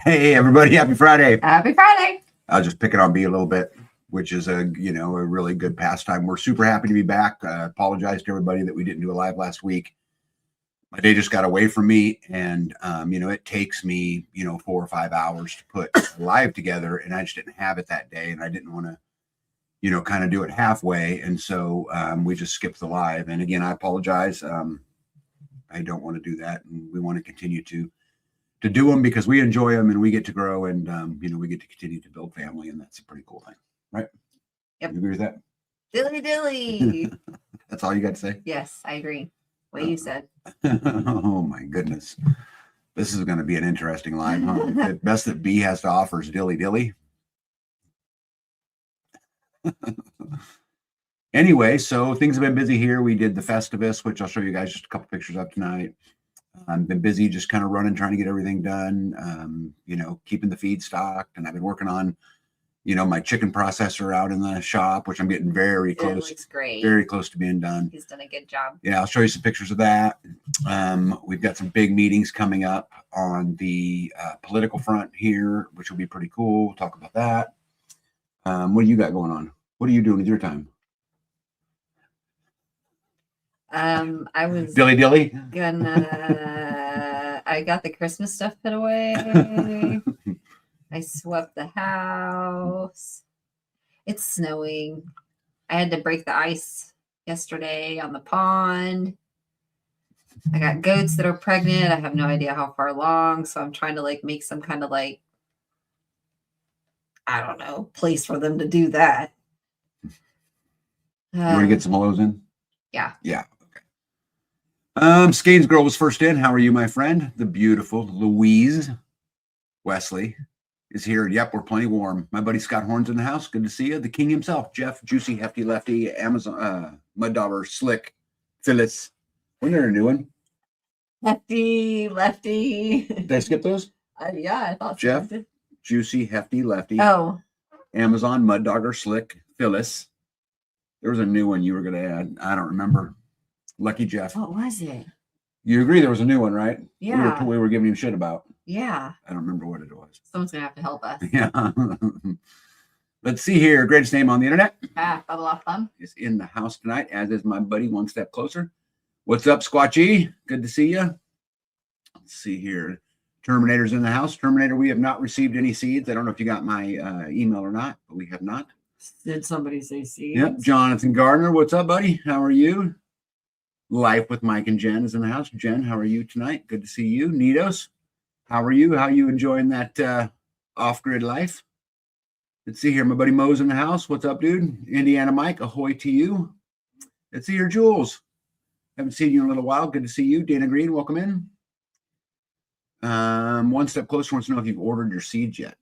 Hey everybody, happy Friday. Happy Friday. I'll just pick it on B a little bit, which is a really good pastime. We're super happy to be back. Apologize to everybody that we didn't do a live last week. My day just got away from me, and it takes me 4 or 5 hours to put a live together, and I just didn't have it that day, and I didn't want to kind of do it halfway, and so we just skipped the live. And again, I apologize. I don't want to do that, and we want to continue to do them because we enjoy them and we get to grow, and we get to continue to build family, and that's a pretty cool thing, right? Yep. You agree with that? Dilly. That's all you got to say? Yes, I agree. What you said. Oh my goodness. This is going to be an interesting live, huh? The best that B has to offer is dilly. Anyway, so things have been busy here. We did the Festivus, which I'll show you guys just a couple pictures of tonight. I've been busy just kind of running, trying to get everything done, keeping the feed stocked. And I've been working on, my chicken processor out in the shop, which I'm getting very close. It looks great. Very close to being done. He's done a good job. Yeah, I'll show you some pictures of that. We've got some big meetings coming up on the political front here, which will be pretty cool. We'll talk about that. What do you got going on? What are you doing with your time? I was dilly I got the Christmas stuff put away. I swept the house. It's snowing. I had to break the ice yesterday on the pond. I got goats that are pregnant. I have no idea how far along, so I'm trying to make some kind of I don't know, place for them to do that. You want to get some of those in? Yeah. Skanes girl was first in. How are you, my friend? The beautiful Louise Wesley is here. Yep, we're plenty warm. My buddy Scott Horn's in the house. Good to see you. The king himself, Jeff, Juicy, Hefty, Lefty, Amazon, Mud Dauber, Slick, Phyllis. Wasn't there a new one? Hefty, Lefty. Did I skip those? Yeah, I thought Jeff, so. Juicy, Hefty, Lefty. Oh. Amazon, Mud Dogger, Slick, Phyllis. There was a new one you were going to add. I don't remember. Lucky Jeff. What was it? You agree there was a new one, right? Yeah. We were giving him shit about. Yeah. I don't remember what it was. Someone's going to have to help us. Yeah. Let's see here. Greatest name on the internet. Bubble Off Thumb. Is in the house tonight, as is my buddy One Step Closer. What's up, Squatchy? Good to see you. Let's see here. Terminator's in the house. Terminator, we have not received any seeds. I don't know if you got my email or not, but we have not. Did somebody say seeds? Yep. Jonathan Gardner. What's up, buddy? How are you? Life with Mike and Jen is in the house. Jen, how are you tonight? Good to see you. Nitos, how are you? How are you enjoying that off-grid life? Let's see here. My buddy Mo's in the house. What's up, dude? Indiana Mike, ahoy to you. Let's see here. Jules, haven't seen you in a little while. Good to see you. Dana Green, welcome in. One Step Closer wants to know if you've ordered your seeds yet.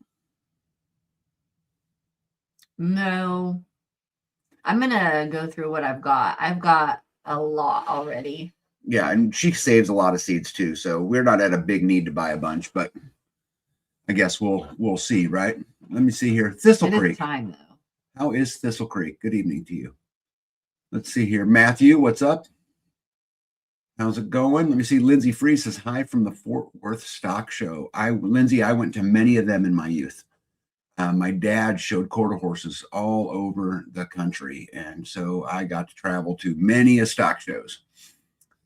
No. I'm going to go through what I've got. I've got a lot already. Yeah, and she saves a lot of seeds too, so we're not at a big need to buy a bunch, but I guess we'll see, right? Let me see here. Thistle Creek. Time though. How is Thistle Creek? Good evening to you. Let's see here. Matthew, what's up? How's it going? Let me see. Lindsay Free says hi from the Fort Worth Stock Show. Lindsay, I went to many of them in my youth. My dad showed quarter horses all over the country, and so I got to travel to many a stock shows.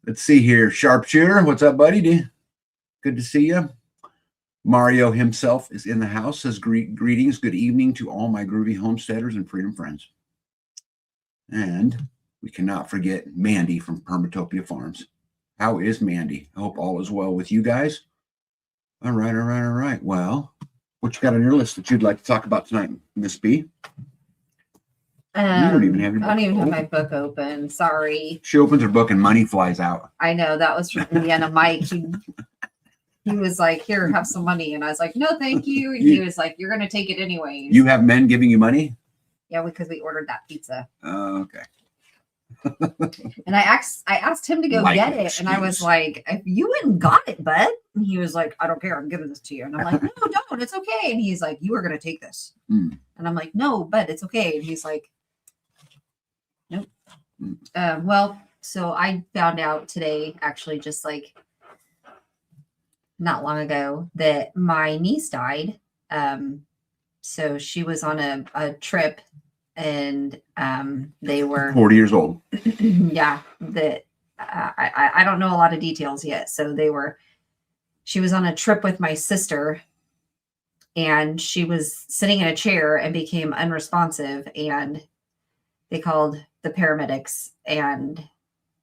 Let's see here. Sharpshooter, what's up, buddy? Good to see you. Mario himself is in the house. Says greetings, good evening to all my groovy homesteaders and freedom friends. And we cannot forget Mandy from Permatopia Farms. How is Mandy? I hope all is well with you guys. All right. Well, what you got on your list that you'd like to talk about tonight, Miss B? You don't even have your book. I don't even have my book open. Sorry. She opens her book and money flies out. I know. That was from Indiana Mike. He was like, here, have some money. And I was like, no, thank you. And he was like, you're going to take it anyways. You have men giving you money? Yeah, because we ordered that pizza. Oh, okay. And I asked him to go get it. And I was like, if you went and got it, bud. And he was like, I don't care. I'm giving this to you. And I'm like, no, don't. It's okay. And he's like, you are going to take this. And I'm like, no, but it's okay. And he's like, nope. Well, so I found out today, actually, just like not long ago that my niece died. So she was on a trip, and they were 40 years old. yeah, that I don't know a lot of details yet. So she was on a trip with my sister, and she was sitting in a chair and became unresponsive, and they called the paramedics, and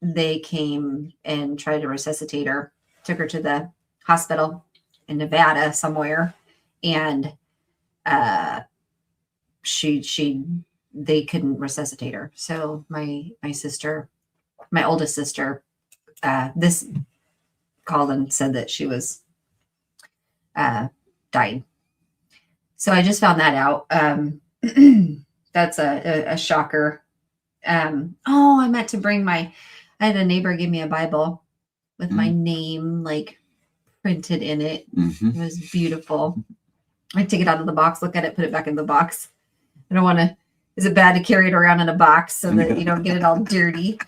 they came and tried to resuscitate her, took her to the hospital in Nevada somewhere, and they couldn't resuscitate her. So my sister, my oldest sister, this called and said that she was died. So I just found that out. That's a shocker. I meant to bring I had a neighbor give me a Bible with my name like printed in it. It was beautiful. I take it out of the box, look at it, put it back in the box. I don't want to. Is it bad to carry it around in a box so that you don't get it all dirty?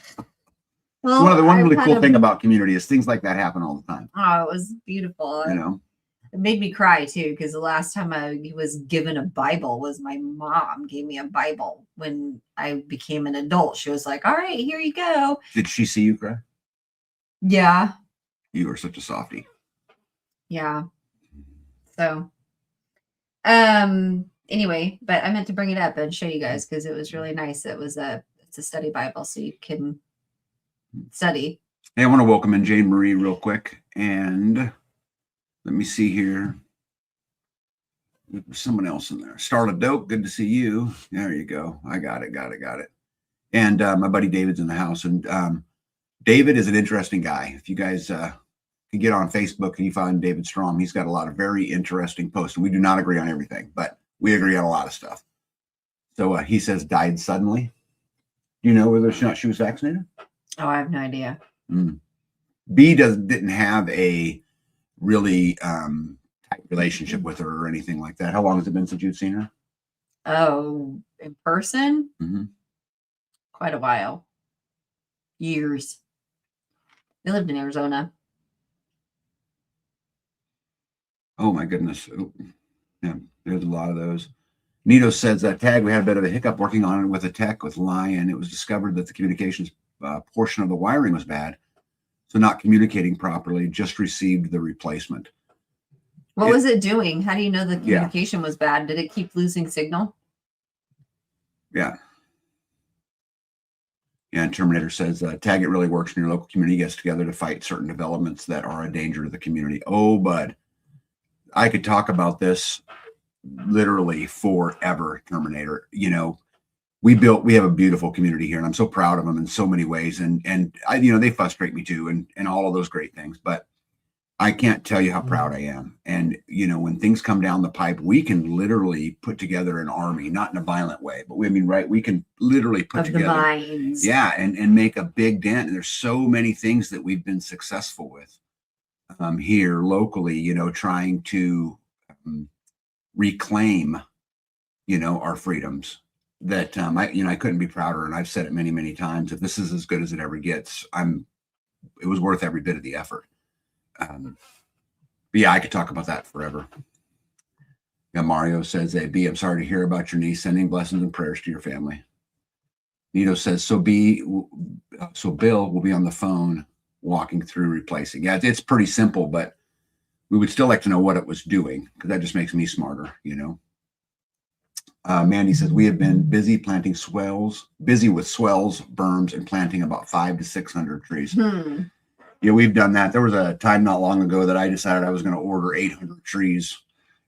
Well, one really cool thing about community is things like that happen all the time. Oh, it was beautiful. You know, it made me cry too, because the last time I was given a Bible was my mom gave me a Bible when I became an adult. She was like, "All right, here you go." Did she see you cry? Yeah. You were such a softie. Yeah. So, anyway, but I meant to bring it up and show you guys because it was really nice. It's a study Bible, so you can study. Hey, I want to welcome in Jane Marie real quick, and let me see here. There's someone else in there. Starla Dope, good to see you. There you go. I got it. And my buddy David's in the house, and David is an interesting guy. If you guys can get on Facebook and you find David Strom, he's got a lot of very interesting posts. And we do not agree on everything, but we agree on a lot of stuff. So he says died suddenly. Do you know whether she was vaccinated? Oh, I have no idea. B didn't have a really tight relationship with her or anything like that. How long has it been since you've seen her? Oh, in person? Mm-hmm. Quite a while. Years. They lived in Arizona. Oh my goodness. Oh, yeah, there's a lot of those. Nito says that tag, we had a bit of a hiccup working on it with a tech with Lion. It was discovered that the communications portion of the wiring was bad. So not communicating properly, just received the replacement. What was it doing? How do you know the communication was bad? Did it keep losing signal? Yeah. Yeah, and Terminator says, tag, it really works when your local community gets together to fight certain developments that are a danger to the community. Oh, bud. I could talk about this literally forever, Terminator. You know, we have a beautiful community here, and I'm so proud of them in so many ways. And I, they frustrate me too, and all of those great things. But I can't tell you how proud I am. And, when things come down the pipe, we can literally put together an army, not in a violent way, but we can literally put together. The minds. Yeah. And make a big dent. And there's so many things that we've been successful with here locally, trying to reclaim, our freedoms that I couldn't be prouder. And I've said it many, many times. If this is as good as it ever gets, it was worth every bit of the effort. But yeah, I could talk about that forever. Yeah, Mario says, "Hey, B, I'm sorry to hear about your niece. Sending blessings and prayers to your family." Nito says, so Bill will be on the phone walking through replacing. Yeah, it's pretty simple, but we would still like to know what it was doing, because that just makes me smarter, Mandy says, we have been busy with swells, berms, and planting about 500 to 600 trees. Yeah, we've done that. There was a time not long ago that I decided I was going to order 800 trees,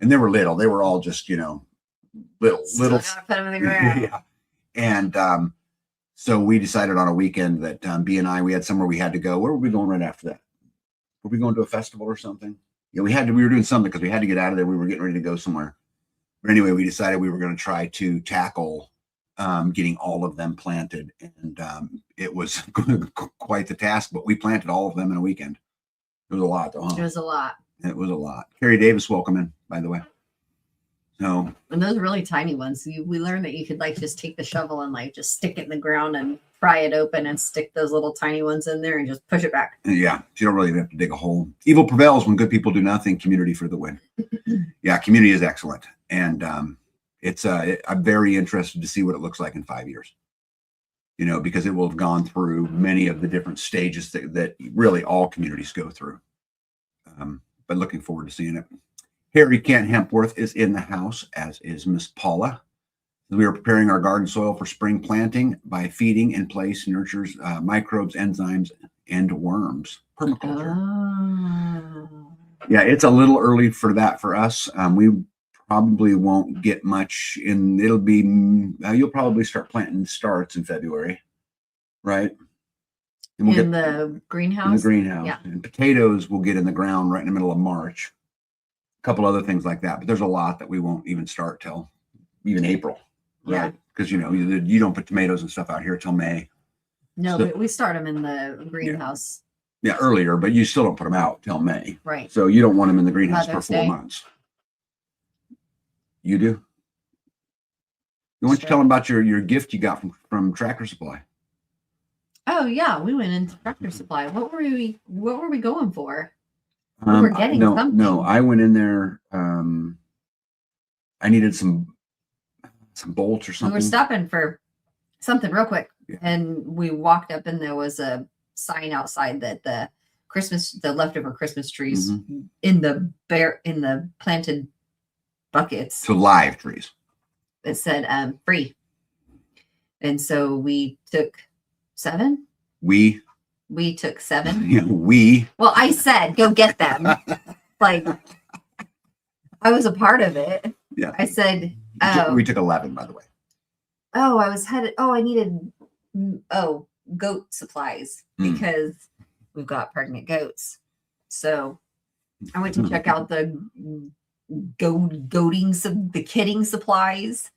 and they were little. They were all just, little. Put them in the ground. Yeah. And so we decided on a weekend that B and I, we had somewhere we had to go. Where were we going right after that? Were we going to a festival or something? Yeah, we were doing something because we had to get out of there. We were getting ready to go somewhere. But anyway, we decided we were going to try to tackle getting all of them planted. And it was quite the task, but we planted all of them in a weekend. It was a lot, though, huh? It was a lot. It was a lot. Carrie Davis, welcome in, by the way. So, and those really tiny ones, we learned that you could just take the shovel and just stick it in the ground and pry it open and stick those little tiny ones in there and just push it back. Yeah, you don't really even have to dig a hole. Evil prevails when good people do nothing. Community for the win. Yeah, community is excellent, and I'm very interested to see what it looks like in 5 years. Because it will have gone through many of the different stages that really all communities go through. But looking forward to seeing it. Harry Kent Hempworth is in the house, as is Miss Paula. We are preparing our garden soil for spring planting by feeding in place nurtures microbes, enzymes, and worms. Permaculture. Oh. Yeah, it's a little early for that for us. We probably won't get much in. It'll be you'll probably start planting starts in February, right? And we'll In the greenhouse. Yeah. And potatoes will get in the ground right in the middle of March. A couple other things like that, but there's a lot that we won't even start till even April, right? Because you don't put tomatoes and stuff out here till May. No, but we start them in the greenhouse. Yeah, earlier, but you still don't put them out till May. Right. So you don't want them in the greenhouse Mother's for 4 Day. months. You do? Why don't you tell them about your gift you got from Tractor Supply? Oh yeah, we went into Tractor Supply. What were we going for? We were getting something. No, I went in there. I needed some bolts or something. We were stopping for something real quick, Yeah. and we walked up, and there was a sign outside that the leftover Christmas trees in the planted buckets. So live trees. It said free, and so we took 7. We took 7. Yeah, Well, I said go get them. Like I was a part of it. Yeah. I said, we took 11, by the way. oh, I was headed. Oh, I needed goat supplies because we've got pregnant goats. So I went to check out the the kidding supplies,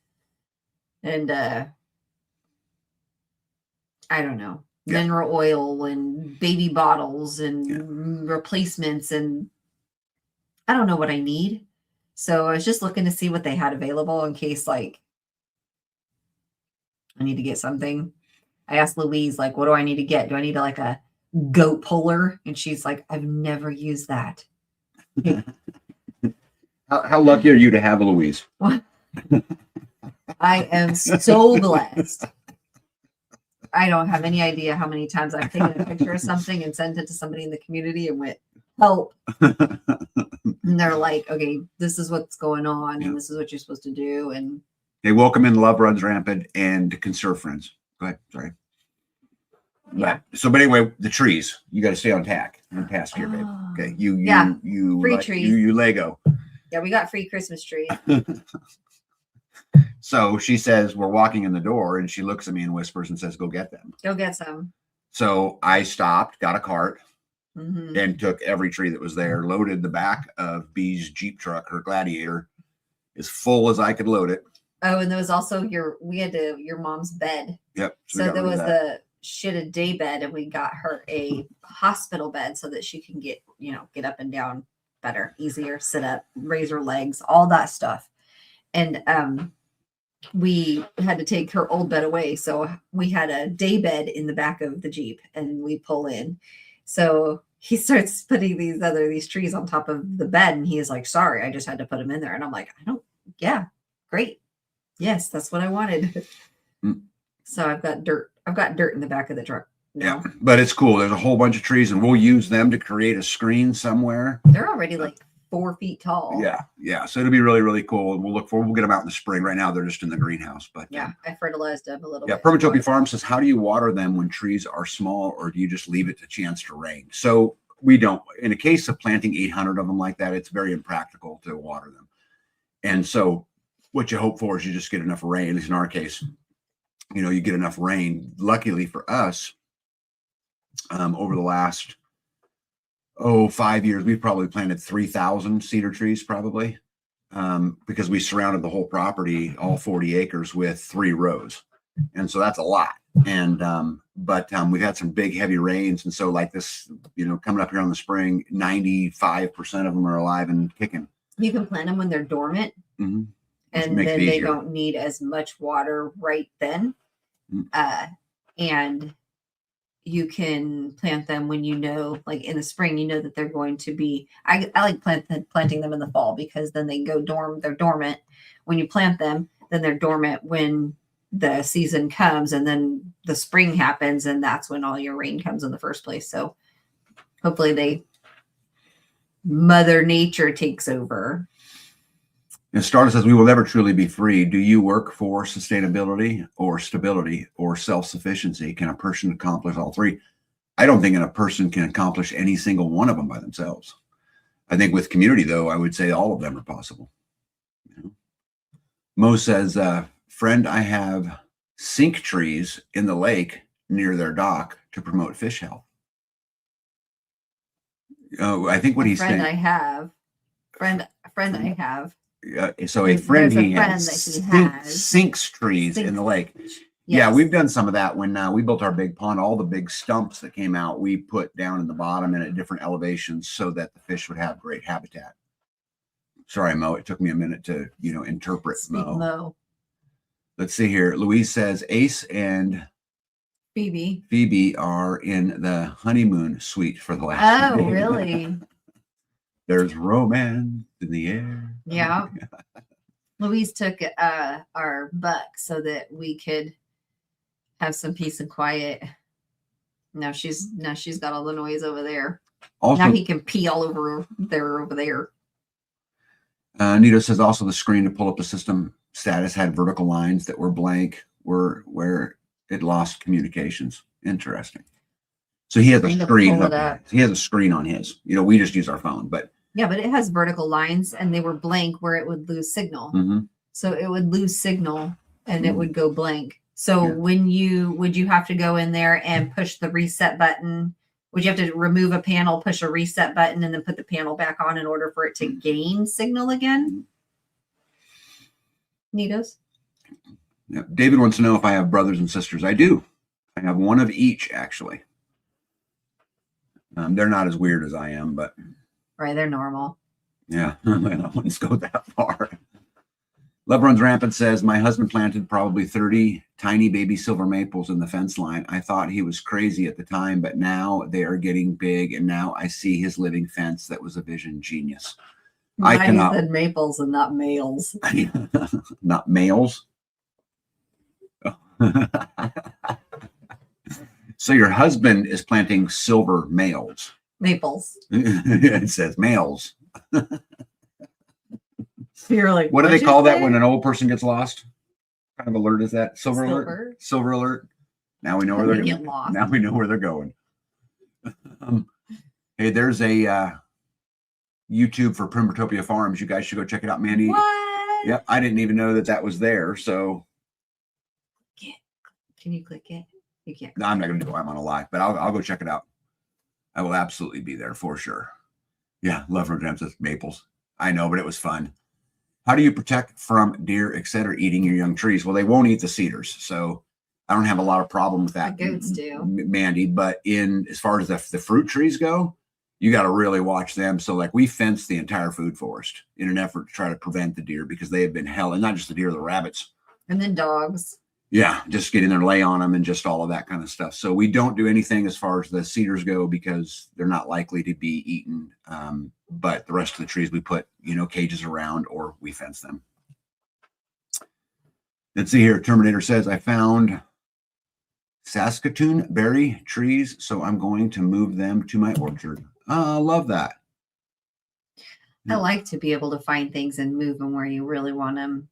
and I don't know, mineral oil and baby bottles and replacements, and I don't know what I need. So I was just looking to see what they had available in case like I need to get something. I asked Louise, like, what do I need to get? Do I need like a goat puller? And she's like, I've never used that. How lucky are you to have a Louise? I am so blessed. I don't have any idea how many times I've taken a picture of something and sent it to somebody in the community and went, help. And they're like, okay, this is what's going on and this is what you're supposed to do. And they welcome in, love runs rampant, and conserve friends. Go ahead. Sorry. Yeah. But anyway, the trees, you got to stay on task here, babe. Okay. You free trees. You Lego. Yeah, we got free Christmas trees. So she says, we're walking in the door, and she looks at me and whispers and says, go get them. Go get some. So I stopped, got a cart, and took every tree that was there, loaded the back of Bee's Jeep truck, her Gladiator, as full as I could load it. Oh, and there was also your mom's bed. Yep. So there was the shitted day bed, and we got her a hospital bed so that she can get up and down better, easier, sit up, raise her legs, all that stuff. And we had to take her old bed away. So we had a day bed in the back of the Jeep, and we pull in. So he starts putting these trees on top of the bed, and he is like, sorry, I just had to put them in there. And I'm like, great. Yes, that's what I wanted. So I've got dirt in the back of the truck. Yeah, but it's cool. There's a whole bunch of trees, and we'll use them to create a screen somewhere. They're already like 4 feet tall. Yeah. So it'll be really, really cool. And we'll get them out in the spring. Right now, they're just in the greenhouse. But yeah, I fertilized them a little bit. Yeah, Permatopia Farm says, how do you water them when trees are small, or do you just leave it to chance to rain? So we don't. In a case of planting 800 of them like that, it's very impractical to water them. And so what you hope for is you just get enough rain. At least in our case, you get enough rain. Luckily for us, over the last 5 years, we've probably planted 3,000 cedar trees, probably, because we surrounded the whole property, all 40 acres, with 3 rows, and so that's a lot. And but we've had some big heavy rains, and so like this, coming up here in the spring, 95% of them are alive and kicking. You can plant them when they're dormant, and then they don't need as much water right then. and you can plant them when like in the spring, that they're going to be. I like planting them in the fall because then they go they're dormant when you plant them, then they're dormant when the season comes, and then the spring happens, and that's when all your rain comes in the first place. So hopefully Mother Nature takes over. And Starla says, we will never truly be free. Do you work for sustainability or stability or self-sufficiency? Can a person accomplish all three? I don't think a person can accomplish any single one of them by themselves. I think with community, though, I would say all of them are possible. Mo says, friend, I have sink trees in the lake near their dock to promote fish health. Oh, I think what he's saying. I have. Friend I have. So a friend he has sinks trees in the lake. Yes. Yeah, we've done some of that when we built our big pond. All the big stumps that came out, we put down in the bottom and at different elevations so that the fish would have great habitat. Sorry, Mo, it took me a minute to interpret Mo. Let's see here. Louise says Ace and Phoebe are in the honeymoon suite for the last. Oh, really? There's romance in the air. Yeah. Louise took our buck so that we could have some peace and quiet. Now she's got all the noise over there. Also, now he can pee all over there. Nito says also the screen to pull up the system status had vertical lines that were blank, where it lost communications. Interesting. So he has a screen. He has a screen on his. We just use our phone, but yeah, but it has vertical lines, and they were blank where it would lose signal. Mm-hmm. So it would lose signal, and it would go blank. So would you have to go in there and push the reset button? Would you have to remove a panel, push a reset button, and then put the panel back on in order for it to gain signal again? Neatos? Yeah. David wants to know if I have brothers and sisters. I do. I have one of each, actually. They're not as weird as I am, but... Right, they're normal. Yeah, I wouldn't go that far. Love Runs Rampant says, my husband planted probably 30 tiny baby silver maples in the fence line. I thought he was crazy at the time, but now they are getting big, and now I see his living fence. That was a vision genius. I cannot. Said maples and not males. Not males? So your husband is planting silver maples. It says males. You're like, what do they call that when an old person gets lost? What kind of alert is that? Silver alert. Silver alert. Now we know where they're going. Now we know where they're going. Hey, there's a YouTube for Primertopia Farms. You guys should go check it out, Mandy. What? Yep, I didn't even know that was there. So, can you click it? You can't. No, I'm not going to do it. I'm on a live, but I'll go check it out. I will absolutely be there for sure. Yeah, love Rodam says maples. I know, but it was fun. How do you protect from deer, etc., eating your young trees? Well, they won't eat the cedars, so I don't have a lot of problem with that. The goats do, Mandy. But as far as the fruit trees go, you got to really watch them. So, like, we fenced the entire food forest in an effort to try to prevent the deer because they have been hell, and not just the deer, the rabbits, and then dogs. Yeah, just get in there, lay on them, and just all of that kind of stuff. So we don't do anything as far as the cedars go because they're not likely to be eaten. But the rest of the trees we put, cages around or we fence them. Let's see here. Terminator says, I found Saskatoon berry trees, so I'm going to move them to my orchard. I love that. I like to be able to find things and move them where you really want them.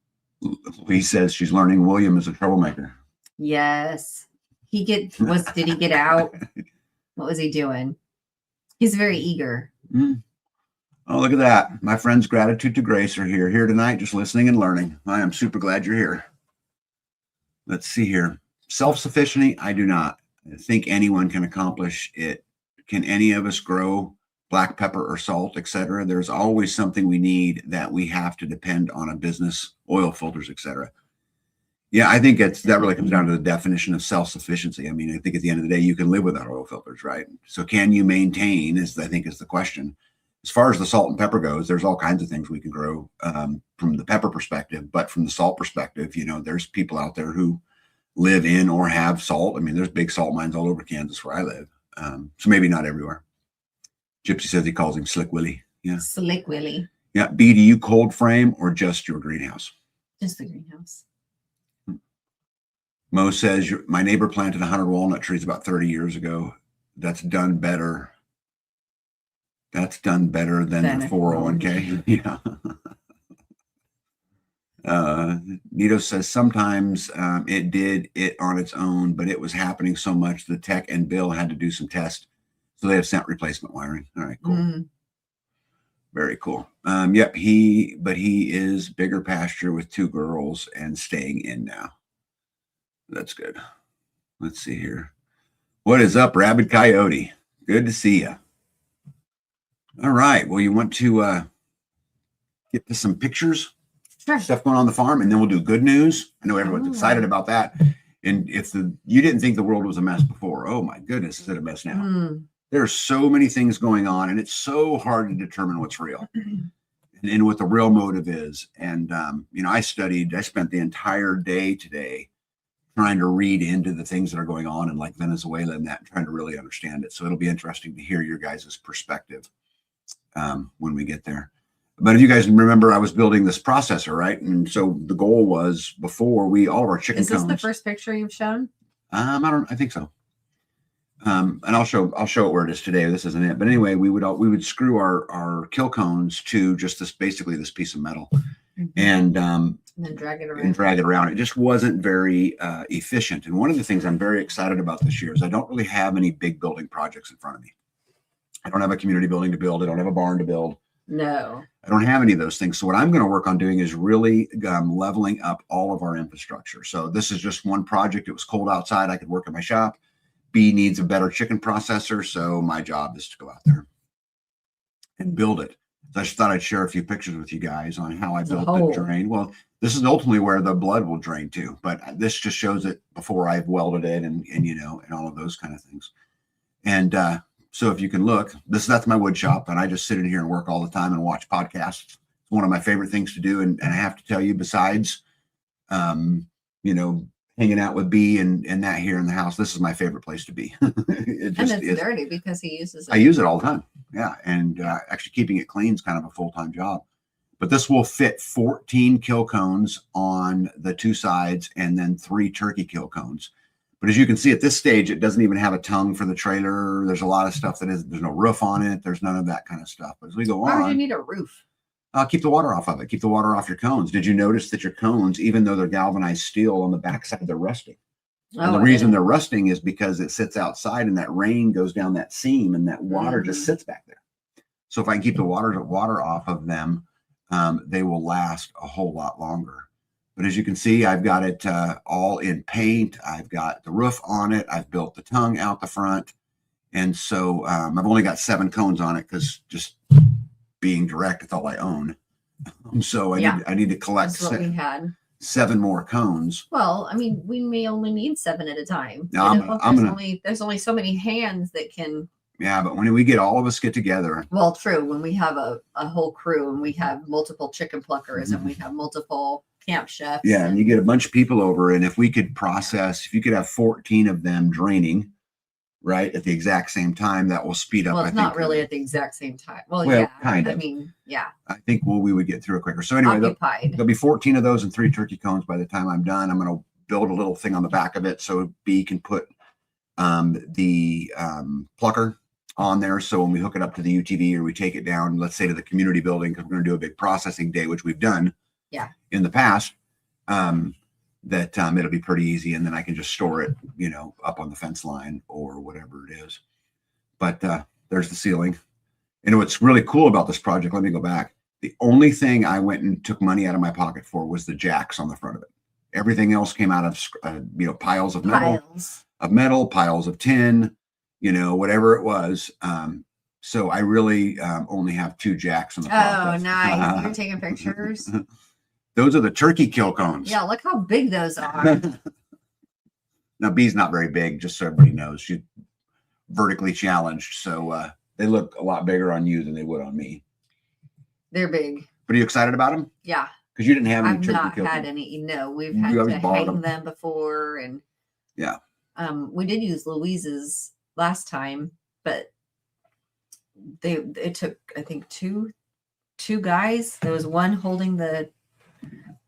He says she's learning William is a troublemaker. Yes. Did he get out? What was he doing? He's very eager. Mm. Oh, look at that. My friends Gratitude to Grace are here tonight, just listening and learning. I am super glad you're here. Let's see here. Self-sufficiency, I do not think anyone can accomplish it. Can any of us grow black pepper or salt, etc.? There's always something we need that we have to depend on a business, oil filters, etc. Yeah, I think that really comes down to the definition of self-sufficiency. I mean, I think at the end of the day, you can live without oil filters, right? So can you maintain, I think is the question. As far as the salt and pepper goes, there's all kinds of things we can grow from the pepper perspective, but from the salt perspective, there's people out there who live in or have salt. I mean, there's big salt mines all over Kansas where I live. So maybe not everywhere. Gypsy says he calls him Slick Willie. Yeah. Slick Willie. Yeah. B, do you cold frame or just your greenhouse? Just the greenhouse. Mo says, my neighbor planted 100 walnut trees about 30 years ago. That's done better. That's done better than their 401k. Yeah. Nito says sometimes it did it on its own, but it was happening so much the tech and Bill had to do some tests. So they have sent replacement wiring. All right, cool. Very cool. Yep, he is bigger pasture with 2 girls and staying in now. That's good. Let's see here. What is up, Rabid Coyote? Good to see you. All right. Well, you want to get to some pictures? Sure. Stuff going on the farm, and then we'll do good news. I know everyone's excited about that. And if you didn't think the world was a mess before, oh my goodness, is it a mess now? There are so many things going on, and it's so hard to determine what's real and what the real motive is. And I spent the entire day today trying to read into the things that are going on in like Venezuela and that, trying to really understand it. So it'll be interesting to hear your guys' perspective when we get there. But if you guys remember, I was building this processor, right? And so the goal was before all of our chicken cones. Is this the first picture you've shown? I think so. And I'll show it where it is today. This isn't it. But anyway, we would screw our kill cones to just this piece of metal. And then drag it around. It just wasn't very efficient. And one of the things I'm very excited about this year is I don't really have any big building projects in front of me. I don't have a community building to build. I don't have a barn to build. No. I don't have any of those things. So what I'm going to work on doing is really leveling up all of our infrastructure. So this is just one project. It was cold outside. I could work at my shop. B needs a better chicken processor. So my job is to go out there and build it. So I just thought I'd share a few pictures with you guys on how I built the drain. Well, this is ultimately where the blood will drain to, but this just shows it before I've welded it and all of those kind of things. And so if you can look, that's my wood shop, and I just sit in here and work all the time and watch podcasts. It's one of my favorite things to do. And I have to tell you, besides, hanging out with B and that here in the house, this is my favorite place to be. It's dirty because he uses it. I use it all the time. Yeah. And actually keeping it clean is kind of a full-time job. But this will fit 14 kill cones on the 2 sides and then 3 turkey kill cones. But as you can see at this stage, it doesn't even have a tongue for the trailer. There's a lot of stuff there's no roof on it. There's none of that kind of stuff. But as we go on. Why would you need a roof? Keep the water off of it. Keep the water off your cones. Did you notice that your cones, even though they're galvanized steel on the backside, they're rusting? And the reason they're rusting is because it sits outside and that rain goes down that seam and that water just sits back there. So if I can keep the water off of them, they will last a whole lot longer. But as you can see, I've got it all in paint. I've got the roof on it. I've built the tongue out the front. And so I've only got 7 cones on it because just being direct, it's all I own. So I need to collect 7 more cones. Well, I mean, we may only need 7 at a time. No, there's only so many hands that can. Yeah, but when we get all of us get together. Well, true. When we have a whole crew and we have multiple chicken pluckers and we have multiple camp chefs. Yeah, and you get a bunch of people over, and if you could have 14 of them draining, right, at the exact same time, that will speed up. Well, it's not really at the exact same time. Well, yeah, kind of. I mean, yeah. I think we would get through it quicker. So anyway, there'll be 14 of those and 3 turkey cones by the time I'm done. I'm going to build a little thing on the back of it so B can put the plucker on there. So when we hook it up to the UTV or we take it down, let's say to the community building, because we're going to do a big processing day, which we've done in the past, that it'll be pretty easy. And then I can just store it, up on the fence line or whatever it is. But there's the ceiling. And what's really cool about this project, let me go back. The only thing I went and took money out of my pocket for was the jacks on the front of it. Everything else came out of, piles of metal, piles of tin, whatever it was. So I really only have 2 jacks on the front. Oh, nice. You're taking pictures. Those are the turkey kill cones. Yeah, look how big those are. Now, B's not very big, just so everybody knows. She's vertically challenged. So they look a lot bigger on you than they would on me. They're big. But are you excited about them? Yeah. Because you didn't have any I've turkey not cooking. had any. No, we've You had always to borrowed hang them. them before, and Yeah. we did use Louise's last time, but it took, I think, two guys. There was one holding the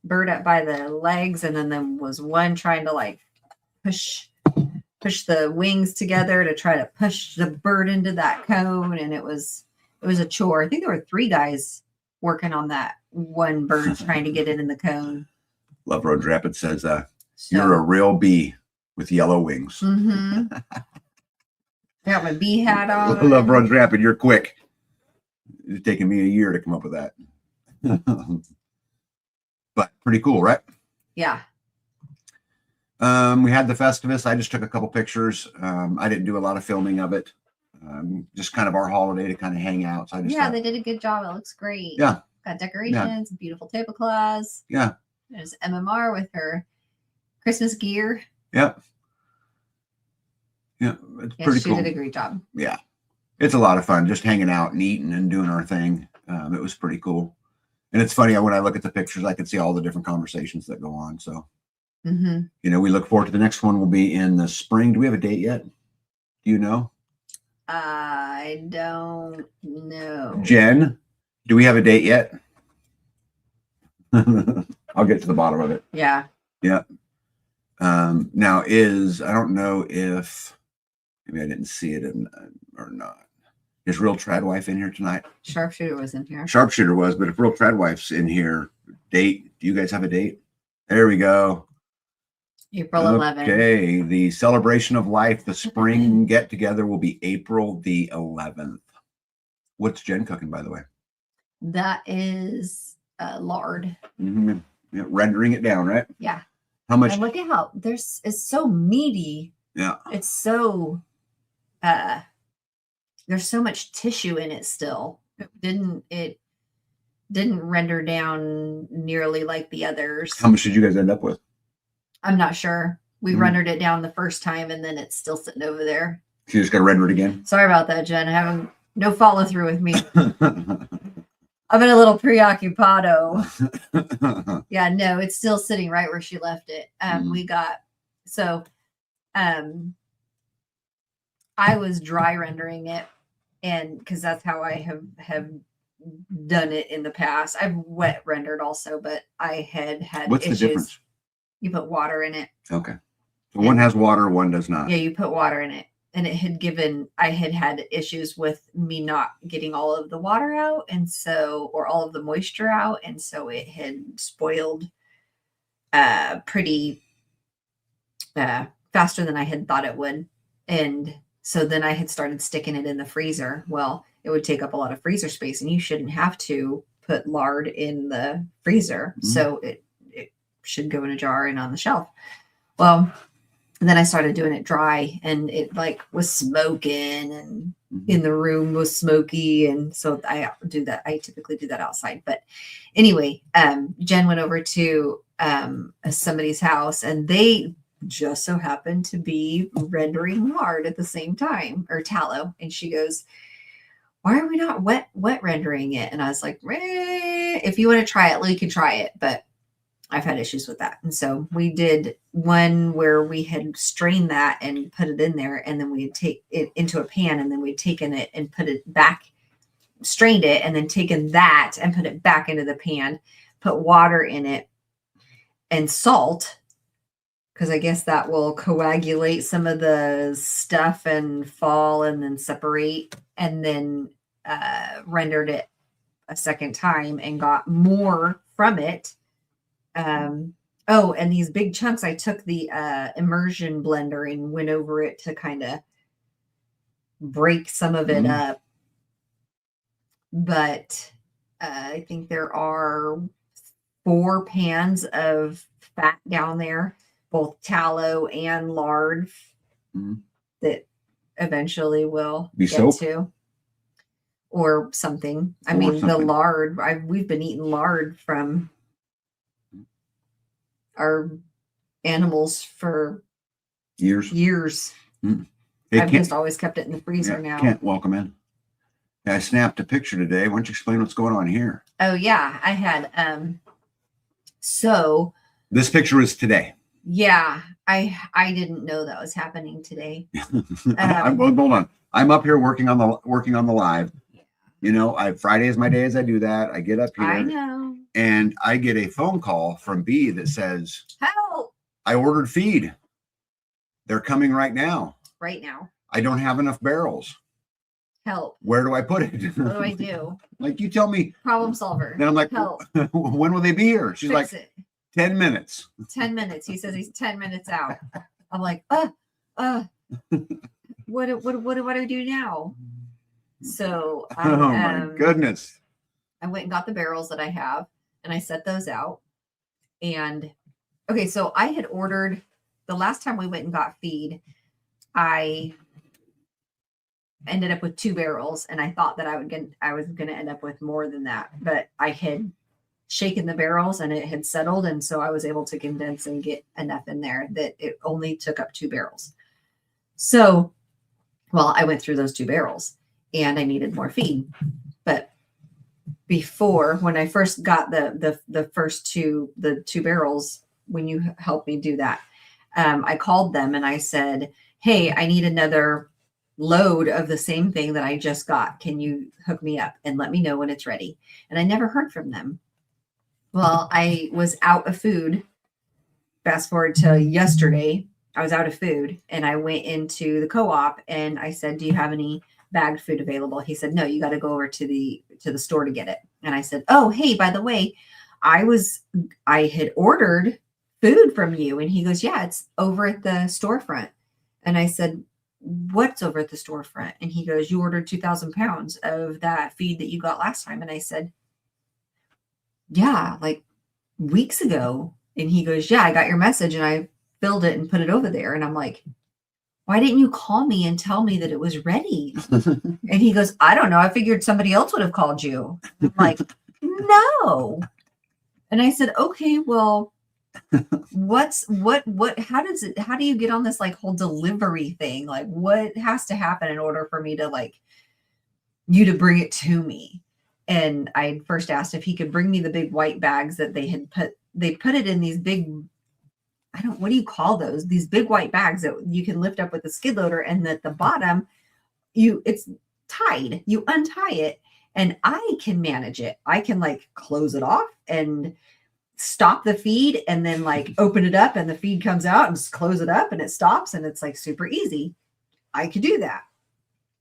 bird up by the legs, and then there was one trying to like push the wings together to try to push the bird into that cone, and it was a chore. I think there were 3 guys working on that one bird trying to get it in the cone. Love Road Rapid says, So, you're a real bee with yellow wings. mm-hmm. I got my bee hat on. Love Road Rapid, you're quick. It's taken me a year to come up with that. But pretty cool, right? Yeah. We had the Festivus. I just took a couple pictures. I didn't do a lot of filming of it. Just kind of our holiday to kind of hang out. So I just Yeah, they did a good job. It looks great. Yeah. Got decorations, beautiful tablecloths. Yeah. There's MMR with her Christmas gear. Yeah. Yeah, it's Yeah, pretty she cool. did a great job. Yeah, it's a lot of fun just hanging out and eating and doing our thing. It was pretty cool. And it's funny, when I look at the pictures, I can see all the different conversations that go on. So, Mm-hmm. you know, we look forward to the next one. Will be in the spring. Do we have a date yet? Do you know? I don't know. Jen, do we have a date yet? I'll get to the bottom of it. Yeah. Yeah. Now I don't know if maybe I didn't see it or not. Is Real Tradwife in here tonight? Sharpshooter was in here. Sharpshooter was, but if Real Tradwife's in here, date, do you guys have a date? There we go. April 11th. Okay, the celebration of life, the spring get together will be April the 11th. What's Jen cooking, by the way? That is lard. Mm-hmm. Yeah, rendering it down, right? Yeah. How much? And look at how it's so meaty. Yeah. It's so there's so much tissue in it still. It didn't render down nearly like the others. How much did you guys end up with? I'm not sure. We Mhm. rendered it down the first time, and then it's still sitting over there. So you just got to render it again? Sorry about that, Jen. I haven't no follow through with me. I've been a little preoccupado. Yeah, no, it's still sitting right where she left it. We got I was dry rendering it, and because that's how I have done it in the past. I've wet rendered also, but I had What's issues. the difference? You put water in it. Okay. So one has water, one does not. Yeah, you put water in it. And it had I had issues with me not getting all of the water out, or all of the moisture out. And so it had spoiled pretty faster than I had thought it would. And so then I had started sticking it in the freezer. Well, it would take up a lot of freezer space, and you shouldn't have to put lard in the freezer. Mm-hmm. So it should go in a jar and on the shelf. Well, and then I started doing it dry, and it like was smoking, and in the room was smoky. And so I do that. I typically do that outside. But anyway, Jen went over to somebody's house, and they just so happened to be rendering lard at the same time, or tallow. And she goes, "Why are we not wet rendering it?" And I was like, "If you want to try it, you can try it." But I've had issues with that. And so we did one where we had strained that and put it in there, and then we'd take it into a pan, and then we'd taken it and put it back, strained it, and then taken that and put it back into the pan, put water in it and salt, because I guess that will coagulate some of the stuff and fall and then separate, and then rendered it a second time and got more from it. And these big chunks, I took the immersion blender and went over it to kind of break some of it up. But I think there are 4 pans of fat down there, both tallow and lard, that eventually will Be get soap? to, or something. I Or mean, the something. lard, we've been eating lard from our animals for years. Hey, I've just always kept it in the freezer now. Kent, welcome in. I snapped a picture today. Why don't you explain what's going on here? Oh yeah, I had So This picture is today. yeah, I didn't know that was happening today. Hold on. I'm up here working on the live. You know, Friday is my day as I do that. I get up here. I know. And I get a phone call from B that says, Help. I ordered feed. They're coming right now. Right now. I don't have enough barrels. Help. Where do I put it? What do I do? Like, you tell me. Problem solver. Then I'm like, help. When will they be here? She's Fix like, it. 10 minutes. 10 minutes. He says he's 10 minutes out. I'm like, what do I do now? So Oh my goodness. I went and got the barrels that I have and I set those out. And okay, so I had ordered the last time we went and got feed, I ended up with 2 barrels and I thought that I was going to end up with more than that, but I had shaken the barrels and it had settled. And so I was able to condense and get enough in there that it only took up 2 barrels. So, well, I went through those 2 barrels and I needed more feed. But before, when I first got the first 2 barrels, when you helped me do that, I called them and I said, hey, I need another load of the same thing that I just got. Can you hook me up and let me know when it's ready? And I never heard from them. Well, I was out of food. Fast forward to yesterday, I was out of food and I went into the co-op and I said, do you have any bagged food available? He said, no, you got to go over to the store to get it. And I said, oh, hey, by the way, I had ordered food from you. And he goes, yeah, it's over at the storefront. And I said, what's over at the storefront? And he goes, you ordered 2,000 pounds of that feed that you got last time. And I said, yeah, like weeks ago. And he goes, yeah, I got your message and I filled it and put it over there. And I'm like, why didn't you call me and tell me that it was ready? And he goes, I don't know. I figured somebody else would have called you. I'm like, no. And I said, okay, well, how do you get on this like whole delivery thing? Like what has to happen in order for me to like you to bring it to me? And I first asked if he could bring me the big white bags that they put it in these big, what do you call those? These big white bags that you can lift up with a skid loader, and at the bottom, it's tied. You untie it, and I can manage it. I can like close it off and stop the feed, and then like open it up, and the feed comes out, and close it up, and it stops, and it's like super easy. I could do that.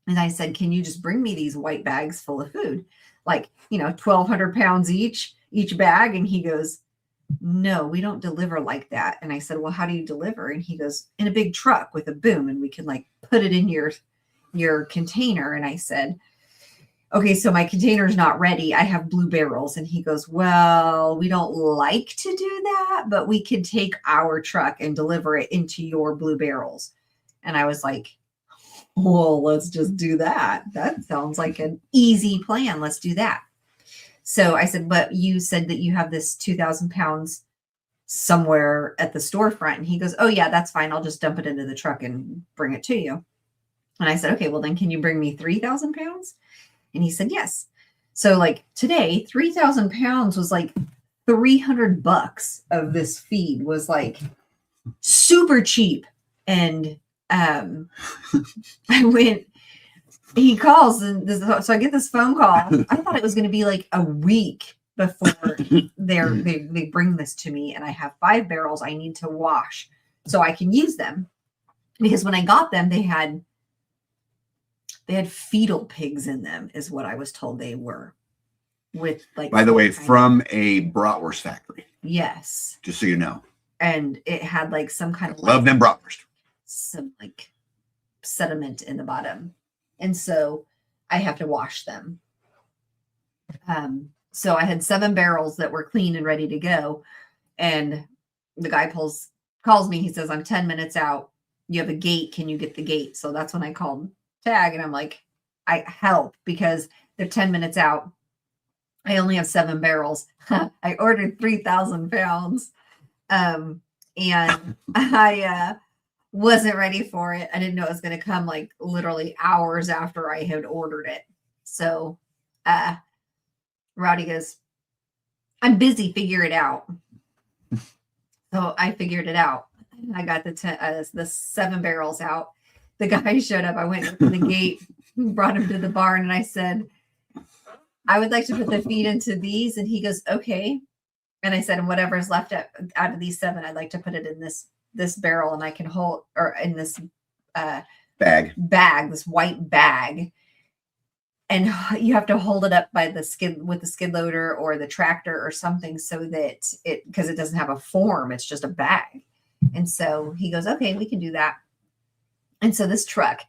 And I said, can you just bring me these white bags full of food? Like, 1,200 pounds each bag. And he goes, no, we don't deliver like that. And I said, well, how do you deliver? And he goes, in a big truck with a boom, and we can like put it in your container. And I said, okay, so my container's not ready. I have blue barrels. And he goes, well, we don't like to do that, but we could take our truck and deliver it into your blue barrels. And I was like, well, let's just do that. That sounds like an easy plan. Let's do that. So I said, but you said that you have this 2,000 pounds somewhere at the storefront. And he goes, oh yeah, that's fine. I'll just dump it into the truck and bring it to you. And I said, okay, well then can you bring me 3,000 pounds? And he said, yes. So like today, 3,000 pounds was like $300 of this feed was like super cheap. And he calls and so I get this phone call. I thought it was going to be like a week before they bring this to me. And I have 5 barrels I need to wash so I can use them, because when I got them, they had fetal pigs in them, is what I was told they were. With like, by the way, from a bratwurst factory. Yes. Just so you know. And it had like some kind of love them bratwurst. Some like sediment in the bottom. And so I have to wash them. So I had 7 barrels that were clean and ready to go. And the guy calls me. He says, I'm 10 minutes out. You have a gate. Can you get the gate? So that's when I called Tag, and I'm like, I help, because they're 10 minutes out. I only have 7 barrels. I ordered 3,000 pounds. And I wasn't ready for it. I didn't know it was going to come like literally hours after I had ordered it. So Rowdy goes, I'm busy, figure it out. So I figured it out. I got the 7 barrels out. The guy showed up. I went to the gate, brought him to the barn, and I said, I would like to put the feed into these. And he goes, okay. And I said, and whatever's left out of these 7, I'd like to put it in this barrel, and I can hold, or in this Bag. this white bag. And you have to hold it up by the skid with the skid loader or the tractor or something, so that because it doesn't have a form, it's just a bag. And so he goes, okay, we can do that. And so this truck,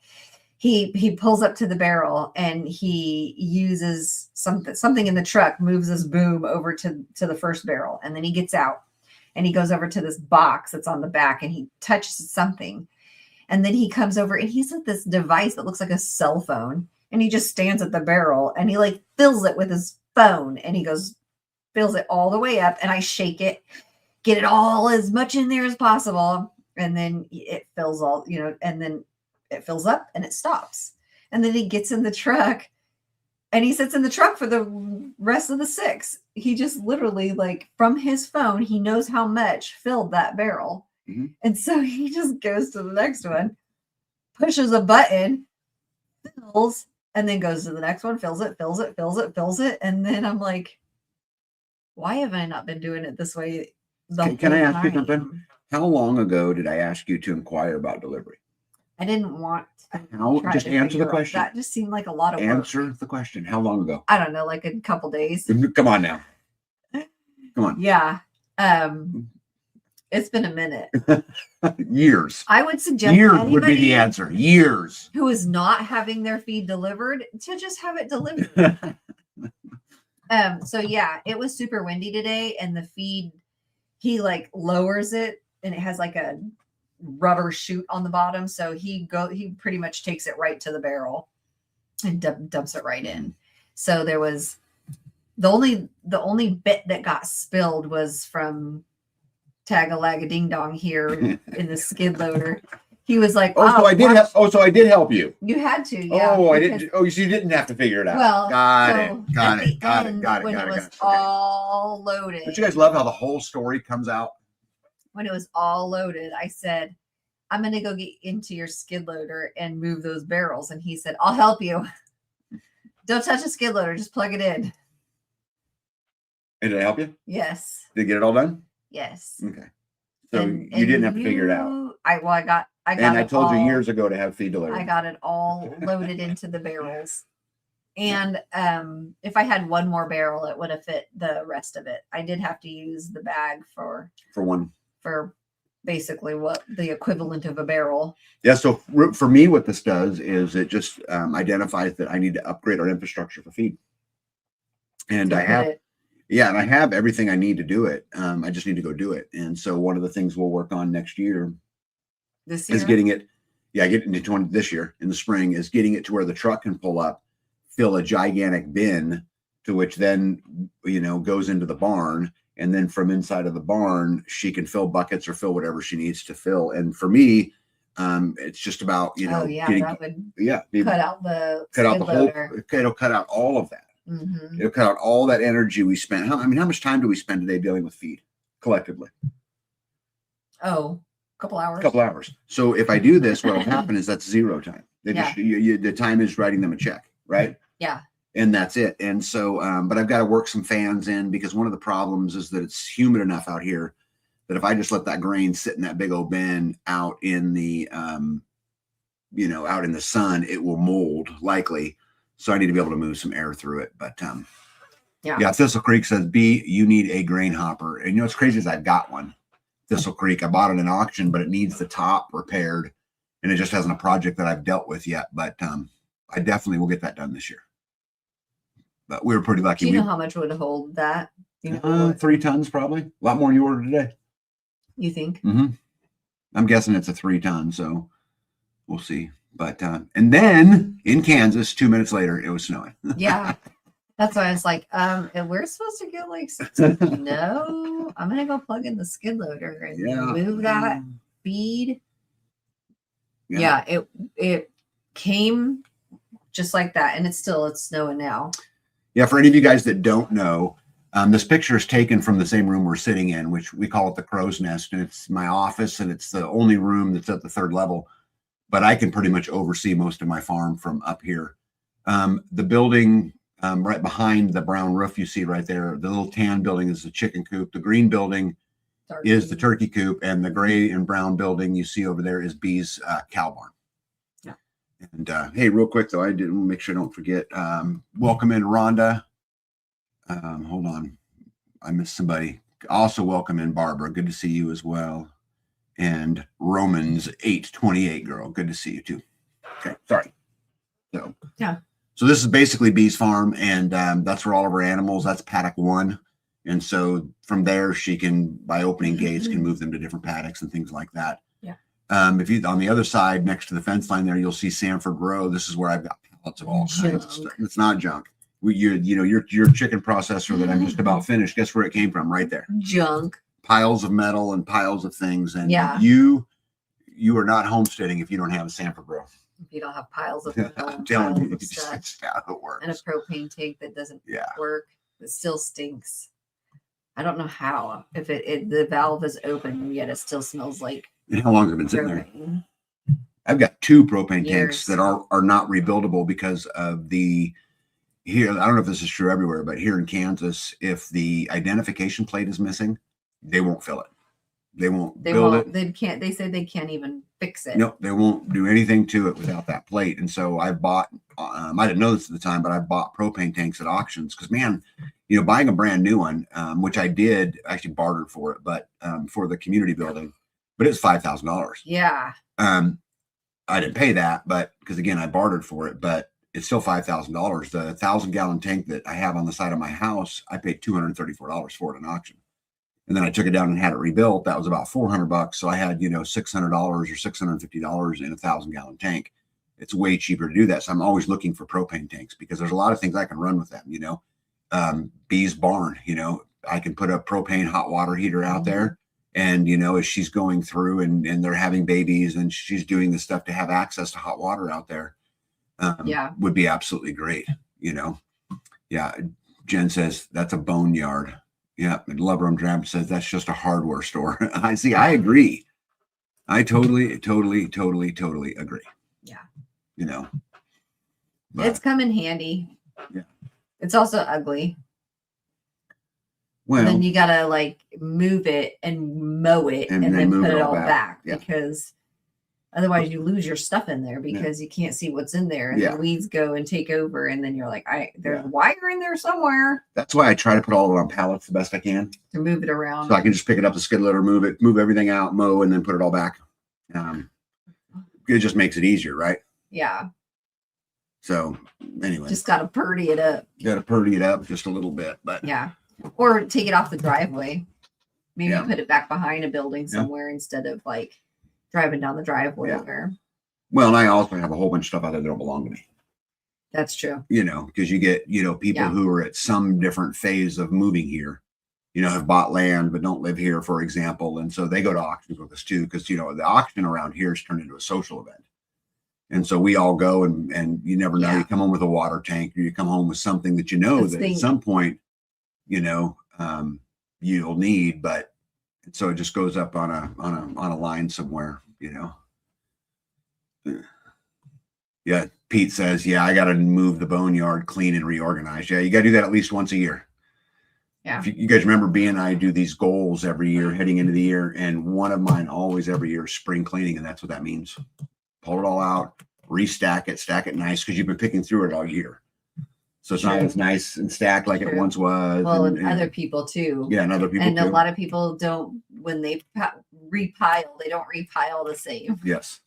he pulls up to the barrel, and he uses something in the truck, moves this boom over to the first barrel. And then he gets out and he goes over to this box that's on the back, and he touches something. And then he comes over and he's at this device that looks like a cell phone. And he just stands at the barrel and he like fills it with his phone, and he goes, fills it all the way up. And I shake it, get it all as much in there as possible. And then it fills all, and then it fills up and it stops. And then he gets in the truck and he sits in the truck for the rest of the 6. He just literally, like, from his phone, he knows how much filled that barrel. Mm-hmm. And so he just goes to the next one, pushes a button, fills, and then goes to the next one, fills it. And then I'm like, why have I not been doing it this way? Can I ask you something? How long ago did I ask you to inquire about delivery? I didn't want to. Just answer the question. That just seemed like a lot of work. Answer the question. How long ago? I don't know, like a couple days. Come on now. Come on. Yeah. It's been a minute. Years. I would suggest years would be the answer. Years. Who is not having their feed delivered to just have it delivered. So yeah, it was super windy today, and the feed, he like lowers it, and it has like a rubber chute on the bottom. So he pretty much takes it right to the barrel and dumps it right in. So there was the only bit that got spilled was from Tag-a-lag ding dong here in the skid loader. He was like, so I did help you. You had to, yeah. Oh, I didn't. Oh, so you didn't have to figure it out. Well, got it. When it was all loaded. Don't you guys love how the whole story comes out? When it was all loaded, I said, I'm going to go get into your skid loader and move those barrels. And he said, I'll help you. Don't touch the skid loader. Just plug it in. And did I help you? Yes. Did you get it all done? Yes. Okay. So you didn't have to figure it out. I got and I told you years ago to have feed delivered. I got it all loaded into the barrels. And if I had one more barrel, it would have fit the rest of it. I did have to use the bag for basically what the equivalent of a barrel. Yeah. So for me, what this does is it just identifies that I need to upgrade our infrastructure for feed. And I have everything I need to do it. I just need to go do it. And so one of the things we'll work on next year is getting it. Yeah, getting it this year in the spring is getting it to where the truck can pull up, fill a gigantic bin, to which then, goes into the barn. And then from inside of the barn, she can fill buckets or fill whatever she needs to fill. And for me, it's just about, cut out the whole, it'll cut out all of that. Mm-hmm. It'll cut out all that energy we spent. How much time do we spend today dealing with feed collectively? Oh, a couple hours. So if I do this, what will happen is that's zero time. The time is writing them a check, right? Yeah. And that's it. And so, but I've got to work some fans in, because one of the problems is that it's humid enough out here that if I just let that grain sit in that big old bin out in the, out in the sun, it will mold likely. So I need to be able to move some air through it. But Thistle Creek says, B, you need a grain hopper. And what's crazy is I've got one. Thistle Creek. I bought it in auction, but it needs the top repaired. And it just hasn't a project that I've dealt with yet. But I definitely will get that done this year. But we were pretty lucky. Do you know how much would hold that? 3 tons probably. A lot more than you ordered today. You think? Mm-hmm. I'm guessing it's a 3 ton. So we'll see. But and then in Kansas, 2 minutes later, it was snowing. Yeah, that's why I was like, we're supposed to get like, no, I'm gonna go plug in the skid loader and move that feed. Yeah, it came just like that, and it's snowing now. Yeah, for any of you guys that don't know, This picture is taken from the same room we're sitting in, which we call it the crow's nest. And it's my office, and it's the only room that's at the third level. But I can pretty much oversee most of my farm from up here. The building right behind the brown roof you see right there, the little tan building is the chicken coop. The green building is the turkey coop, and the gray and brown building you see over there is Bee's cow barn. Yeah. And hey, real quick though, I didn't make sure I don't forget. Welcome in Rhonda. Hold on, I missed somebody. Also welcome in Barbara. Good to see you as well. And Romans 8:28 girl. Good to see you too. Okay, sorry. So yeah. So this is basically Bee's farm, and that's where all of her animals. That's paddock 1. And so from there, she can, by opening gates, can move them to different paddocks and things like that. Yeah. If you on the other side, next to the fence line there, you'll see Sanford Row. This is where I've got pallets of all kinds of stuff. It's not junk. Your chicken processor that I'm just about finished. Guess where it came from? Right there. Junk. Piles of metal and piles of things. And yeah. you are not homesteading if you don't have a Sanford Row. If you don't have piles of metal I'm telling you, it's just how it works. And a propane tank that doesn't Yeah. work, it still stinks. I don't know how. If the valve is open, yet it still smells like. And how long has it been sitting propane. there? I've got 2 propane Years. tanks that are not rebuildable because of the here. I don't know if this is true everywhere, but here in Kansas, if the identification plate is missing, they won't fill it. They won't build it. They can't. They said they can't even fix it. No, they won't do anything to it without that plate. And so I bought. I didn't know this at the time, but I bought propane tanks at auctions because, man, buying a brand new one, which I did actually bartered for it, but for the community building, but it's $5,000. Yeah. I didn't pay that, but because again, I bartered for it, but it's still $5,000. The 1,000-gallon tank that I have on the side of my house, I paid $234 for it in auction. And then I took it down and had it rebuilt. That was about $400. So I had, $600 or $650 in a 1,000-gallon tank. It's way cheaper to do that. So I'm always looking for propane tanks because there's a lot of things I can run with them. Bee's barn, I can put a propane hot water heater out there. And, as she's going through and they're having babies and she's doing the stuff to have access to hot water out there, would be absolutely great. Yeah. Jen says that's a boneyard. Yeah, and Loverum Dram says that's just a hardware store. I see. I agree. I totally agree. Yeah. But, it's come in handy. Yeah. It's also ugly. Well, and then you gotta move it and mow it and then put it all back yeah. Because otherwise you lose your stuff in there because you can't see what's in there and the weeds go and take over and then you're like, there's wire in there somewhere. That's why I try to put all of it on pallets the best I can to move it around. So I can just pick it up the skid loader, move everything out, mow, and then put it all back. It just makes it easier, right? Yeah. So anyway, just gotta purdy it up. Got to purdy it up just a little bit, but yeah, or take it off the driveway. Maybe put it back behind a building somewhere instead of driving down the driveway. Well, and I also have a whole bunch of stuff out there that don't belong to me. That's true. Because you get people who are at some different phase of moving here. Have bought land but don't live here, for example, and so they go to auctions with us too. Because the auction around here has turned into a social event. And so we all go and you never know. You come home with a water tank or you come home with something that that at some point, you'll need, but so it just goes up on a line somewhere, Yeah. Pete says, I got to move the boneyard, clean and reorganize. Yeah. You got to do that at least once a year. Yeah. If you guys remember, B and I do these goals every year heading into the year. And one of mine always every year is spring cleaning. And that's what that means. Pull it all out, restack it, stack it nice. Cause you've been picking through it all year. So it's not as nice and stacked like it once was. Well, and other people too. Yeah, and other people and too. A lot of people don't, when they repile, they don't repile the same. Yes.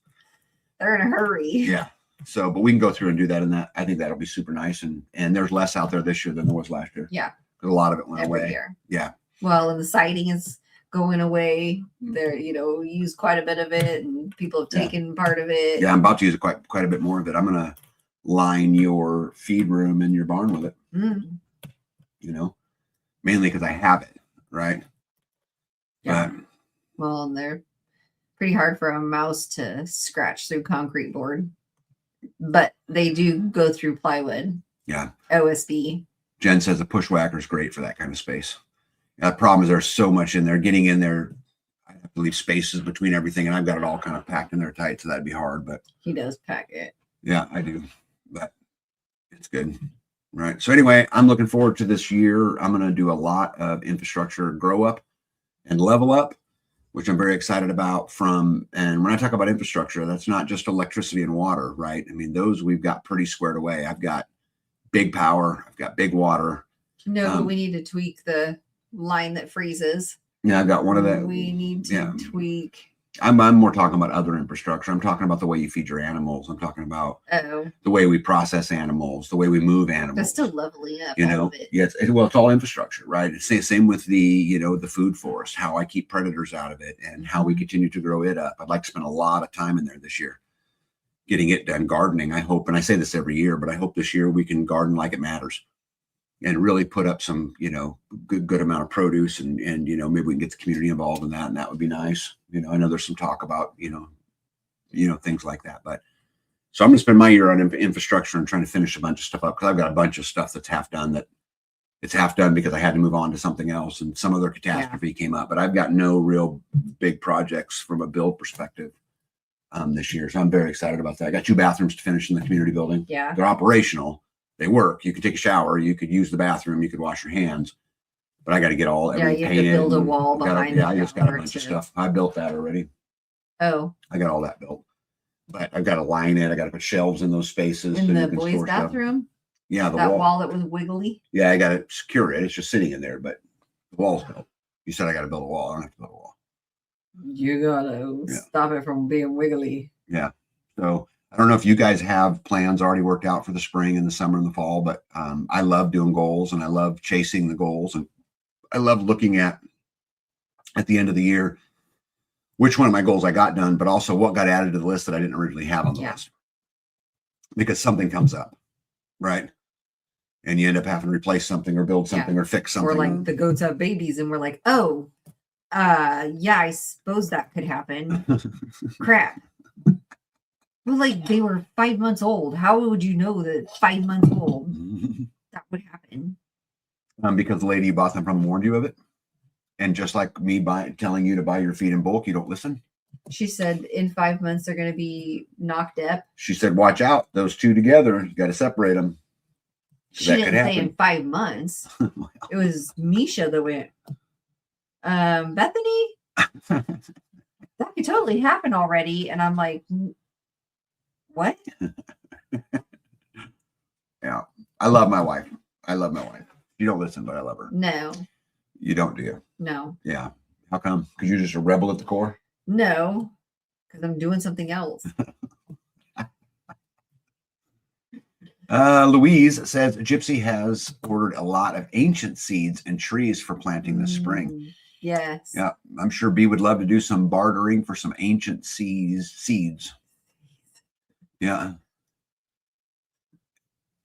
They're in a hurry. Yeah. So, but we can go through and do that. And that, I think that'll be super nice. And there's less out there this year than there was last year. Yeah. Because a lot of it went Every away. year. Yeah. Well, and the siding is going away. There, use quite a bit of it and people have taken part of it. Yeah. I'm about to use quite a bit more of it. I'm going to line your feed room in your barn with it. Mainly because I have it, right? Yeah. Well, and they're pretty hard for a mouse to scratch through concrete board, but they do go through plywood. Yeah. OSB. Jen says the Pushwhacker is great for that kind of space. The problem is there's so much in there. Getting in there, I have to leave spaces between everything, and I've got it all kind of packed in there tight, so that'd be hard. But He does pack it. yeah, I do. But it's good. Right. So anyway, I'm looking forward to this year. I'm going to do a lot of infrastructure grow up and level up, which I'm very excited about. And when I talk about infrastructure, that's not just electricity and water, right? I mean, those we've got pretty squared away. I've got big power. I've got big water. No, but we need to tweak the line that freezes. Yeah, I've got one of that. We need to tweak. I'm more talking about other infrastructure. I'm talking about the way you feed your animals. I'm talking about the way we process animals, the way we move animals. That's still leveling up. You know, well, it's all infrastructure, right? It's the same with the food forest, how I keep predators out of it and how we continue to grow it up. I'd like to spend a lot of time in there this year, getting it done, gardening. I hope, and I say this every year, but I hope this year we can garden like it matters and really put up some, good amount of produce and, maybe we can get the community involved in that. And that would be nice. I know there's some talk about, things like that, but so I'm going to spend my year on infrastructure and trying to finish a bunch of stuff up. Cause I've got a bunch of stuff that's half done it's half done because I had to move on to something else and some other catastrophe came up, but I've got no real big projects from a build perspective this year. So I'm very excited about that. I got 2 bathrooms to finish in the community building. Yeah. They're operational. They work. You can take a shower. You could use the bathroom. You could wash your hands. But I got to get everything you have painted. to build a wall behind. I just got a bunch of stuff. I built that already. Oh. I got all that built. But I've got to line it. I got to put shelves in those spaces. In the boys' bathroom? Yeah, the that wall that was wiggly? Yeah, I got to secure it. It's just sitting in there, but the wall's built. You said I got to build a wall. I don't have to build a wall. You got to stop it from being wiggly. Yeah. So I don't know if you guys have plans already worked out for the spring and the summer and the fall, but I love doing goals and I love chasing the goals. And I love looking at the end of the year, which one of my goals I got done, but also what got added to the list that I didn't originally have on the list. Because something comes up, right? And you end up having to replace something or build something or fix something. Or like the goats have babies and we're like, oh, I suppose that could happen. Crap. Well, like they were 5 months old. How would you know that 5 months old that would happen? Because the lady you bought them from warned you of it. And just like me telling you to buy your feed in bulk, you don't listen. She said in 5 months they're going to be knocked up. She said, watch out. Those two together, you got to separate them. She didn't say in 5 months. It was Misha that went, Bethany, that could totally happen already. And I'm like, what? Yeah. I love my wife. You don't listen, but I love her. No. You don't, do you? No. Yeah. How come? Because you're just a rebel at the core? No. Because I'm doing something else. Louise says Gypsy has ordered a lot of ancient seeds and trees for planting this spring. Yes. Yeah. I'm sure B would love to do some bartering for some ancient seeds. Yeah.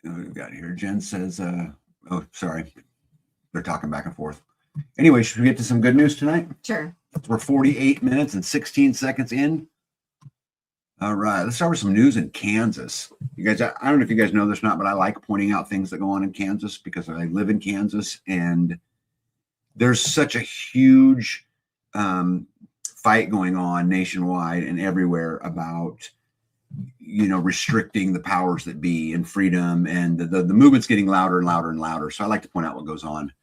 What we've got here. Jen says, oh, sorry. They're talking back and forth. Anyway, should we get to some good news tonight? Sure. We're 48 minutes and 16 seconds in. All right. Let's start with some news in Kansas. You guys, I don't know if you guys know this or not, but I like pointing out things that go on in Kansas because I live in Kansas and there's such a huge fight going on nationwide and everywhere about restricting the powers that be and freedom, and the movement's getting louder and louder and louder. So I like to point out what goes on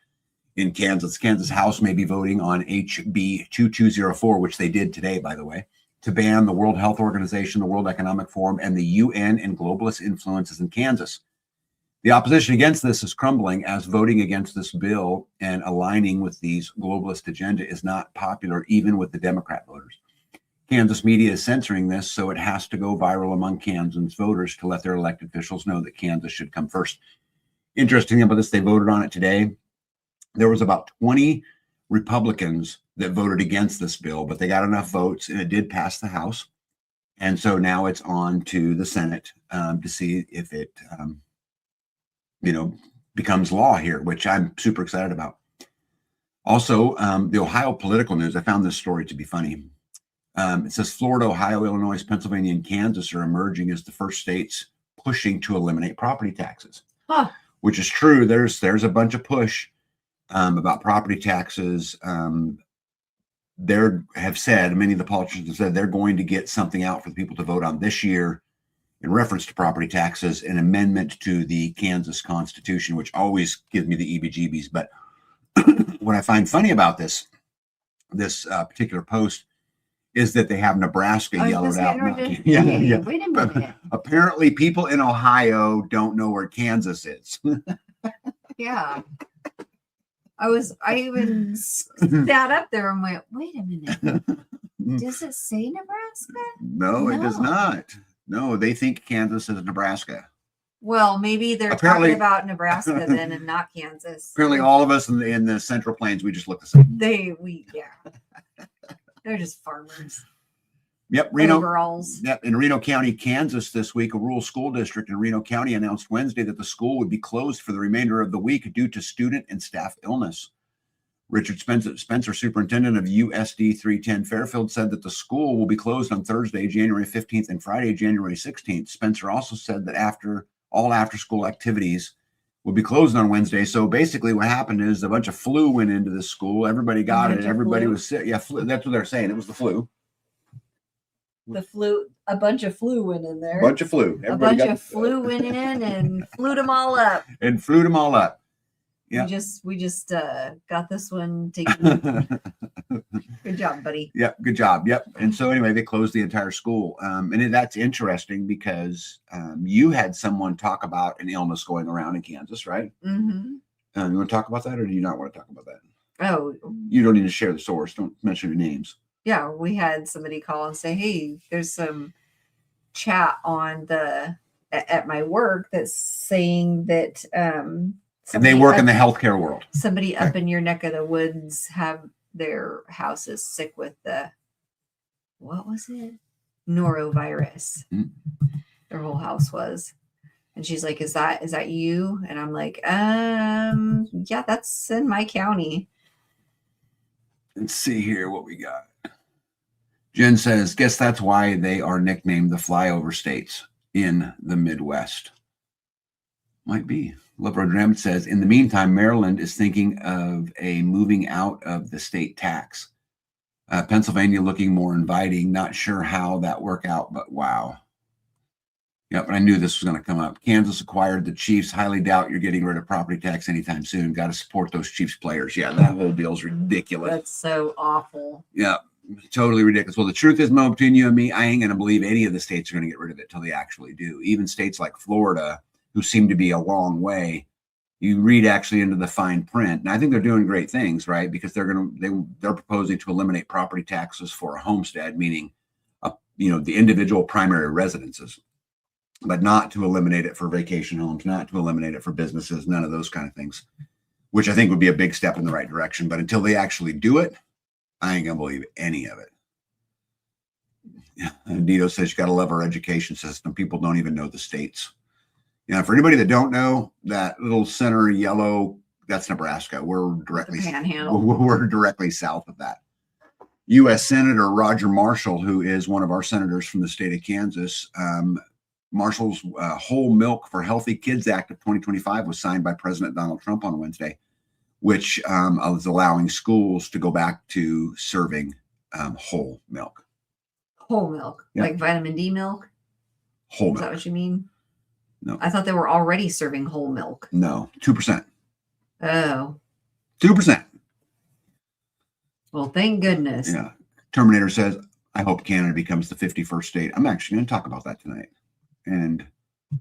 in Kansas. Kansas House may be voting on HB 2204, which they did today, by the way, to ban the World Health Organization, the World Economic Forum, and the UN and globalist influences in Kansas. The opposition against this is crumbling as voting against this bill and aligning with these globalist agenda is not popular, even with the Democrat voters. Kansas media is censoring this, so it has to go viral among Kansans voters to let their elected officials know that Kansas should come first. Interesting about this, they voted on it today. There was about 20 Republicans that voted against this bill, but they got enough votes and it did pass the House. And so now it's on to the Senate to see if it, becomes law here, which I'm super excited about. Also, the Ohio political news, I found this story to be funny. It says Florida, Ohio, Illinois, Pennsylvania, and Kansas are emerging as the first states pushing to eliminate property taxes. Huh. which is true. There's a bunch of push about property taxes. Have said, many of the politicians have said they're going to get something out for the people to vote on this year in reference to property taxes, an amendment to the Kansas Constitution, which always gives me the EBGBs. But what I find funny about this particular post is that they have Nebraska yellowed out. Yeah. Wait a minute. Apparently, people in Ohio don't know where Kansas is. Yeah. I even sat up there and went, wait a minute. Does it say Nebraska? No, it does not. No, they think Kansas is Nebraska. Well, maybe they're talking about Nebraska then and not Kansas. Apparently, all of us in the Central Plains, we just look the same. They're just farmers. Yep, Reno. Overalls. Yep, in Reno County, Kansas, this week, a rural school district in Reno County announced Wednesday that the school would be closed for the remainder of the week due to student and staff illness. Richard Spencer, superintendent of USD 310 Fairfield, said that the school will be closed on Thursday, January 15th and Friday, January 16th. Spencer also said that all after-school activities will be closed on Wednesday. So basically what happened is a bunch of flu went into the school. Everybody got it. Everybody was sick. Yeah, flu. That's what they're saying. It was the flu. A bunch of flu went in there. Bunch of flu. Everybody a bunch of flu went in and flew them all up. Yeah. We just got this one taken. Good job, buddy. Yep. Good job. Yep. And so anyway, they closed the entire school. And that's interesting because you had someone talk about an illness going around in Kansas, right? Mm-hmm. You want to talk about that or do you not want to talk about that? Oh. You don't need to share the source. Don't mention your names. Yeah. We had somebody call and say, hey, there's some chat at my work that's saying that and they work in the healthcare world. Somebody up in your neck of the woods have their houses sick with what was it? Norovirus. Mm-hmm. Their whole house was. And she's like, is that you? And I'm like, yeah, that's in my county. Let's see here what we got. Jen says, guess that's why they are nicknamed the flyover states in the Midwest. Might be. Love Rodram says, in the meantime, Maryland is thinking of a moving out of the state tax. Pennsylvania looking more inviting. Not sure how that work out, but wow. Yep, but I knew this was going to come up. Kansas acquired the Chiefs. Highly doubt you're getting rid of property tax anytime soon. Got to support those Chiefs players. Yeah, that whole deal's ridiculous. That's so awful. Yeah, totally ridiculous. Well, the truth is, Mo, between you and me, I ain't going to believe any of the states are going to get rid of it till they actually do. Even states like Florida, who seem to be a long way, you read actually into the fine print, and I think they're doing great things, right? Because they're proposing to eliminate property taxes for a homestead, meaning, the individual primary residences, but not to eliminate it for vacation homes, not to eliminate it for businesses, none of those kind of things, which I think would be a big step in the right direction. But until they actually do it, I ain't gonna believe any of it. Yeah. And Dito says you got to love our education system. People don't even know the states. For anybody that don't know, that little center yellow, that's Nebraska. We're directly south of that. U.S. Senator Roger Marshall, who is one of our senators from the state of Kansas, Marshall's Whole Milk for Healthy Kids Act of 2025 was signed by President Donald Trump on Wednesday, which is allowing schools to go back to serving whole milk. Whole milk, yep. Like vitamin D milk? Whole milk. Is that what you mean? No. I thought they were already serving whole milk. No, 2%. Oh. 2%. Well, thank goodness. Yeah. Terminator says, I hope Canada becomes the 51st state. I'm actually going to talk about that tonight. And I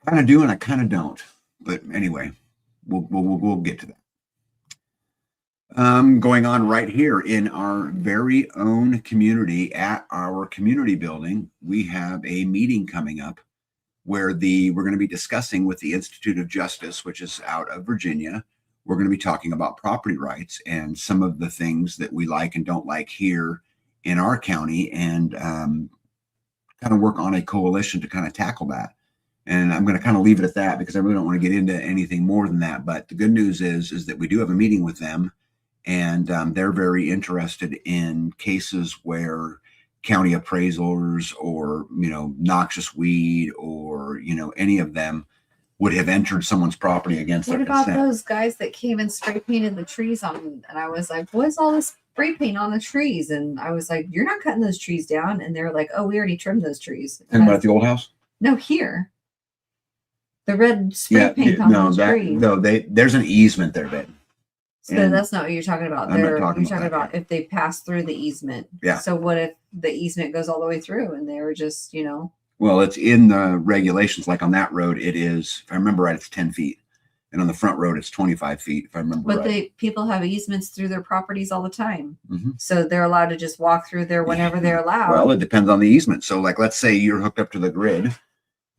kind of do and I kind of don't. But anyway, we'll get to that. Going on right here in our very own community at our community building, we have a meeting coming up where we're going to be discussing with the Institute of Justice, which is out of Virginia. We're going to be talking about property rights and some of the things that we like and don't like here in our county, and kind of work on a coalition to kind of tackle that. And I'm going to kind of leave it at that because I really don't want to get into anything more than that. But the good news is that we do have a meeting with them, and they're very interested in cases where county appraisals or, noxious weed or, any of them would have entered someone's property against What their about consent. those guys that came and spray painted the trees on? And I was like, what's all this spray paint on the trees? And I was like, you're not cutting those trees down. And they're like, oh, we already trimmed those trees. Think And I about was- the old house. no, here. The red spray paint on no, the trees. there's an easement there, babe. So And that's not what you're talking about. I'm not You're talking talking about about if they pass through the easement. Yeah. So what if the easement goes all the way through and they were just, Well, it's in the regulations. Like on that road, it is, if I remember right, it's 10 feet. And on the front road, it's 25 feet, if I remember but right. people have easements through their properties all the time. Mhm. So they're allowed to just walk through there whenever they're allowed. Well, it depends on the easement. So, like, let's say you're hooked up to the grid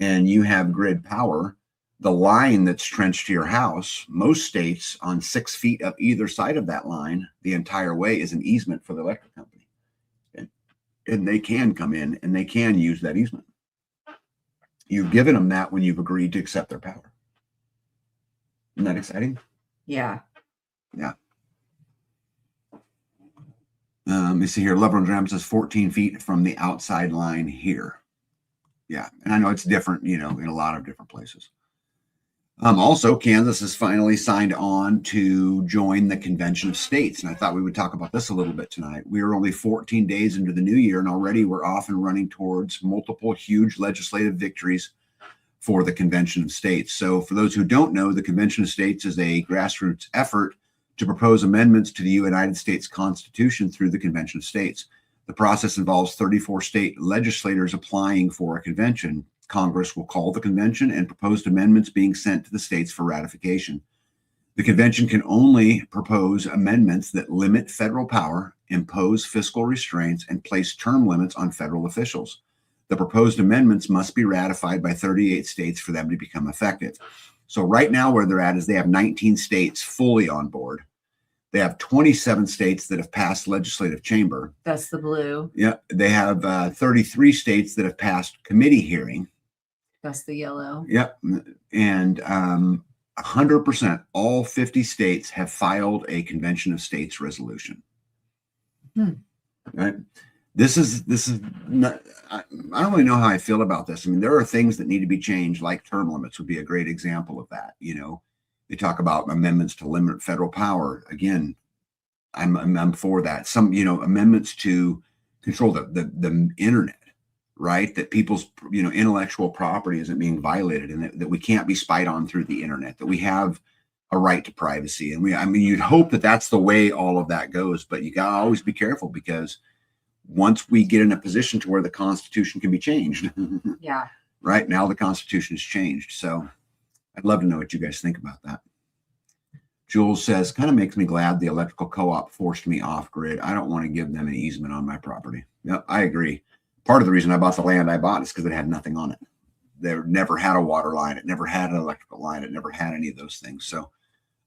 and you have grid power. The line that's trenched to your house, most states on 6 feet of either side of that line, the entire way is an easement for the electric company. And they can come in and they can use that easement. You've given them that when you've agreed to accept their power. Isn't that exciting? Yeah. Let me see here. LeBron James says 14 feet from the outside line here. Yeah. And I know it's different, in a lot of different places. Also, Kansas has finally signed on to join the Convention of States. And I thought we would talk about this a little bit tonight. We are only 14 days into the new year, and already we're off and running towards multiple huge legislative victories for the Convention of States. So for those who don't know, the Convention of States is a grassroots effort to propose amendments to the United States Constitution through the Convention of States. The process involves 34 state legislators applying for a convention. Congress will call the convention and proposed amendments being sent to the states for ratification. The convention can only propose amendments that limit federal power, impose fiscal restraints, and place term limits on federal officials. The proposed amendments must be ratified by 38 states for them to become effective. So right now where they're at is they have 19 states fully on board. They have 27 states that have passed legislative chamber. That's the blue. Yeah, they have 33 states that have passed committee hearing. That's the yellow. Yep. And 100%, all 50 states have filed a Convention of States resolution. Right. This is not, I don't really know how I feel about this. I mean, there are things that need to be changed, like term limits would be a great example of that. They talk about amendments to limit federal power. Again, I'm for that. Some, amendments to control the internet, right? That people's, intellectual property isn't being violated, and that we can't be spied on through the internet, that we have a right to privacy. And you'd hope that that's the way all of that goes, but you gotta always be careful, because once we get in a position to where the Constitution can be changed, Yeah. right now the Constitution is changed. So I'd love to know what you guys think about that. Jules says, kind of makes me glad the electrical co-op forced me off grid. I don't want to give them an easement on my property. Yeah, I agree. Part of the reason I bought the land I bought is because it had nothing on it. There never had a water line. It never had an electrical line. It never had any of those things. So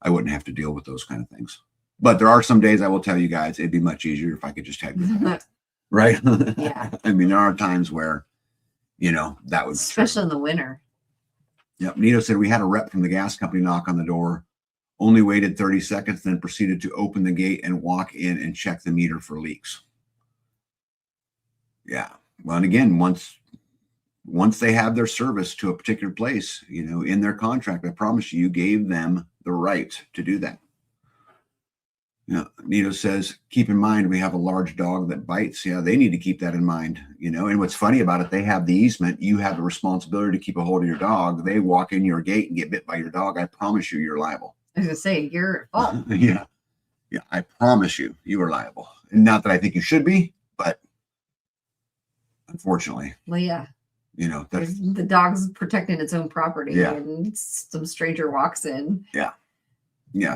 I wouldn't have to deal with those kind of things. But there are some days, I will tell you guys, it'd be much easier if I could just have your right? Yeah. I mean, there are times where, that would, Especially in the winter. Yep. Nito said we had a rep from the gas company knock on the door, only waited 30 seconds, then proceeded to open the gate and walk in and check the meter for leaks. Yeah. Well, and again, once they have their service to a particular place, in their contract, I promise you gave them the right to do that. Nito says, keep in mind, we have a large dog that bites. Yeah, they need to keep that in mind, and what's funny about it, they have the easement. You have the responsibility to keep a hold of your dog. They walk in your gate and get bit by your dog. I promise you're liable. I was going to say, you're at fault. Yeah. I promise you are liable. And not that I think you should be, but unfortunately, Well, yeah. That's, The dog's protecting its own property, Yeah. and some stranger walks in. yeah.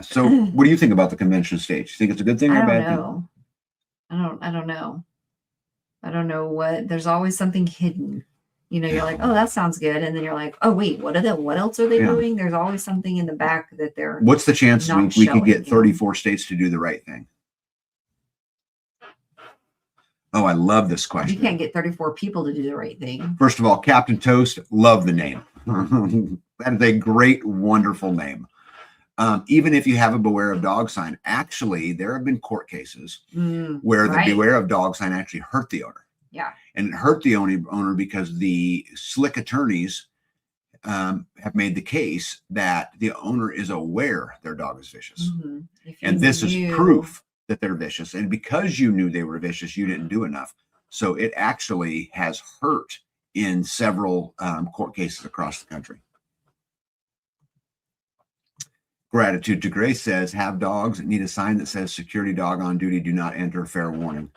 So what do you think about the Convention of States? You think it's a good thing or I a don't bad thing? know. I don't know. I don't know what. There's always something hidden. You're like, oh, that sounds good, and then you're like, oh, wait, what else are they Yeah. doing? There's always something in the back that they're. What's the chances Not we could get showing, 34 states to do the right thing? Oh, I love this question. You can't get 34 people to do the right thing. First of all, Captain Toast, love the name. That is a great, wonderful name. Even if you have a Beware of Dog sign, actually, there have been court cases where the right. Beware of Dog sign actually hurt the owner. Yeah. And it hurt the owner because the slick attorneys have made the case that the owner is aware their dog is vicious. Mhm. If And you this is knew- proof that they're vicious. And because you knew they were vicious, you didn't do enough. So it actually has hurt in several court cases across the country. Gratitude to Grace says, have dogs need a sign that says security dog on duty, do not enter, fair warning.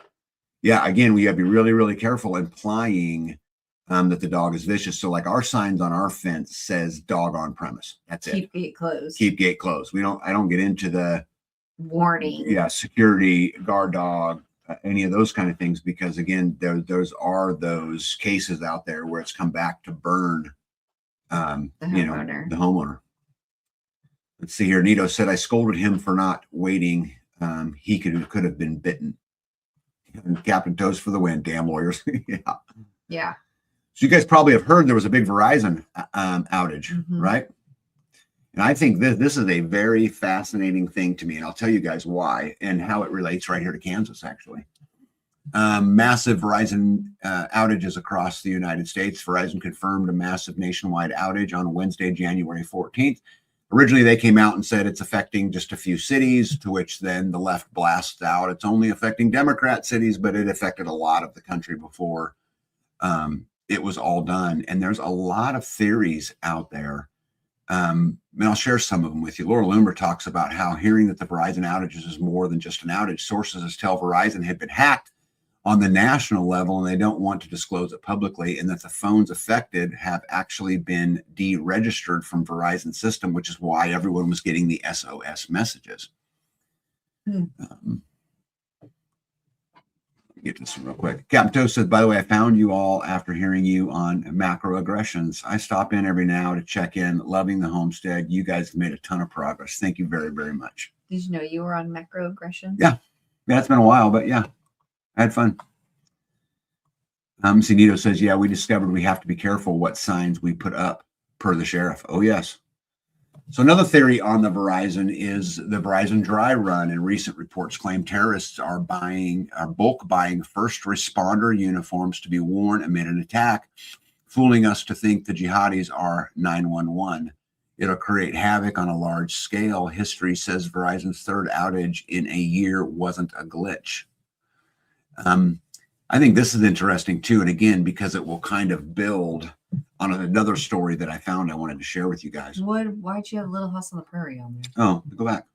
Yeah, again, we have to be really, really careful implying that the dog is vicious. So like our signs on our fence says dog on premise. That's it. Keep gate closed. Keep gate closed. I don't get into the warning. Yeah, security, guard dog, any of those kind of things, because again, those are those cases out there where it's come back to burn the homeowner. Let's see here. Nito said, I scolded him for not waiting. He could have been bitten. And Captain Toast for the win. Damn lawyers. Yeah. So you guys probably have heard there was a big Verizon outage, right? And I think this is a very fascinating thing to me, and I'll tell you guys why and how it relates right here to Kansas, actually. Massive Verizon outages across the United States. Verizon confirmed a massive nationwide outage on Wednesday, January 14th. Originally, they came out and said it's affecting just a few cities, to which then the left blasts out it's only affecting Democrat cities, but it affected a lot of the country before it was all done. And there's a lot of theories out there. And I'll share some of them with you. Laura Loomer talks about how hearing that the Verizon outages is more than just an outage. Sources tell Verizon had been hacked on the national level, and they don't want to disclose it publicly, and that the phones affected have actually been deregistered from Verizon system, which is why everyone was getting the SOS messages. Get this one real quick. Captain Toast says, by the way, I found you all after hearing you on macroaggressions. I stop in every now to check in, loving the homestead. You guys have made a ton of progress. Thank you very, very much. Did you know you were on macroaggressions? Yeah, it's been a while, but yeah, I had fun. Nito says, yeah, we discovered we have to be careful what signs we put up per the sheriff. Oh, yes. So another theory on the Verizon is the Verizon dry run, and recent reports claim terrorists are bulk buying first responder uniforms to be worn amid an attack, fooling us to think the jihadis are 911. It'll create havoc on a large scale. History says Verizon's third outage in a year wasn't a glitch. I think this is interesting too, and again, because it will kind of build on another story that I found I wanted to share with you guys. Why'd you have Little House on the Prairie on there? Oh, go back.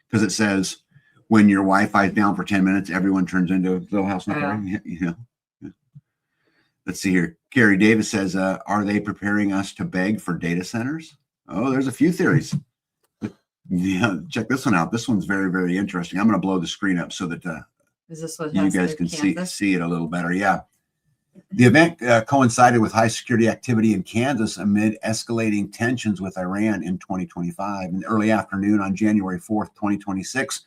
Because it says when your Wi-Fi is down for 10 minutes, everyone turns into Little House on the Prairie. Yeah. Let's see here. Gary Davis says, are they preparing us to beg for data centers? Oh, there's a few theories. Yeah, check this one out. This one's very, very interesting. I'm going to blow the screen up so that is this what you guys can see it a little better. Yeah. The event coincided with high security activity in Kansas amid escalating tensions with Iran in 2025. In the early afternoon on January 4th, 2026,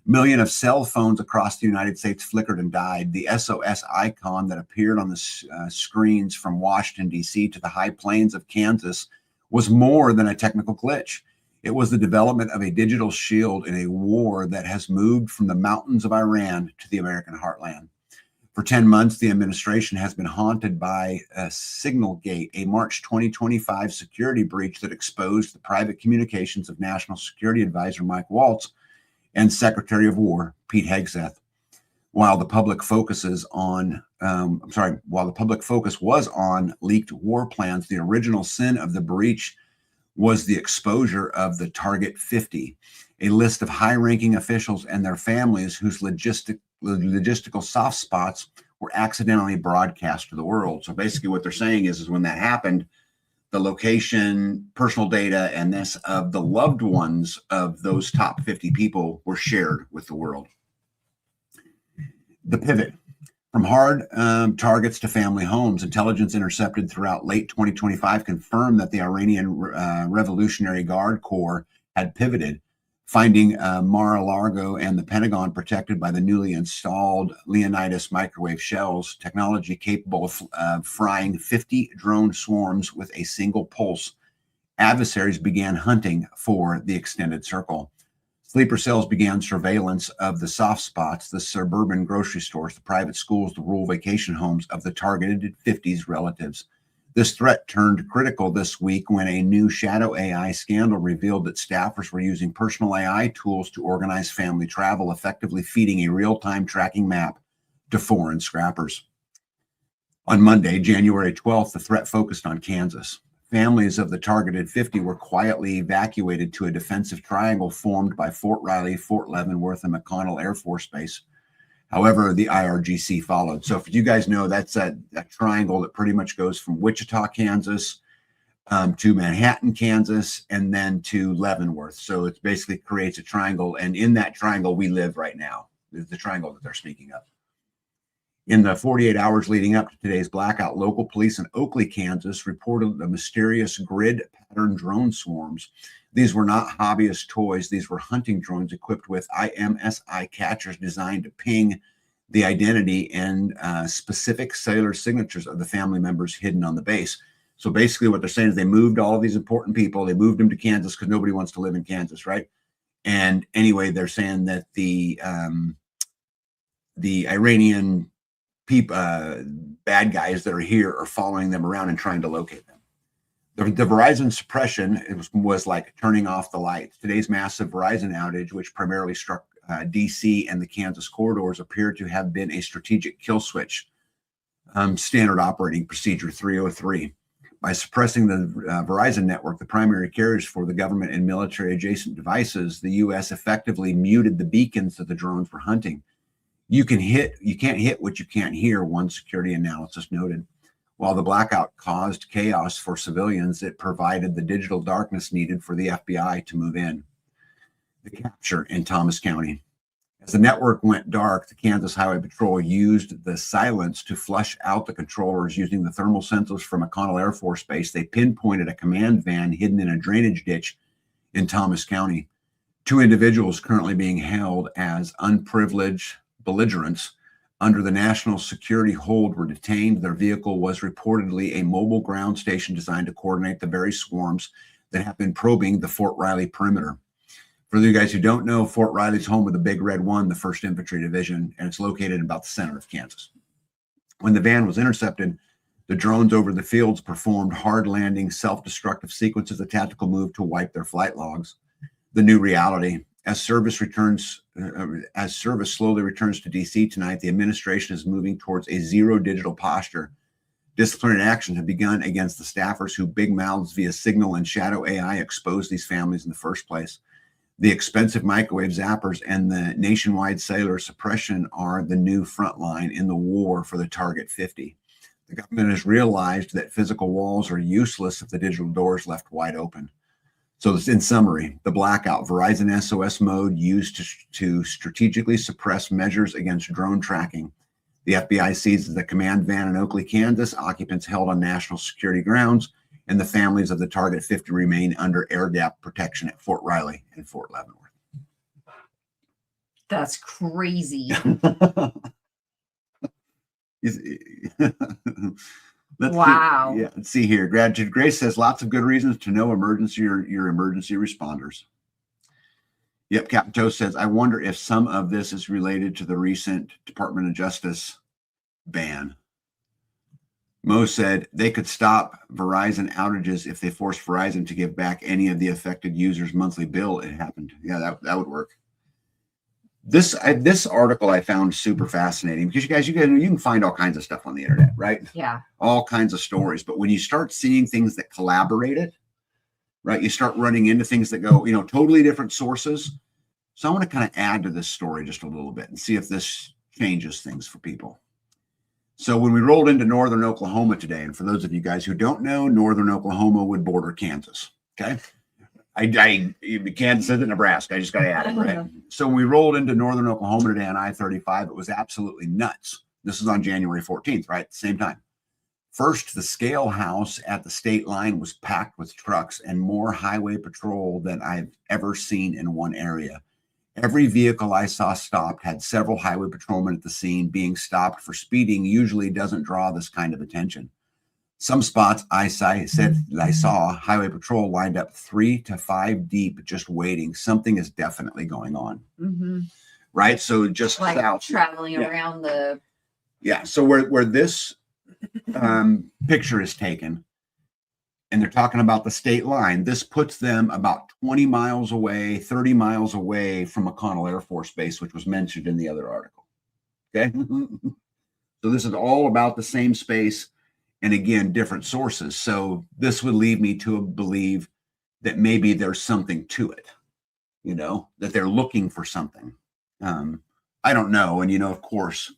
millions of cell phones across the United States flickered and died. The SOS icon that appeared on the screens from Washington, D.C. to the high plains of Kansas was more than a technical glitch. It was the development of a digital shield in a war that has moved from the mountains of Iran to the American heartland. For 10 months, the administration has been haunted by Signalgate, a March 2025 security breach that exposed the private communications of National Security Advisor Mike Waltz and Secretary of War Pete Hegseth. While the public focus was on leaked war plans, the original sin of the breach was the exposure of the Target 50, a list of high-ranking officials and their families whose logistical soft spots were accidentally broadcast to the world. So basically what they're saying is when that happened, the location, personal data, and this of the loved ones of those top 50 people were shared with the world. The pivot. From hard targets to family homes, intelligence intercepted throughout late 2025 confirmed that the Iranian Revolutionary Guard Corps had pivoted, finding Mar-a-Lago and the Pentagon protected by the newly installed Leonidas microwave shells, technology capable of frying 50 drone swarms with a single pulse. Adversaries began hunting for the extended circle. Sleeper cells began surveillance of the soft spots, the suburban grocery stores, the private schools, the rural vacation homes of the targeted 50s relatives. This threat turned critical this week when a new shadow AI scandal revealed that staffers were using personal AI tools to organize family travel, effectively feeding a real-time tracking map to foreign scrappers. On Monday, January 12th, the threat focused on Kansas. Families of the targeted 50 were quietly evacuated to a defensive triangle formed by Fort Riley, Fort Leavenworth, and McConnell Air Force Base. However, the IRGC followed. So if you guys know, that's that triangle that pretty much goes from Wichita, Kansas, to Manhattan, Kansas, and then to Leavenworth. So it basically creates a triangle. And in that triangle, we live right now, the triangle that they're speaking of. In the 48 hours leading up to today's blackout, local police in Oakley, Kansas, reported the mysterious grid pattern drone swarms. These were not hobbyist toys. These were hunting drones equipped with IMSI catchers designed to ping the identity and specific cellular signatures of the family members hidden on the base. So basically what they're saying is they moved all of these important people. They moved them to Kansas because nobody wants to live in Kansas, right? And anyway, they're saying that the Iranian bad guys that are here are following them around and trying to locate them. The Verizon suppression was like turning off the lights. Today's massive Verizon outage, which primarily struck DC and the Kansas corridors, appeared to have been a strategic kill switch, standard operating procedure 303. By suppressing the Verizon network, the primary carriers for the government and military adjacent devices, the U.S. effectively muted the beacons that the drones were hunting. You can't hit what you can't hear, one security analysis noted. While the blackout caused chaos for civilians, it provided the digital darkness needed for the FBI to move in. The capture in Thomas County. As the network went dark, the Kansas Highway Patrol used the silence to flush out the controllers using the thermal sensors from McConnell Air Force Base. They pinpointed a command van hidden in a drainage ditch in Thomas County. 2 individuals currently being held as unprivileged belligerents under the national security hold were detained. Their vehicle was reportedly a mobile ground station designed to coordinate the very swarms that have been probing the Fort Riley perimeter. For you guys who don't know, Fort Riley's home of the Big Red One, the 1st Infantry Division, and it's located in about the center of Kansas. When the van was intercepted, the drones over the fields performed hard landing, self-destructive sequences, a tactical move to wipe their flight logs. The new reality. As service slowly returns to DC tonight, the administration is moving towards a zero digital posture. Disciplinary action have begun against the staffers who big mouths via Signal and Shadow AI exposed these families in the first place. The expensive microwave zappers and the nationwide cellular suppression are the new front line in the war for the target 50. The government has realized that physical walls are useless if the digital door is left wide open. So in summary, the blackout, Verizon SOS mode used to strategically suppress measures against drone tracking. The FBI seizes the command van in Oakley, Kansas, occupants held on national security grounds, and the families of the target 50 remain under air gap protection at Fort Riley and Fort Leavenworth. That's crazy. Wow. Let's see here. Gratitude Grace says lots of good reasons to know your emergency responders. Yep, Captain Toe says, I wonder if some of this is related to the recent Department of Justice ban. Mo said they could stop Verizon outages if they forced Verizon to give back any of the affected users' monthly bill. It happened. Yeah, that would work. This article I found super fascinating because you can find all kinds of stuff on the internet, right? Yeah. All kinds of stories. But when you start seeing things that collaborate it, right, you start running into things that go, totally different sources. So I want to kind of add to this story just a little bit and see if this changes things for people. So when we rolled into northern Oklahoma today, and for those of you guys who don't know, northern Oklahoma would border Kansas. Okay. Kansas isn't Nebraska. I just got to add it, right? So when we rolled into northern Oklahoma today on I-35, it was absolutely nuts. This is on January 14th, right? At the same time. First, the scale house at the state line was packed with trucks and more highway patrol than I've ever seen in one area. Every vehicle I saw stopped had several highway patrolmen at the scene. Being stopped for speeding usually doesn't draw this kind of attention. Some spots I saw highway patrol lined up 3 to 5 deep, just waiting. Something is definitely going on. Mm-hmm. Right? So just like south. Traveling around the... Yeah. So where this picture is taken, and they're talking about the state line. This puts them about 20 miles away, 30 miles away from McConnell Air Force Base, which was mentioned in the other article. Okay. So this is all about the same space, and again, different sources. So this would lead me to believe that maybe there's something to it, that they're looking for something. I don't know. And, of course,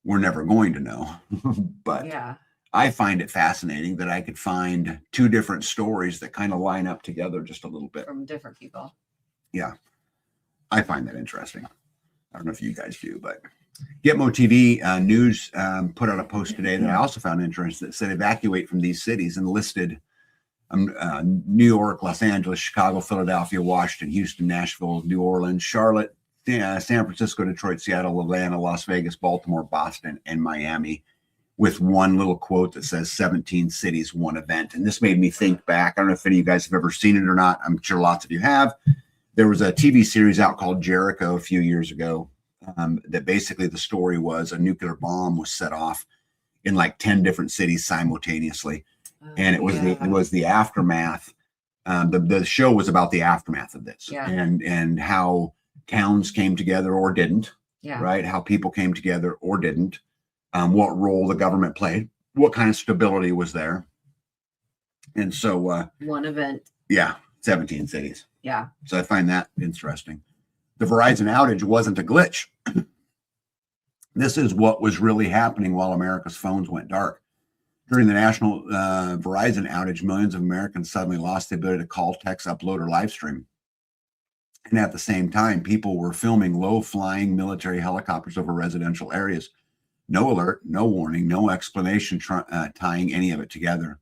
we're never going to know. But Yeah. I find it fascinating that I could find two different stories that kind of line up together just a little bit. From different people. Yeah. I find that interesting. I don't know if you guys do, but Gitmo TV News put out a post today that I also found interesting that said evacuate from these cities and listed New York, Los Angeles, Chicago, Philadelphia, Washington, Houston, Nashville, New Orleans, Charlotte, San Francisco, Detroit, Seattle, Atlanta, Las Vegas, Baltimore, Boston, and Miami, with one little quote that says 17 cities, one event. And this made me think back. I don't know if any of you guys have ever seen it or not. I'm sure lots of you have. There was a TV series out called Jericho a few years ago that basically the story was a nuclear bomb was set off in like 10 different cities simultaneously. And it was the aftermath. The show was about the aftermath of this and how towns came together or didn't, right? How people came together or didn't, what role the government played, what kind of stability was there. And so one event. 17 cities. Yeah. So I find that interesting. The Verizon outage wasn't a glitch. This is what was really happening while America's phones went dark. During the national Verizon outage, millions of Americans suddenly lost the ability to call, text, upload, or live stream. And at the same time, people were filming low-flying military helicopters over residential areas. No alert, no warning, no explanation tying any of it together.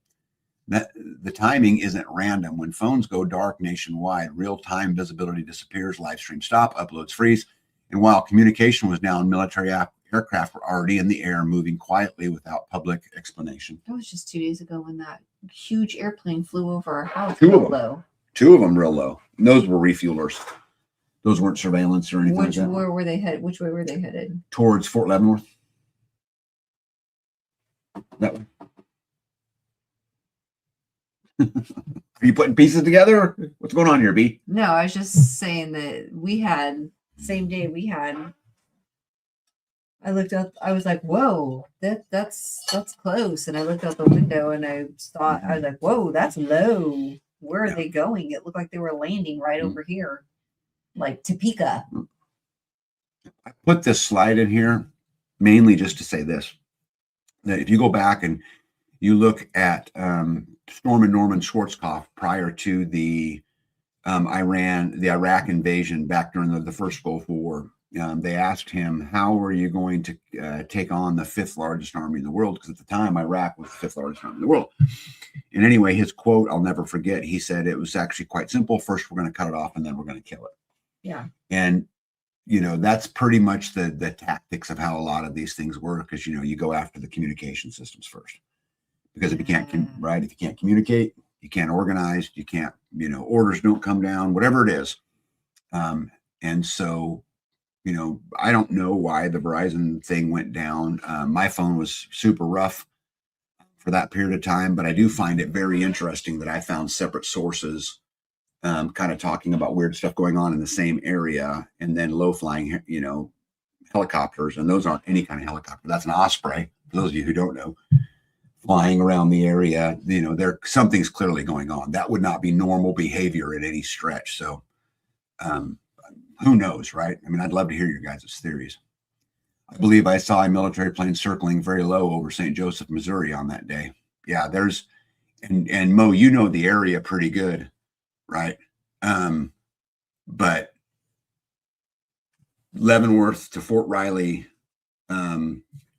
The timing isn't random. When phones go dark nationwide, real-time visibility disappears, live stream stop, uploads freeze. And while communication was down, military aircraft were already in the air, moving quietly without public explanation. That was just 2 days ago when that huge airplane flew over our house. Two of them. Low. Two of them real low. And those were refuelers. Those weren't surveillance or anything like that. Where were they headed? Which way were they headed? Towards Fort Leavenworth. That way. Are you putting pieces together? What's going on here, B? No, I was just saying that we had same day we had. I looked up. I was like, "Whoa, that's close." And I looked out the window and I was like, "Whoa, that's low. Where are they going?" It looked like they were landing right over here, like Topeka. I put this slide in here mainly just to say this: that if you go back and you look at Norman Schwarzkopf prior to the Iraq invasion back during the first Gulf War, they asked him, how are you going to take on the fifth largest army in the world? Because at the time, Iraq was the fifth largest army in the world. And anyway, his quote, I'll never forget, he said it was actually quite simple. First, we're going to cut it off and then we're going to kill it. Yeah. And, that's pretty much the tactics of how a lot of these things work, because, you go after the communication systems first. Because if you can't, if you can't communicate, you can't organize, you can't, orders don't come down, whatever it is. And so, I don't know why the Verizon thing went down. My phone was super rough for that period of time, but I do find it very interesting that I found separate sources kind of talking about weird stuff going on in the same area, and then low flying, helicopters. And those aren't any kind of helicopter. That's an Osprey, for those of you who don't know. Flying around the area, something's clearly going on. That would not be normal behavior at any stretch. So, who knows, right? I mean, I'd love to hear your guys' theories. I believe I saw a military plane circling very low over St. Joseph, Missouri on that day. Yeah, and Mo, the area pretty good, right? But Leavenworth to Fort Riley,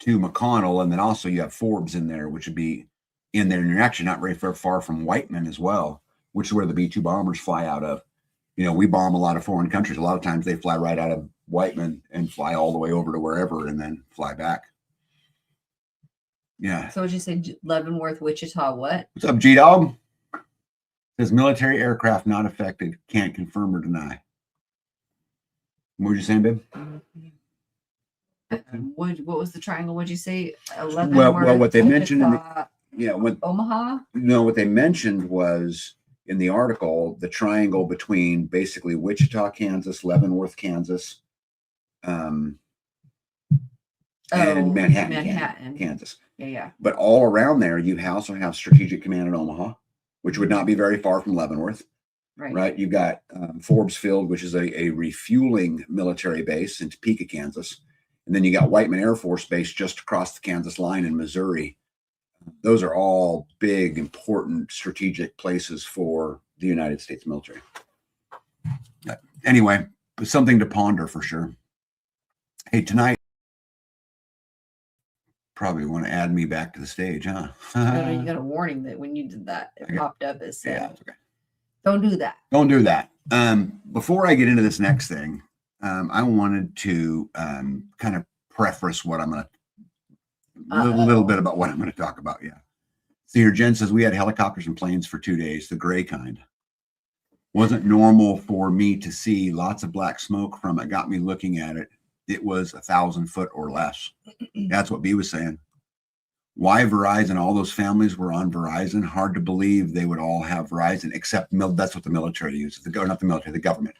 to McConnell, and then also you have Forbes in there, which would be in there. And you're actually not very far from Whiteman as well, which is where the B-2 bombers fly out of. We bomb a lot of foreign countries. A lot of times they fly right out of Whiteman and fly all the way over to wherever and then fly back. Yeah. So would you say Leavenworth, Wichita, what? What's up, G-Dog? Says military aircraft not affected. Can't confirm or deny. What were you saying, babe? What was the triangle? What'd you say? Well, what they mentioned Yeah, what Omaha. what they mentioned was in the article the triangle between basically Wichita, Kansas, Leavenworth, Kansas, and Manhattan, Kansas. Yeah. But all around there, you also have Strategic Command in Omaha, which would not be very far from Leavenworth. Right. You've got Forbes Field, which is a refueling military base in Topeka, Kansas. And then you got Whiteman Air Force Base just across the Kansas line in Missouri. Those are all big, important, strategic places for the United States military. Anyway, something to ponder for sure. Hey, tonight, probably want to add me back to the stage, huh? You got a warning that when you did that, it popped up as yeah. Okay. Don't do that. Don't do that. Before I get into this next thing, I wanted to kind of preface what I'm going to a little bit about what I'm going to talk about. Yeah. See here, Jen says we had helicopters and planes for 2 days, the gray kind. Wasn't normal for me to see lots of black smoke from it. Got me looking at it. It was 1,000 foot or less. That's what B was saying. Why Verizon? All those families were on Verizon. Hard to believe they would all have Verizon, except that's what the military uses. Not the military, the government.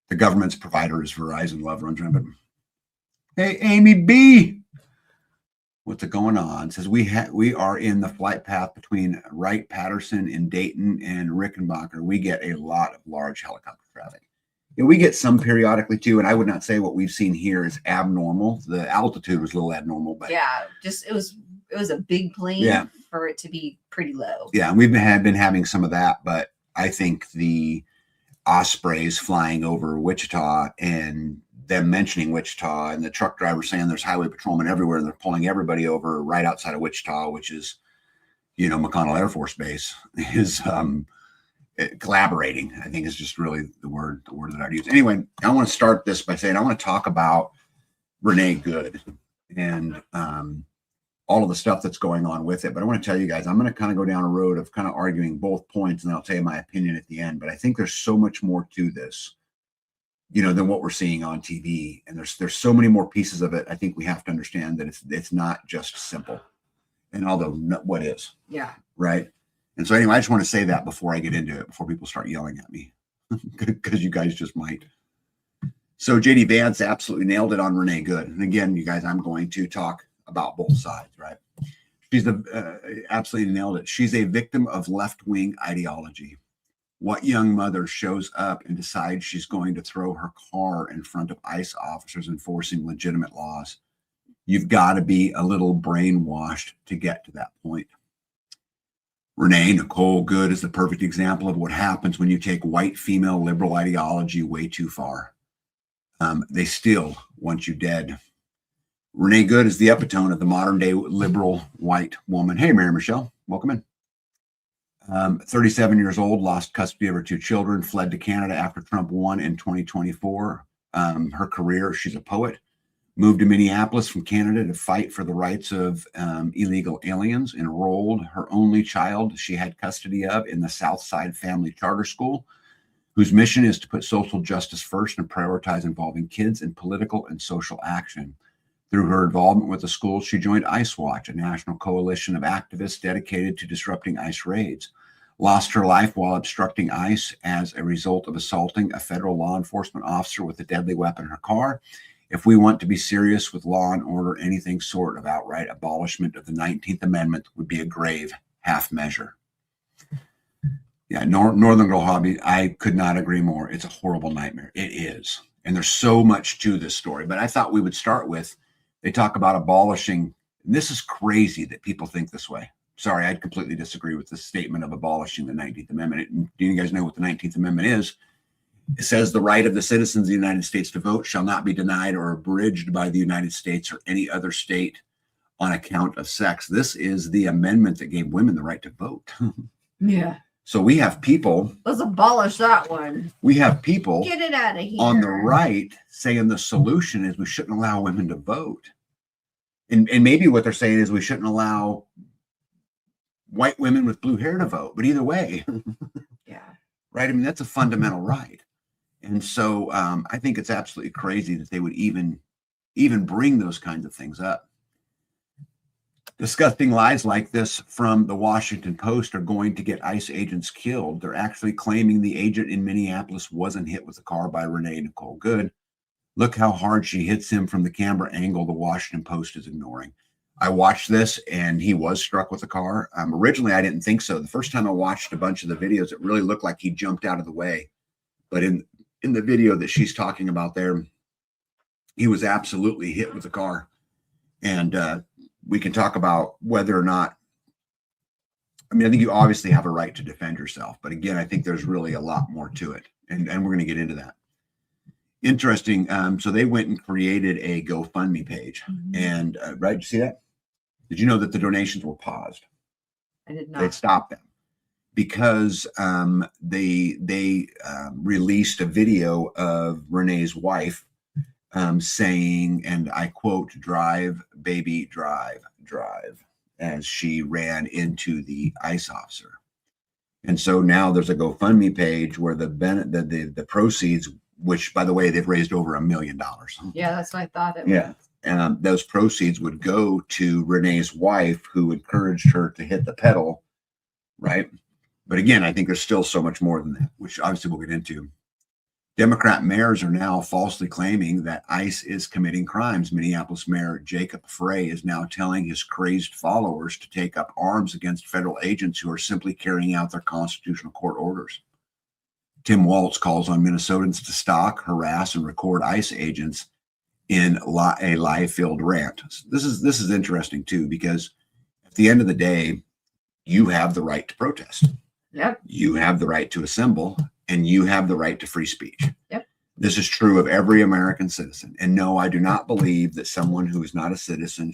The government's provider is Verizon. Love runs around. But hey, Amy B, what's going on? Says we are in the flight path between Wright-Patterson in Dayton and Rickenbacker. We get a lot of large helicopter traffic. Yeah, we get some periodically too, and I would not say what we've seen here is abnormal. The altitude was a little abnormal, but yeah, just it was a big plane for it to be pretty low. Yeah, and we've been having some of that, but I think the Ospreys flying over Wichita and them mentioning Wichita and the truck driver saying there's highway patrolmen everywhere and they're pulling everybody over right outside of Wichita, which is, McConnell Air Force Base, is collaborating, I think, is just really the word that I'd use. Anyway, I want to start this by saying I want to talk about Renee Good and all of the stuff that's going on with it. But I want to tell you guys, I'm going to kind of go down a road of kind of arguing both points, and I'll tell you my opinion at the end. But I think there's so much more to this, than what we're seeing on TV. And there's so many more pieces of it. I think we have to understand that it's not just simple. And although what is? Yeah. Right. And so anyway, I just want to say that before I get into it, before people start yelling at me, because you guys just might. So JD Vance absolutely nailed it on Renee Good. And again, you guys, I'm going to talk about both sides, right? She's absolutely nailed it. She's a victim of left-wing ideology. What young mother shows up and decides she's going to throw her car in front of ICE officers enforcing legitimate laws? You've got to be a little brainwashed to get to that point. Renee Nicole Good is the perfect example of what happens when you take white female liberal ideology way too far. They still want you dead. Renee Good is the epitome of the modern day liberal white woman. Hey, Mary Michelle, welcome in. 37 years old, lost custody of her 2 children, fled to Canada after Trump won in 2024. Her career, she's a poet. Moved to Minneapolis from Canada to fight for the rights of illegal aliens, enrolled her only child she had custody of in the Southside Family Charter School, whose mission is to put social justice first and prioritize involving kids in political and social action. Through her involvement with the school, she joined ICE Watch, a national coalition of activists dedicated to disrupting ICE raids. Lost her life while obstructing ICE as a result of assaulting a federal law enforcement officer with a deadly weapon in her car. If we want to be serious with law and order, anything short of outright abolishment of the 19th Amendment would be a grave half measure. Yeah, Northern Girl Hobby, I could not agree more. It's a horrible nightmare. It is. And there's so much to this story. But I thought we would start with, they talk about abolishing. And this is crazy that people think this way. Sorry, I completely disagree with the statement of abolishing the 19th Amendment. Do you guys know what the 19th Amendment is? It says the right of the citizens of the United States to vote shall not be denied or abridged by the United States or any other state on account of sex. This is the amendment that gave women the right to vote. Yeah. So we have people. Let's abolish that one. We have people. Get it out of here. On the right saying the solution is we shouldn't allow women to vote. And maybe what they're saying is we shouldn't allow white women with blue hair to vote. But either way. Yeah. Right. I mean, that's a fundamental right. And so I think it's absolutely crazy that they would even bring those kinds of things up. Disgusting lies like this from the Washington Post are going to get ICE agents killed. They're actually claiming the agent in Minneapolis wasn't hit with a car by Renee Nicole Good. Look how hard she hits him from the camera angle the Washington Post is ignoring. I watched this and he was struck with a car. Originally, I didn't think so. The first time I watched a bunch of the videos, it really looked like he jumped out of the way. But in the video that she's talking about there, he was absolutely hit with a car. And we can talk about whether or not, I mean, I think you obviously have a right to defend yourself. But again, I think there's really a lot more to it. And we're going to get into that. Interesting. So they went and created a GoFundMe page. And right, did you see that? Did you know that the donations were paused? I did They not. stopped them because they released a video of Renee's wife saying, and I quote, "Drive, baby, drive, drive," as she ran into the ICE officer. And so now there's a GoFundMe page where the proceeds, which by the way, they've raised over $1 million. Yeah, that's what I thought it Yeah. was. Those proceeds would go to Renee's wife, who encouraged her to hit the pedal, right? But again, I think there's still so much more than that, which obviously we'll get into. Democrat mayors are now falsely claiming that ICE is committing crimes. Minneapolis Mayor Jacob Frey is now telling his crazed followers to take up arms against federal agents who are simply carrying out their constitutional court orders. Tim Walz calls on Minnesotans to stalk, harass, and record ICE agents in a lie-filled rant. This is interesting too, because at the end of the day, you have the right to protest. Yep. You have the right to assemble, and you have the right to free speech. Yep. This is true of every American citizen. And no, I do not believe that someone who is not a citizen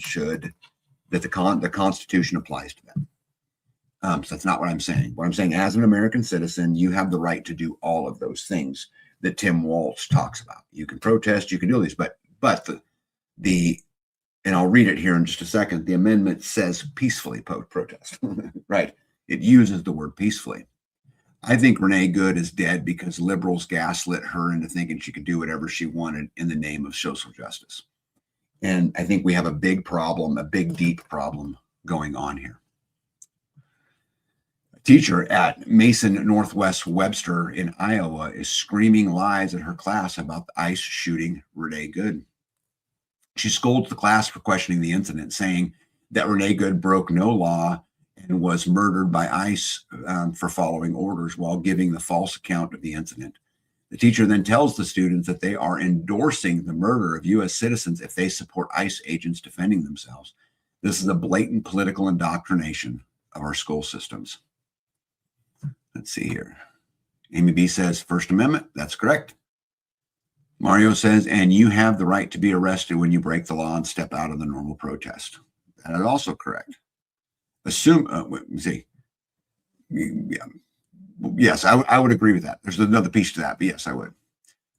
that the Constitution applies to them. So that's not what I'm saying. What I'm saying, as an American citizen, you have the right to do all of those things that Tim Walz talks about. You can protest, you can do these, but and I'll read it here in just a second. The amendment says peacefully protest, right? It uses the word peacefully. I think Renee Good is dead because liberals gaslit her into thinking she could do whatever she wanted in the name of social justice. And I think we have a big problem, a big, deep problem going on here. A teacher at Mason Northwest Webster in Iowa is screaming lies at her class about the ICE shooting Renee Good. She scolds the class for questioning the incident, saying that Renee Good broke no law and was murdered by ICE for following orders while giving the false account of the incident. The teacher then tells the students that they are endorsing the murder of U.S. citizens if they support ICE agents defending themselves. This is a blatant political indoctrination of our school systems. Let's see here. Amy B says, First Amendment. That's correct. Mario says, and you have the right to be arrested when you break the law and step out of the normal protest. That is also correct. Let me see. Yeah. Yes, I would agree with that. There's another piece to that, but yes, I would.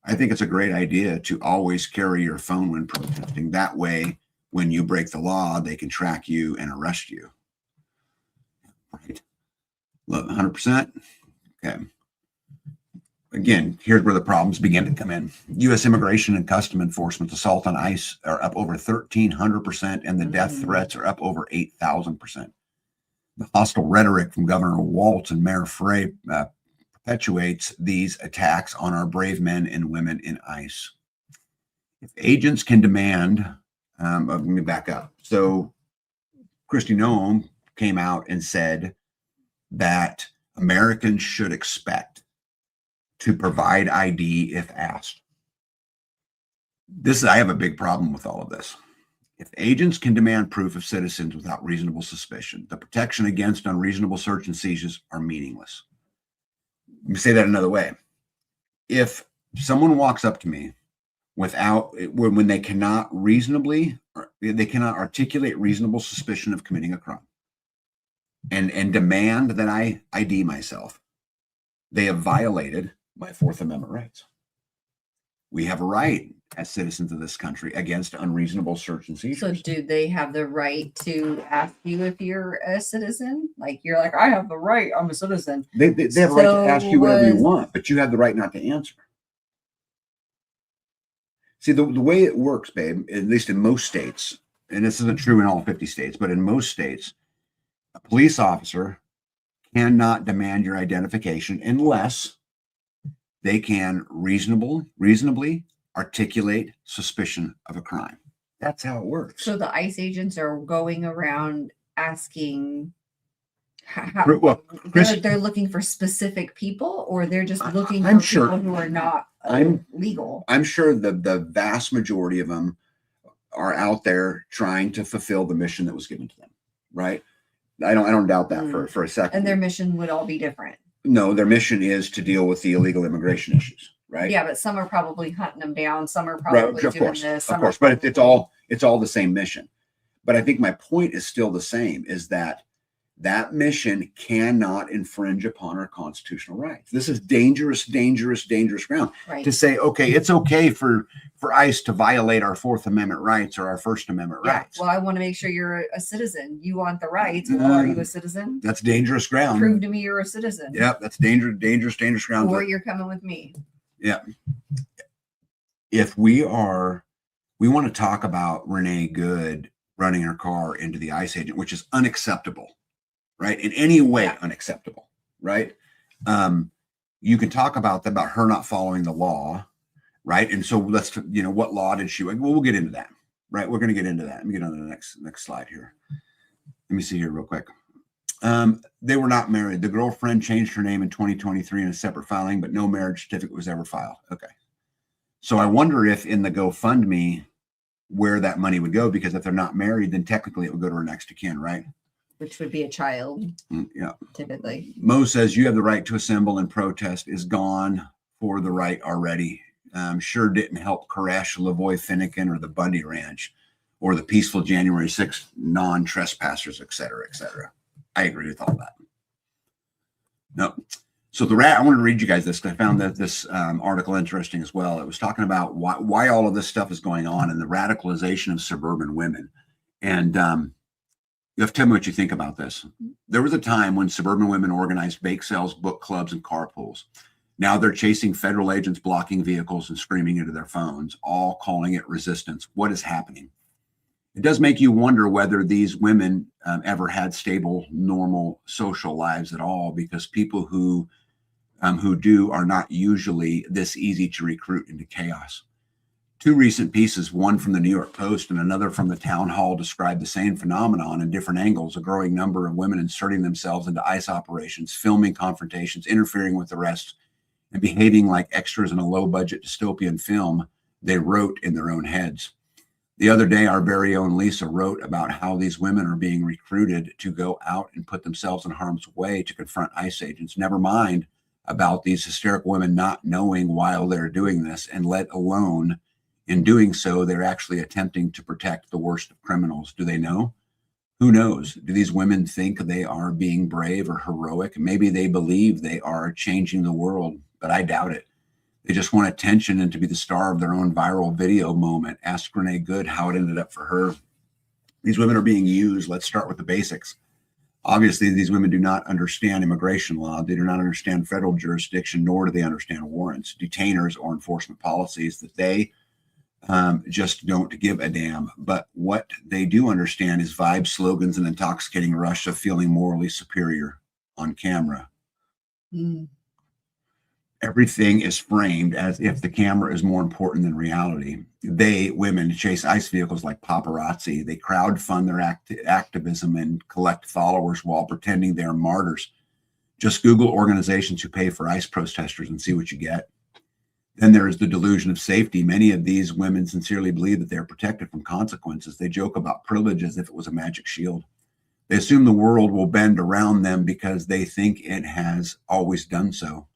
I think it's a great idea to always carry your phone when protesting. That way, when you break the law, they can track you and arrest you. Right. 100%. Okay. Again, here's where the problems begin to come in. U.S. Immigration and Custom Enforcement's assault on ICE are up over 1,300%, and the death threats are up over 8,000%. The hostile rhetoric from Governor Walz and Mayor Frey perpetuates these attacks on our brave men and women in ICE. If agents can demand, let me back up. So Kristi Noem came out and said that Americans should expect to provide ID if asked. I have a big problem with all of this. If agents can demand proof of citizens without reasonable suspicion, the protection against unreasonable search and seizures are meaningless. Let me say that another way. If someone walks up to me when they cannot articulate reasonable suspicion of committing a crime and demand that I ID myself, they have violated my Fourth Amendment rights. We have a right as citizens of this country against unreasonable search and seizures. So do they have the right to ask you if you're a citizen? Like you're like, I have the right, I'm a citizen. They have a right to ask you whatever you want, but you have the right not to answer. See, the way it works, babe, at least in most states, and this isn't true in all 50 states, but in most states, a police officer cannot demand your identification unless they can reasonably articulate suspicion of a crime. That's how it works. So the ICE agents are going around asking Well, Chris, they're looking for specific people, or they're just looking I'm for sure- people who are not legal. I'm sure the vast majority of them are out there trying to fulfill the mission that was given to them, right? I don't doubt that for a second. And their mission would all be different. No, their mission is to deal with the illegal immigration issues, right? Yeah, but some are probably hunting them down. Some are probably Of doing course, this. of course, but it's all the same mission. But I think my point is still the same: is that mission cannot infringe upon our constitutional rights. This is dangerous ground. right. To say, okay, it's okay for ICE to violate our Fourth Amendment rights or our First Amendment Yeah. rights. Well, I want to make sure you're a citizen. You want the rights. Well, are you a citizen? That's dangerous ground. Prove to me you're a citizen. Yep, that's dangerous ground. Or you're coming with me. Yeah. If we want to talk about Renee Good running her car into the ICE agent, which is unacceptable, right? In any way unacceptable, right? You can talk about her not following the law, right? And so what law did she? Well, we'll get into that, right? We're going to get into that. Let me get on to the next slide here. Let me see here real quick. They were not married. The girlfriend changed her name in 2023 in a separate filing, but no marriage certificate was ever filed. Okay. So I wonder if in the GoFundMe where that money would go, because if they're not married, then technically it would go to her next of kin, right? Which would be a child, Yeah. typically. Mo says you have the right to assemble and protest is gone for the right already. Sure didn't help Koresh, Lavoy Finnegan, or the Bundy Ranch, or the peaceful January 6th non-trespassers, et cetera, et cetera. I agree with all that. No. So I want to read you guys this because I found that this article interesting as well. It was talking about why all of this stuff is going on and the radicalization of suburban women. And you have to tell me what you think about this. There was a time when suburban women organized bake sales, book clubs, and carpools. Now they're chasing federal agents, blocking vehicles, and screaming into their phones, all calling it resistance. What is happening? It does make you wonder whether these women ever had stable, normal social lives at all, because people who do are not usually this easy to recruit into chaos. Two recent pieces, one from the New York Post and another from the Town Hall, describe the same phenomenon in different angles: a growing number of women inserting themselves into ICE operations, filming confrontations, interfering with arrests, and behaving like extras in a low-budget dystopian film they wrote in their own heads. The other day, our very own Lisa wrote about how these women are being recruited to go out and put themselves in harm's way to confront ICE agents, never mind about these hysterical women not knowing while they're doing this, and let alone in doing so, they're actually attempting to protect the worst of criminals. Do they know? Who knows? Do these women think they are being brave or heroic? Maybe they believe they are changing the world, but I doubt it. They just want attention and to be the star of their own viral video moment. Ask Renee Good how it ended up for her. These women are being used. Let's start with the basics. Obviously, these women do not understand immigration law. They do not understand federal jurisdiction, nor do they understand warrants, detainers, or enforcement policies. That they just don't give a damn. But what they do understand is vibes, slogans, and intoxicating rush of feeling morally superior on camera. Everything is framed as if the camera is more important than reality. Women, chase ICE vehicles like paparazzi. They crowdfund their activism and collect followers while pretending they are martyrs. Just Google organizations who pay for ICE protesters and see what you get. Then there is the delusion of safety. Many of these women sincerely believe that they are protected from consequences. They joke about privilege as if it was a magic shield. They assume the world will bend around them because they think it has always done so.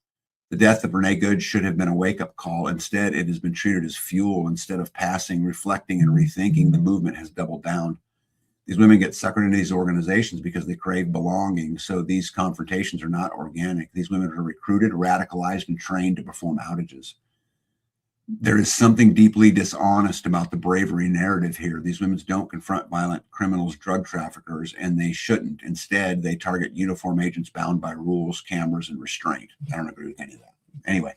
The death of Renee Good should have been a wake-up call. Instead, it has been treated as fuel. Instead of passing, reflecting, and rethinking, the movement has doubled down. These women get suckered into these organizations because they crave belonging, so these confrontations are not organic. These women are recruited, radicalized, and trained to perform outages. There is something deeply dishonest about the bravery narrative here. These women don't confront violent criminals, drug traffickers, and they shouldn't. Instead, they target uniform agents bound by rules, cameras, and restraint. I don't agree with any of that. Anyway,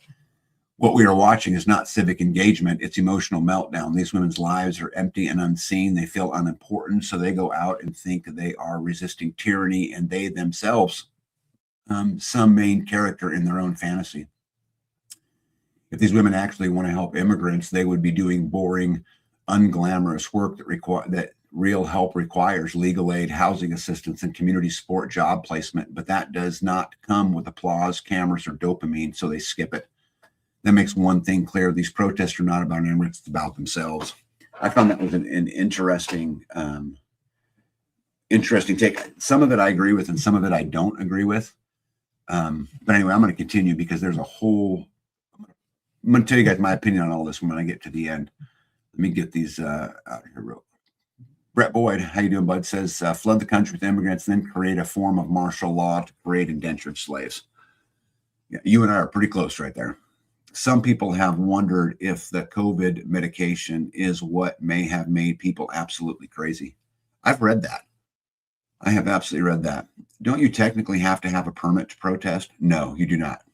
What we are watching is not civic engagement, it's emotional meltdown. These women's lives are empty and unseen. They feel unimportant, so they go out and think they are resisting tyranny, and they themselves, some main character in their own fantasy. If these women actually want to help immigrants, they would be doing boring, unglamorous work that real help requires: legal aid, housing assistance, and community support job placement. But that does not come with applause, cameras, or dopamine, so they skip it. That makes one thing clear: these protests are not about immigrants, it's about themselves. I found that was an interesting, interesting take. Some of it I agree with, and some of it I don't agree with. But anyway, I'm going to continue because there's a whole. I'm going to tell you guys my opinion on all this when I get to the end. Let me get these out here real quick. Brett Boyd, how you doing, bud? Says flood the country with immigrants, then create a form of martial law to create indentured slaves. Yeah, you and I are pretty close right there. Some people have wondered if the COVID medication is what may have made people absolutely crazy. I've read that. I have absolutely read that. Don't you technically have to have a permit to protest? No, you do not.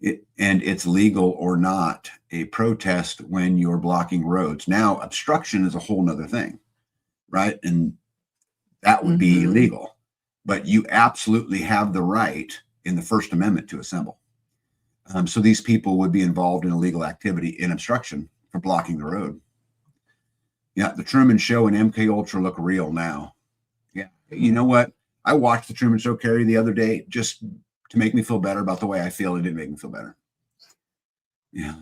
And it's legal or not a protest when you're blocking roads. Now, obstruction is a whole nother thing, right? And that would be illegal. But you absolutely have the right in the First Amendment to assemble. So these people would be involved in illegal activity in obstruction for blocking the road. Yeah, the Truman Show and MK Ultra look real now. Yeah, you know what? I watched the Truman Show, Carrie, the other day just to make me feel better about the way I feel. It didn't make me feel better. Yeah.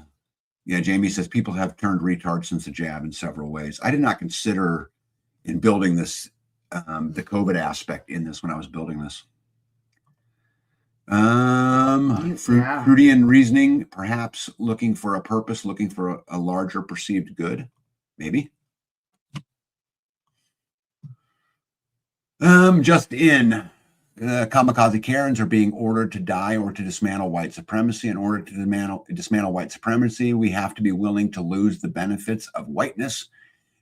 Yeah, Jamie says people have turned retard since the jab in several ways. I did not consider in building this, the COVID aspect in this when I was building this. Freudian reasoning, perhaps looking for a purpose, looking for a larger perceived good, maybe. Just in, kamikaze Karens are being ordered to die or to dismantle white supremacy. In order to dismantle white supremacy, we have to be willing to lose the benefits of whiteness.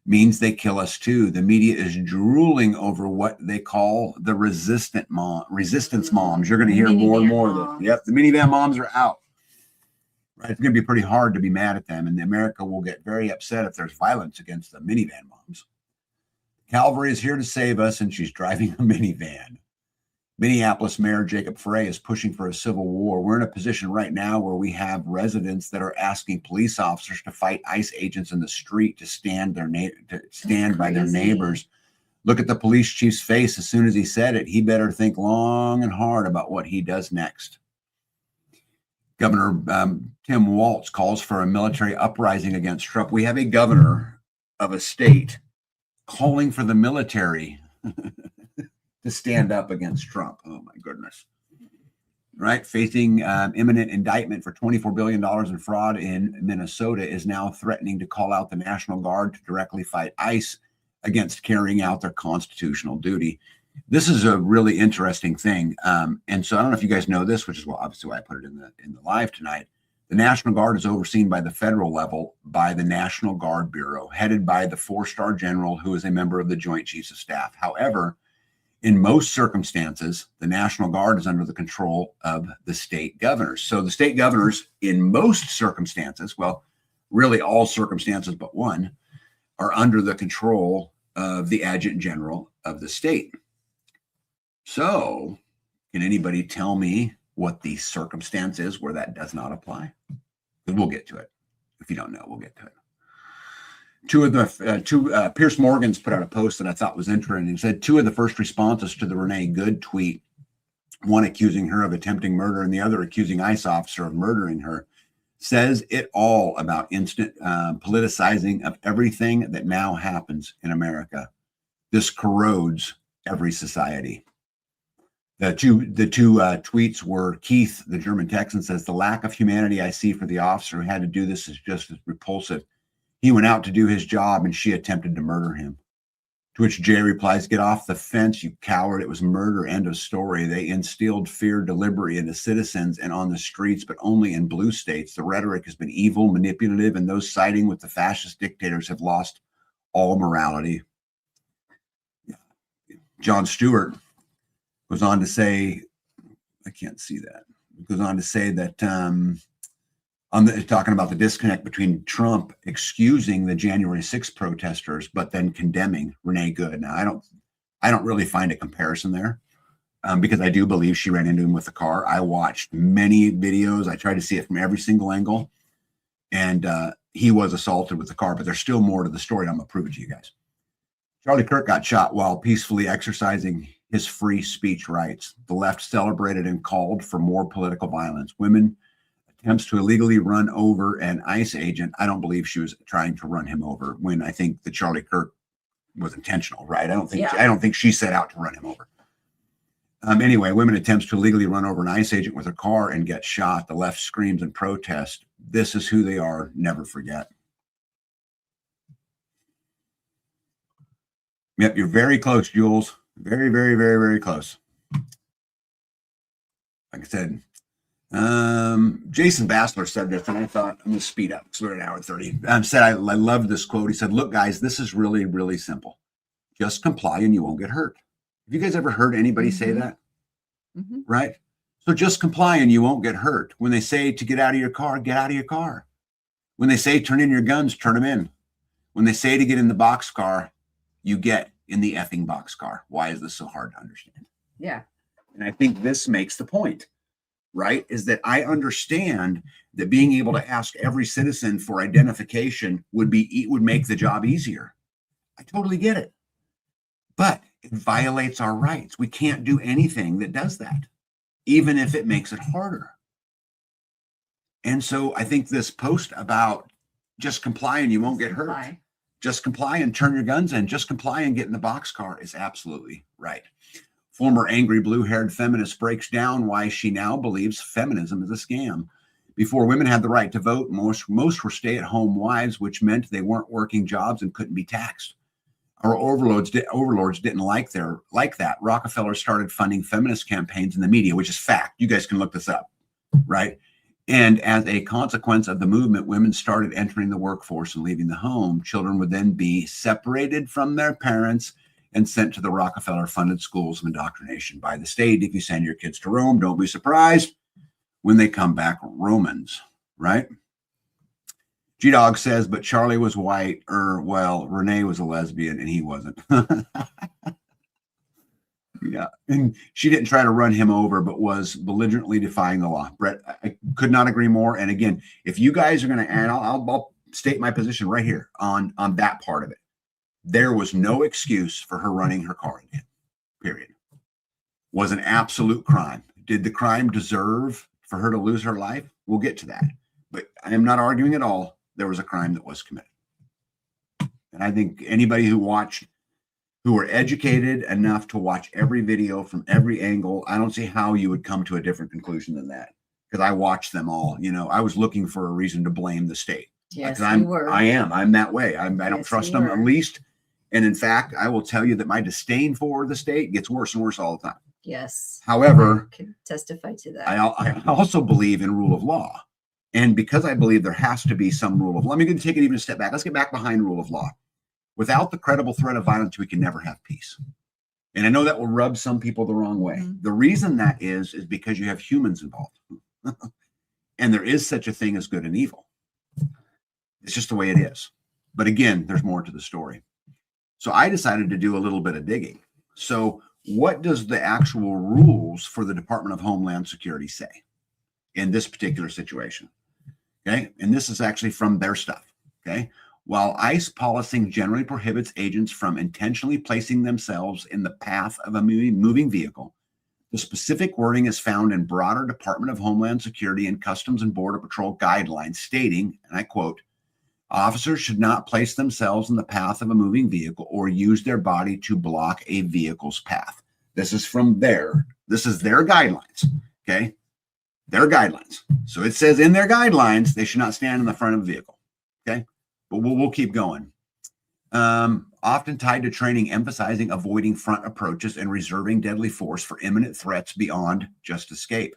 Means they kill us too. The media is drooling over what they call the resistance moms. You're going to hear more and more of this. Yep, the minivan moms are out. Right, it's going to be pretty hard to be mad at them, and America will get very upset if there's violence against the minivan moms. Calvary is here to save us, and she's driving a minivan. Minneapolis Mayor Jacob Frey is pushing for a civil war. We're in a position right now where we have residents that are asking police officers to fight ICE agents in the street to stand by their neighbors. Look at the police chief's face. As soon as he said it, he better think long and hard about what he does next. Governor Tim Walz calls for a military uprising against Trump. We have a governor of a state calling for the military to stand up against Trump. Oh my goodness. Right? Facing imminent indictment for $24 billion in fraud in Minnesota, is now threatening to call out the National Guard to directly fight ICE against carrying out their constitutional duty. This is a really interesting thing. And so I don't know if you guys know this, which is obviously why I put it in the live tonight. The National Guard is overseen by the federal level by the National Guard Bureau, headed by the 4-star general who is a member of the Joint Chiefs of Staff. However, in most circumstances, the National Guard is under the control of the state governors. So the state governors, in most circumstances, well, really all circumstances but one, are under the control of the adjutant general of the state. So can anybody tell me what the circumstance is where that does not apply? Because we'll get to it. If you don't know, we'll get to it. Pierce Morgan's put out a post that I thought was interesting. He said 2 of the first responses to the Renee Good tweet, one accusing her of attempting murder and the other accusing ICE officer of murdering her, says it all about instant politicizing of everything that now happens in America. This corrodes every society. The two tweets were Keith, the German Texan, says, the lack of humanity I see for the officer who had to do this is just as repulsive. He went out to do his job and she attempted to murder him. To which Jay replies, get off the fence, you coward. It was murder. End of story. They instilled fear deliberately into citizens and on the streets, but only in blue states. The rhetoric has been evil, manipulative, and those siding with the fascist dictators have lost all morality. Jon Stewart goes on to say, I can't see that. Goes on to say that on talking about the disconnect between Trump excusing the January 6th protesters, but then condemning Renee Good. Now, I don't really find a comparison there, because I do believe she ran into him with the car. I watched many videos. I tried to see it from every single angle, and he was assaulted with the car, but there's still more to the story. And I'm going to prove it to you guys. Charlie Kirk got shot while peacefully exercising his free speech rights. The left celebrated and called for more political violence. Women attempts to illegally run over an ICE agent. I don't believe she was trying to run him over, when I think that Charlie Kirk was intentional, right? I don't think she set out to run him over. Anyway, women attempts to illegally run over an ICE agent with a car and get shot. The left screams and protest. This is who they are. Never forget. Yep, you're very close, Jules. Very, very, very, very close. Like I said, Jason Bassler said this, and I thought, I'm going to speed up because we're at an hour 30. Said, I loved this quote. He said, look, guys, this is really, really simple. Just comply and you won't get hurt. Have you guys ever heard anybody say that? Mm-hmm. Right? So just comply and you won't get hurt. When they say to get out of your car, get out of your car. When they say turn in your guns, turn them in. When they say to get in the boxcar, you get in the effing boxcar. Why is this so hard to understand? Yeah. And I think this makes the point, right? Is that I understand that being able to ask every citizen for identification would make the job easier. I totally get it. But it violates our rights. We can't do anything that does that, even if it makes it harder. And so I think this post about just comply and you won't get hurt. Just comply and turn your guns in. Just comply and get in the boxcar is absolutely right. Former angry blue-haired feminist breaks down why she now believes feminism is a scam. Before women had the right to vote, most were stay-at-home wives, which meant they weren't working jobs and couldn't be taxed. Our overlords didn't like that. Rockefeller started funding feminist campaigns in the media, which is fact. You guys can look this up, right? And as a consequence of the movement, women started entering the workforce and leaving the home. Children would then be separated from their parents and sent to the Rockefeller-funded schools of indoctrination by the state. If you send your kids to Rome, don't be surprised when they come back Romans, right? G-Dog says, but Charlie was white, well, Renee was a lesbian and he wasn't. Yeah, and she didn't try to run him over, but was belligerently defying the law. Brett, I could not agree more. And again, if you guys are going to add, I'll state my position right here on that part of it. There was no excuse for her running her car into him, period. Was an absolute crime. Did the crime deserve for her to lose her life? We'll get to that. But I am not arguing at all. There was a crime that was committed. And I think anybody who were educated enough to watch every video from every angle, I don't see how you would come to a different conclusion than that. Because I watched them all. You know, I was looking for a reason to blame the state. Yes, I'm that way. I don't trust them at least. And in fact, I will tell you that my disdain for the state gets worse and worse all the time. Yes. However, I can testify to that. I also believe in rule of law. And because I believe there has to be some rule of law, let me take it even a step back. Let's get back behind rule of law. Without the credible threat of violence, we can never have peace. And I know that will rub some people the wrong way. Mm-hmm. The reason that is because you have humans involved. And there is such a thing as good and evil. It's just the way it is. But again, there's more to the story. So I decided to do a little bit of digging. So what does the actual rules for the Department of Homeland Security say in this particular situation? Okay. And this is actually from their stuff. Okay. While ICE policing generally prohibits agents from intentionally placing themselves in the path of a moving vehicle, the specific wording is found in broader Department of Homeland Security and Customs and Border Patrol guidelines stating, and I quote, officers should not place themselves in the path of a moving vehicle or use their body to block a vehicle's path. This is their guidelines, okay? Their guidelines. So it says in their guidelines, they should not stand in the front of a vehicle, okay? But we'll keep going. Often tied to training, emphasizing avoiding front approaches and reserving deadly force for imminent threats beyond just escape.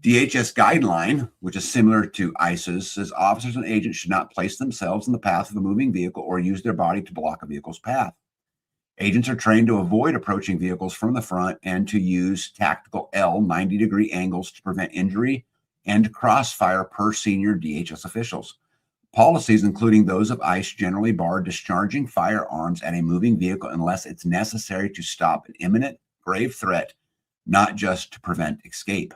DHS guideline, which is similar to ICE's, says officers and agents should not place themselves in the path of a moving vehicle or use their body to block a vehicle's path. Agents are trained to avoid approaching vehicles from the front and to use tactical 90-degree angles to prevent injury and crossfire per senior DHS officials. Policies, including those of ICE, generally bar discharging firearms at a moving vehicle unless it's necessary to stop an imminent, grave threat, not just to prevent escape.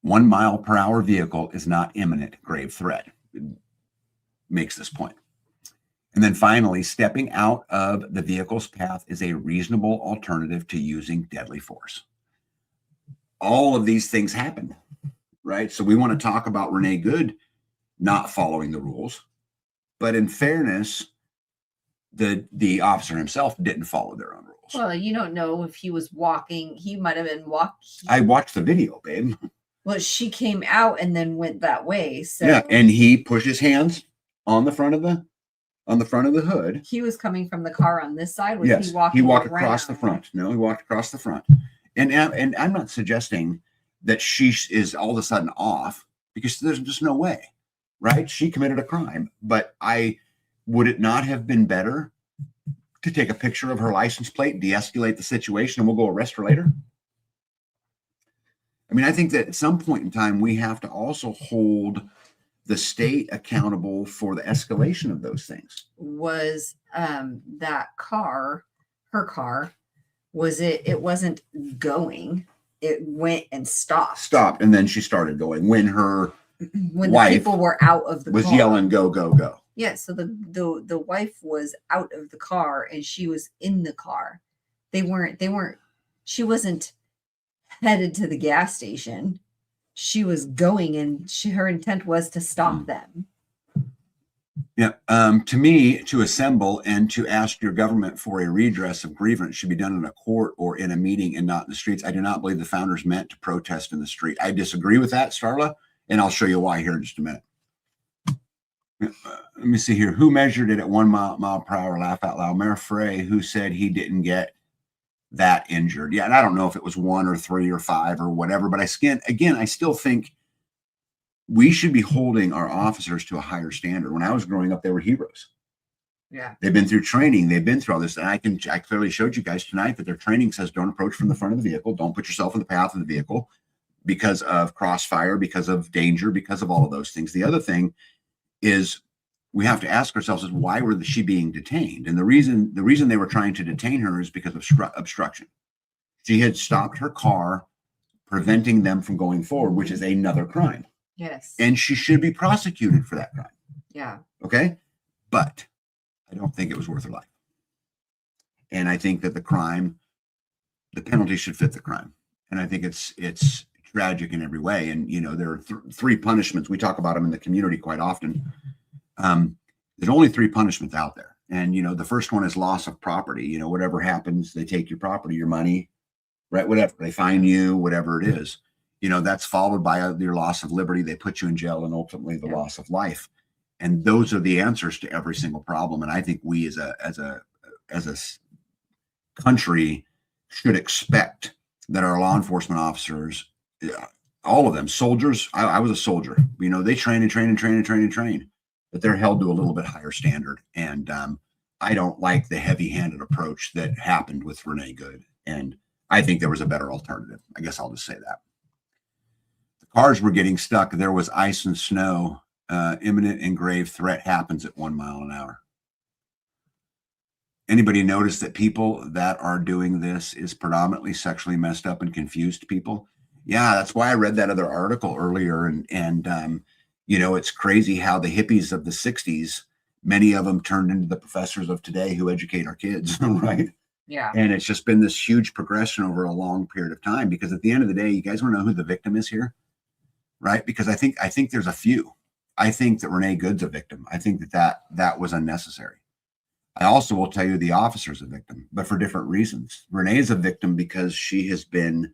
1 mile per hour vehicle is not imminent, grave threat. It makes this point. And then finally, stepping out of the vehicle's path is a reasonable alternative to using deadly force. All of these things happen, right? So we want to talk about Renee Good not following the rules, but in fairness, the officer himself didn't follow their own rules. Well, you don't know if he was walking. He might have been walking. I watched the video, babe. Well, she came out and then went that way. So Yeah, and he pushed his hands on the front of the hood. he was coming from the car on this side. Was Yes, he walked around? across the front. No, he walked across the front. And I'm not suggesting that she is all of a sudden off, because there's just no way, right? She committed a crime, but would it not have been better to take a picture of her license plate, de-escalate the situation, and we'll go arrest her later? I mean, I think that at some point in time, we have to also hold the state accountable for the escalation of those things. Was that car, her car, was it wasn't going, it went and stopped. And then she started going when her When wife the people were out of the was car. yelling, go, go, go. Yeah, so the wife was out of the car and she was in the car. She wasn't headed to the gas station. She was going, and her intent was to stop them. Yeah. To me, to assemble and to ask your government for a redress of grievance should be done in a court or in a meeting and not in the streets. I do not believe the founders meant to protest in the street. I disagree with that, Starla, and I'll show you why here in just a minute. Let me see here. Who measured it at 1 mile per hour? Laugh out loud. Mayor Frey, who said he didn't get that injured. Yeah, and I don't know if it was 1 or 3 or 5 or whatever, but I still think we should be holding our officers to a higher standard. When I was growing up, they were heroes. Yeah. They've been through training. They've been through all this. And I clearly showed you guys tonight that their training says don't approach from the front of the vehicle. Don't put yourself in the path of the vehicle because of crossfire, because of danger, because of all of those things. The other thing is we have to ask ourselves is why was she being detained? And the reason they were trying to detain her is because of obstruction. She had stopped her car, preventing them from going forward, which is another crime. Yes. And she should be prosecuted for that crime. Yeah. Okay. But I don't think it was worth her life. And I think that the penalty should fit the crime. And I think it's tragic in every way. And, there are 3 punishments. We talk about them in the community quite often. There's only 3 punishments out there. And, the first one is loss of property. Whatever happens, they take your property, your money, right? Whatever, they fine you, whatever it is, that's followed by your loss of liberty. They put you in jail, and ultimately the loss of life. And those are the answers to every single problem. And I think we as a country should expect that our law enforcement officers, all of them, soldiers, I was a soldier, they train, but they're held to a little bit higher standard. And I don't like the heavy-handed approach that happened with Renee Good. And I think there was a better alternative. I guess I'll just say that. The cars were getting stuck. There was ice and snow. Imminent and grave threat happens at 1 mile an hour. Anybody notice that people that are doing this is predominantly sexually messed up and confused people? Yeah, that's why I read that other article earlier. And it's crazy how the hippies of the 60s, many of them turned into the professors of today who educate our kids, right? Yeah. And it's just been this huge progression over a long period of time, because at the end of the day, you guys want to know who the victim is here, right? Because I think there's a few. I think that Renee Good's a victim. I think that was unnecessary. I also will tell you the officer's a victim, but for different reasons. Renee is a victim because she has been,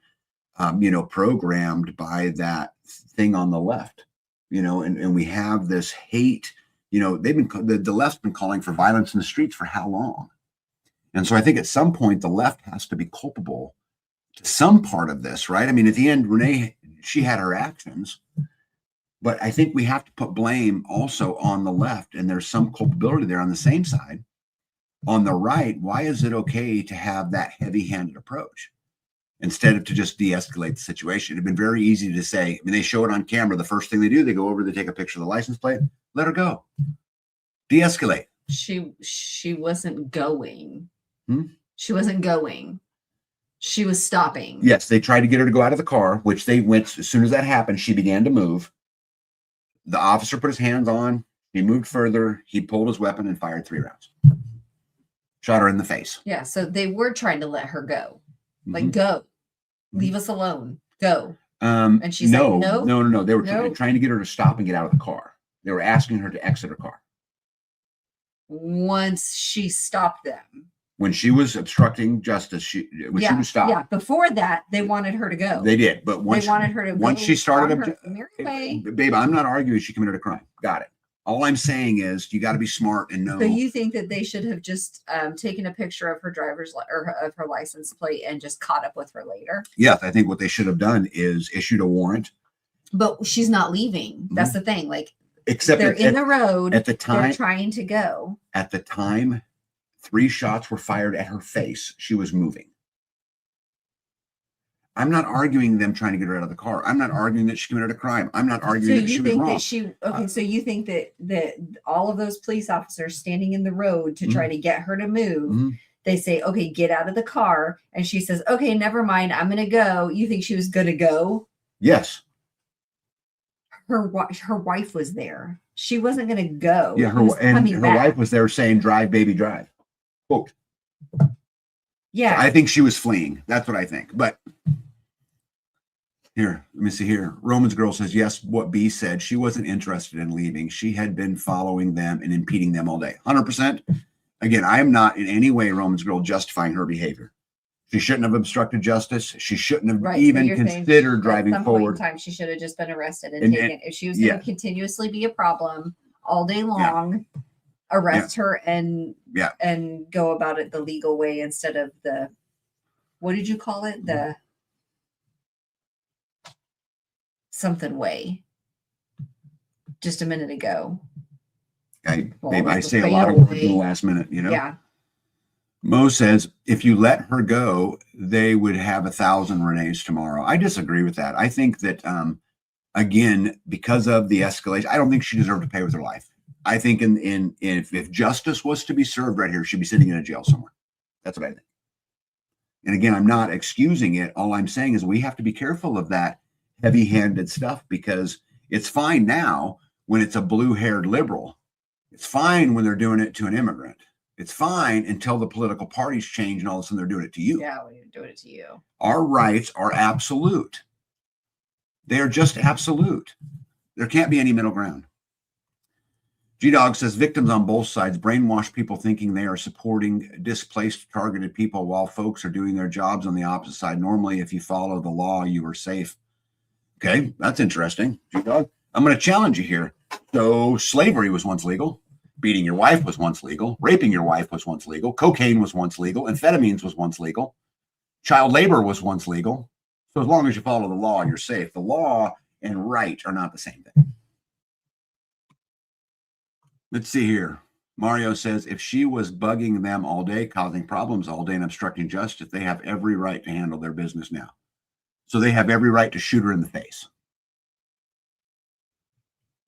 programmed by that thing on the left, and we have this hate, the left's been calling for violence in the streets for how long? And so I think at some point the left has to be culpable to some part of this, right? I mean, at the end, Renee, she had her actions, but I think we have to put blame also on the left, and there's some culpability there on the same side. On the right, why is it okay to have that heavy-handed approach? instead of to just de-escalate the situation. It'd been very easy to say, I mean, they show it on camera. The first thing they do, they go over, they take a picture of the license plate, let her go. De-escalate. She wasn't going. Hmm? She wasn't going. She was stopping. Yes, they tried to get her to go out of the car, which they went. As soon as that happened, she began to move. The officer put his hands on. He moved further. He pulled his weapon and fired 3 rounds. Shot her in the face. Yeah, so they were trying to let her go. Like, Mhm. go. Leave us alone. Go. And she's like, no. They were No. trying to get her to stop and get out of the car. They were asking her to exit her car. Once she stopped them. When she was obstructing justice, she was stopped. Yeah, before that, they wanted her to go. They did, but they wanted her to once go she started, on her merry way. babe, I'm not arguing she committed a crime. Got it. All I'm saying is you got to be smart and know. So you think that they should have just taken a picture of her of her license plate and just caught up with her later? Yes, I think what they should have done is issued a warrant. But she's not leaving. That's the thing. Like, except they're in the road at the time. They're trying to go. At the time, 3 shots were fired at her face. She was moving. I'm not arguing them trying to get her out of the car. I'm not arguing that she committed a crime. I'm not arguing that she was wrong. So you think that all of those police officers standing in the road to try to get her to move, they say, okay, get out of the car. And she says, okay, never mind. I'm going to go. You think she was going to go? Yes. Her wife was there. She wasn't going to go. Yeah, her wife was there saying, drive, baby, drive. Quote. Yeah. I think she was fleeing. That's what I think. But here, let me see here. Romans Girl says, yes, what B said. She wasn't interested in leaving. She had been following them and impeding them all day. 100%. Again, I am not in any way, Romans Girl, justifying her behavior. She shouldn't have obstructed justice. She shouldn't have even considered driving forward. At some point in time, she should have just been arrested and taken. If she was going to continuously be a problem all day long, arrest her and go about it the legal way instead of the, what did you call it? The something way. Just a minute ago. I say a lot of words in the last minute, you know? Yeah. Mo says, if you let her go, they would have 1,000 Renees tomorrow. I disagree with that. I think that, again, because of the escalation, I don't think she deserved to pay with her life. I think if justice was to be served right here, she'd be sitting in a jail somewhere. That's what I think. And again, I'm not excusing it. All I'm saying is we have to be careful of that heavy-handed stuff, because it's fine now when it's a blue-haired liberal. It's fine when they're doing it to an immigrant. It's fine until the political parties change and all of a sudden they're doing it to you. Yeah, when you're doing it to you. Our rights are absolute. They are just absolute. There can't be any middle ground. G-Dog says victims on both sides brainwash people thinking they are supporting displaced, targeted people while folks are doing their jobs on the opposite side. Normally, if you follow the law, you are safe. Okay, that's interesting. G-Dog, I'm going to challenge you here. So slavery was once legal. Beating your wife was once legal. Raping your wife was once legal. Cocaine was once legal. Amphetamines was once legal. Child labor was once legal. So as long as you follow the law, you're safe. The law and right are not the same thing. Let's see here. Mario says, if she was bugging them all day, causing problems all day and obstructing justice, they have every right to handle their business now. So they have every right to shoot her in the face.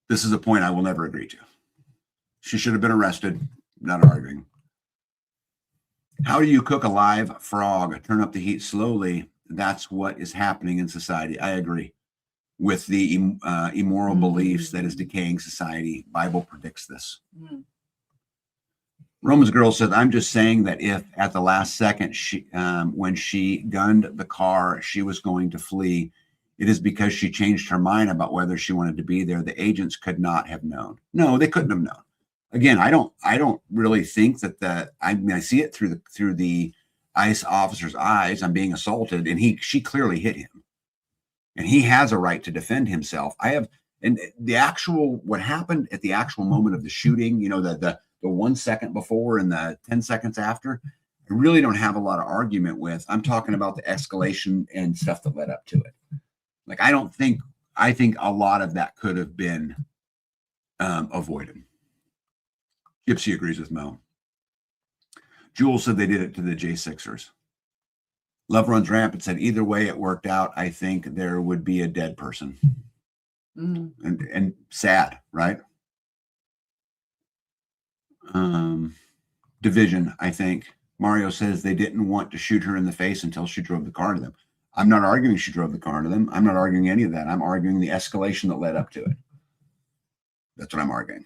This is a point I will never agree to. She should have been arrested. Not arguing. How do you cook a live frog? Turn up the heat slowly. That's what is happening in society. I agree with the immoral beliefs that is decaying society. Bible predicts this. Romans Girl said, I'm just saying that if at the last second, when she gunned the car, she was going to flee, it is because she changed her mind about whether she wanted to be there. The agents could not have known. No, they couldn't have known. Again, I don't really think that I see it through the ICE officer's eyes. I'm being assaulted, and she clearly hit him, and he has a right to defend himself. And what happened at the actual moment of the shooting, you know, the 1 second before and the 10 seconds after, I really don't have a lot of argument with. I'm talking about the escalation and stuff that led up to it. Like, I think a lot of that could have been avoided. Gypsy agrees with Mo. Jules said they did it to the J6ers. Love Runs Rampant said, either way it worked out, I think there would be a dead person. And sad, right? Division, I think. Mario says they didn't want to shoot her in the face until she drove the car to them. I'm not arguing she drove the car to them. I'm not arguing any of that. I'm arguing the escalation that led up to it. That's what I'm arguing.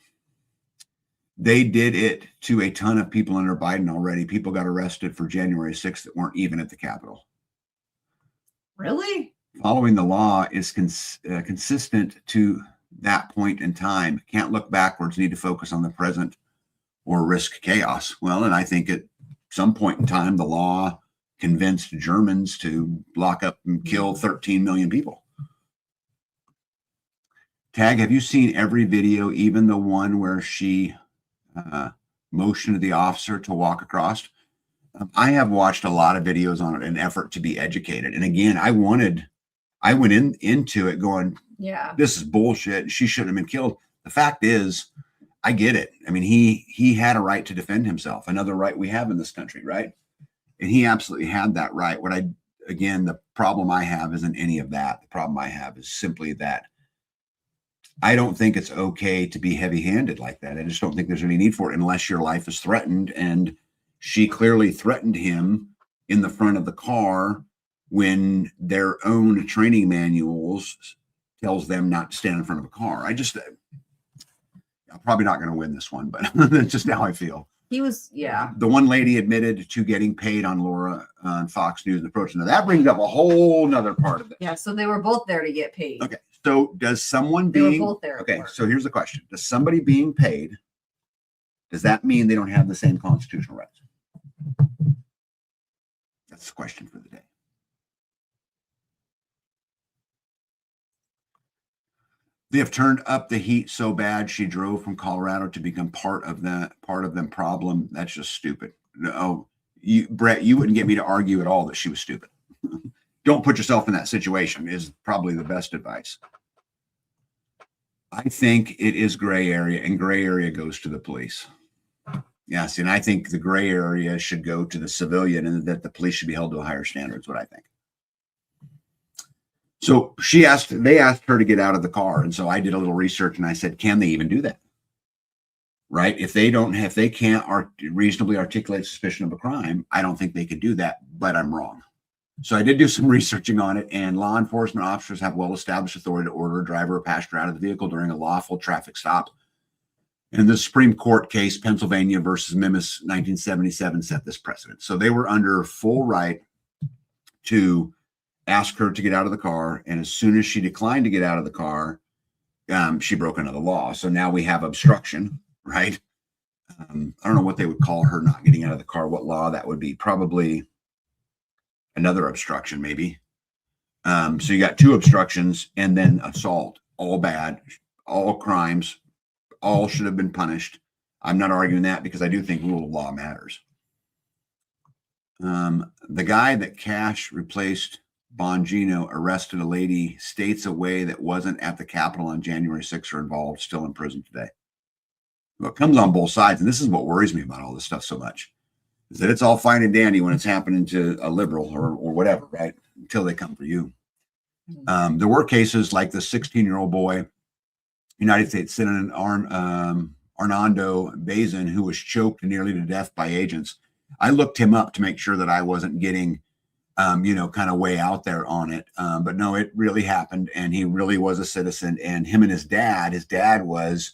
They did it to a ton of people under Biden already. People got arrested for January 6th that weren't even at the Capitol. Really? Following the law is consistent to that point in time. Can't look backwards, need to focus on the present or risk chaos. Well, and I think at some point in time, the law convinced Germans to lock up and kill 13 million people. Tag, have you seen every video, even the one where she motioned the officer to walk across? I have watched a lot of videos on it in an effort to be educated. And again, I went into it going, yeah, this is bullshit. She shouldn't have been killed. The fact is, I get it. I mean, he had a right to defend himself, another right we have in this country, right? And he absolutely had that right. Again, the problem I have isn't any of that. The problem I have is simply that I don't think it's okay to be heavy-handed like that. I just don't think there's any need for it unless your life is threatened. And she clearly threatened him in the front of the car when their own training manuals tells them not to stand in front of a car. I'm probably not going to win this one, but that's just how I feel. He was, yeah. The one lady admitted to getting paid on Laura on Fox News and approach. Now that brings up a whole nother part of it. Yeah, so they were both there to get paid. Okay, so does someone They being were both there. okay? So here's the question: does somebody being paid, does that mean they don't have the same constitutional rights? That's the question for the day. They have turned up the heat so bad she drove from Colorado to become part of them problem. That's just stupid. No, Brett, you wouldn't get me to argue at all that she was stupid. Don't put yourself in that situation is probably the best advice. I think it is gray area, and gray area goes to the police. Yes, and I think the gray area should go to the civilian, and that the police should be held to a higher standard is what I think. So they asked her to get out of the car. And so I did a little research and I said, can they even do that? Right? If they can't reasonably articulate suspicion of a crime, I don't think they could do that, but I'm wrong. So I did do some researching on it, and law enforcement officers have well-established authority to order a driver or passenger out of the vehicle during a lawful traffic stop. And the Supreme Court case, Pennsylvania versus Mimis 1977, set this precedent. So they were under full right to ask her to get out of the car, and as soon as she declined to get out of the car, she broke another law. So now we have obstruction, right? I don't know what they would call her not getting out of the car, what law that would be. Probably another obstruction, maybe. So you got two obstructions and then assault, all bad, all crimes, all should have been punished. I'm not arguing that because I do think rule of law matters. The guy that Cash replaced Bongino arrested a lady states away that wasn't at the Capitol on January 6th are involved, still in prison today. Well, it comes on both sides, and this is what worries me about all this stuff so much, is that it's all fine and dandy when it's happening to a liberal or whatever, right? Until they come for you. There were cases like the 16-year-old boy, United States Senator Arnando Bazin, who was choked nearly to death by agents. I looked him up to make sure that I wasn't getting kind of way out there on it. But no, it really happened. And he really was a citizen. And him and his dad was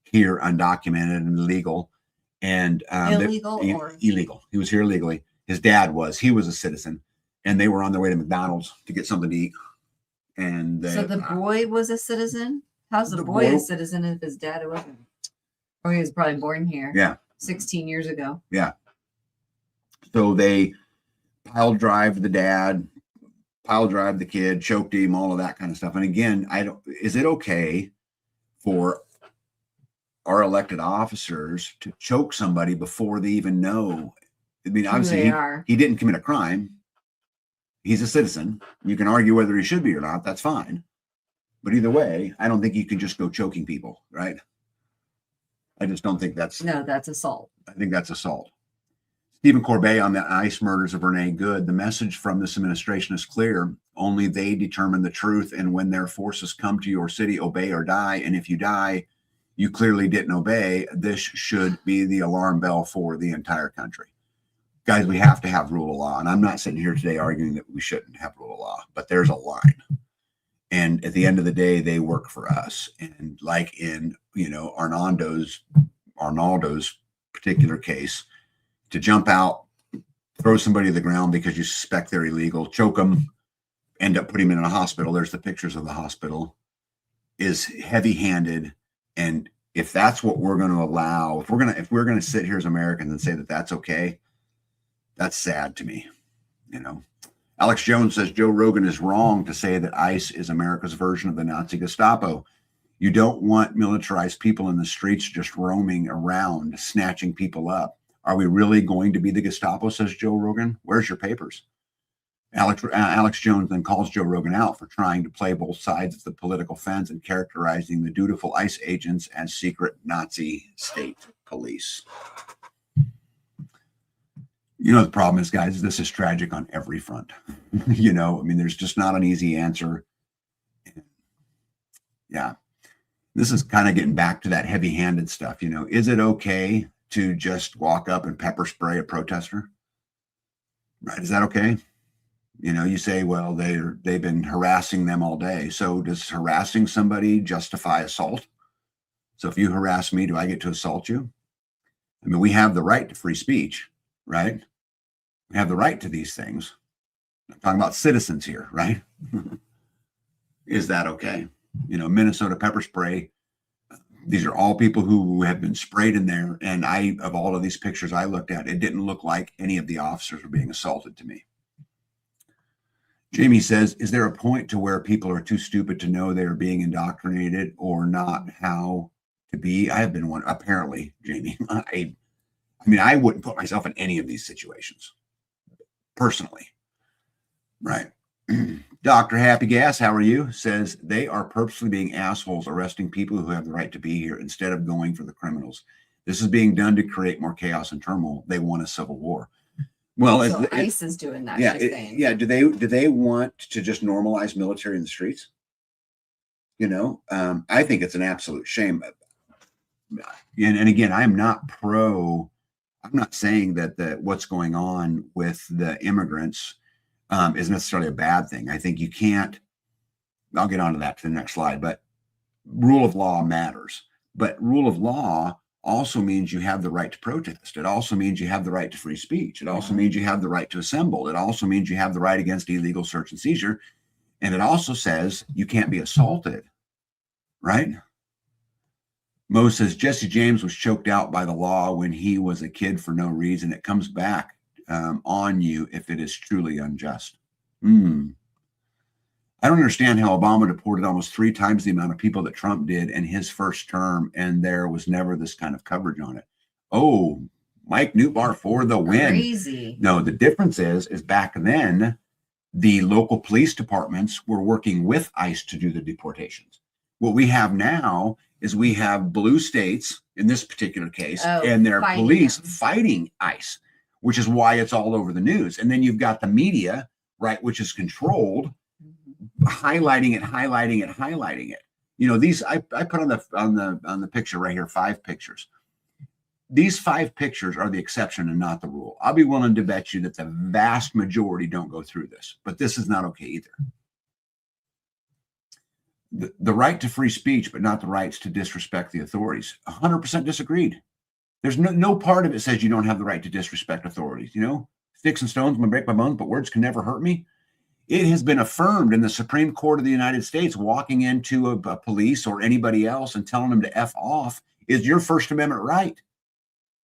here undocumented and illegal. And illegal. He was here illegally. His dad he was a citizen. And they were on their way to McDonald's to get something to eat. And so the boy was a citizen? How's the boy a citizen if his dad wasn't? Or he was probably born here. Yeah. 16 years ago. Yeah. So they pile drive the dad, pile drive the kid, choked him, all of that kind of stuff. And again, is it okay for our elected officers to choke somebody before they even know? I mean, obviously he didn't commit a crime. He's a citizen. You can argue whether he should be or not. That's fine. But either way, I don't think you can just go choking people, right? I just don't think that's... No, that's assault. I think that's assault. Stephen Corbett on the ICE murders of Renee Good. The message from this administration is clear. Only they determine the truth. And when their forces come to your city, obey or die. And if you die, you clearly didn't obey. This should be the alarm bell for the entire country. Guys, we have to have rule of law. And I'm not sitting here today arguing that we shouldn't have rule of law, but there's a line. And at the end of the day, they work for us. And like in, Arnaldo's particular case, to jump out, throw somebody to the ground because you suspect they're illegal, choke them, end up putting them in a hospital. There's the pictures of the hospital, is heavy-handed. And if that's what we're going to allow, if we're going to sit here as Americans and say that that's okay, that's sad to me. Alex Jones says Joe Rogan is wrong to say that ICE is America's version of the Nazi Gestapo. You don't want militarized people in the streets just roaming around, snatching people up. Are we really going to be the Gestapo, says Joe Rogan? Where's your papers? Alex Jones then calls Joe Rogan out for trying to play both sides of the political fence and characterizing the dutiful ICE agents as secret Nazi state police. The problem is, guys, this is tragic on every front. There's just not an easy answer. Yeah. This is kind of getting back to that heavy-handed stuff. Is it okay to just walk up and pepper spray a protester? Right? Is that okay? You say, well, they've been harassing them all day. So does harassing somebody justify assault? So if you harass me, do I get to assault you? We have the right to free speech, right? We have the right to these things. I'm talking about citizens here, right? Is that okay? Minnesota pepper spray. These are all people who have been sprayed in there. And of all of these pictures I looked at, it didn't look like any of the officers were being assaulted to me. Jamie says, is there a point to where people are too stupid to know they are being indoctrinated or not how to be? I have been one, apparently, Jamie. I wouldn't put myself in any of these situations, personally. Right. Dr. Happy Gas, how are you? Says they are purposely being assholes, arresting people who have the right to be here instead of going for the criminals. This is being done to create more chaos and turmoil. They want a civil war. Well, so ICE is doing that. Yeah, Do they want to just normalize military in the streets? I think it's an absolute shame. And again, I'm not saying that what's going on with the immigrants is necessarily a bad thing. I think you can't. I'll get onto that to the next slide. But rule of law matters. But rule of law also means you have the right to protest. It also means you have the right to free speech. It also means you have the right to assemble. It also means you have the right against illegal search and seizure. And it also says you can't be assaulted, right? Mo says Jesse James was choked out by the law when he was a kid for no reason. It comes back on you if it is truly unjust. I don't understand how Obama deported almost 3 times the amount of people that Trump did in his first term, and there was never this kind of coverage on it. Oh, Mike Newbar for the win. Crazy. No, the difference is back then, the local police departments were working with ICE to do the deportations. What we have now is we have blue states in this particular case, and their police fighting ICE, which is why it's all over the news. And then you've got the media, right, which is controlled, highlighting it. These I put on the picture right here 5 pictures. These 5 pictures are the exception and not the rule. I'll be willing to bet you that the vast majority don't go through this, but this is not okay either. The right to free speech, but not the rights to disrespect the authorities. 100% disagreed. There's no part of it says you don't have the right to disrespect authorities. Sticks and stones may break my bones, but words can never hurt me. It has been affirmed in the Supreme Court of the United States. Walking into a police or anybody else and telling them to F off is your First Amendment right.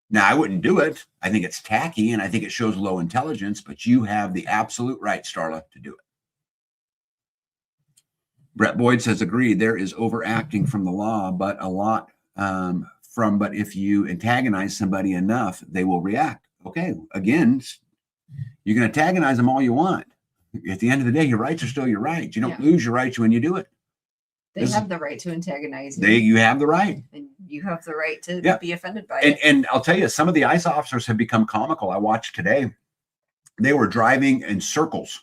Now, I wouldn't do it. I think it's tacky and I think it shows low intelligence, but you have the absolute right, Starla, to do it. Brett Boyd says, agreed, there is overacting from the law, but a lot but if you antagonize somebody enough, they will react. Okay, again, you can antagonize them all you want. At the end of the day, your rights are still your rights. You don't lose your rights when you do it. They have the right to antagonize you. You have the right. And you have the right to be offended by it. And I'll tell you, some of the ICE officers have become comical. I watched today. They were driving in circles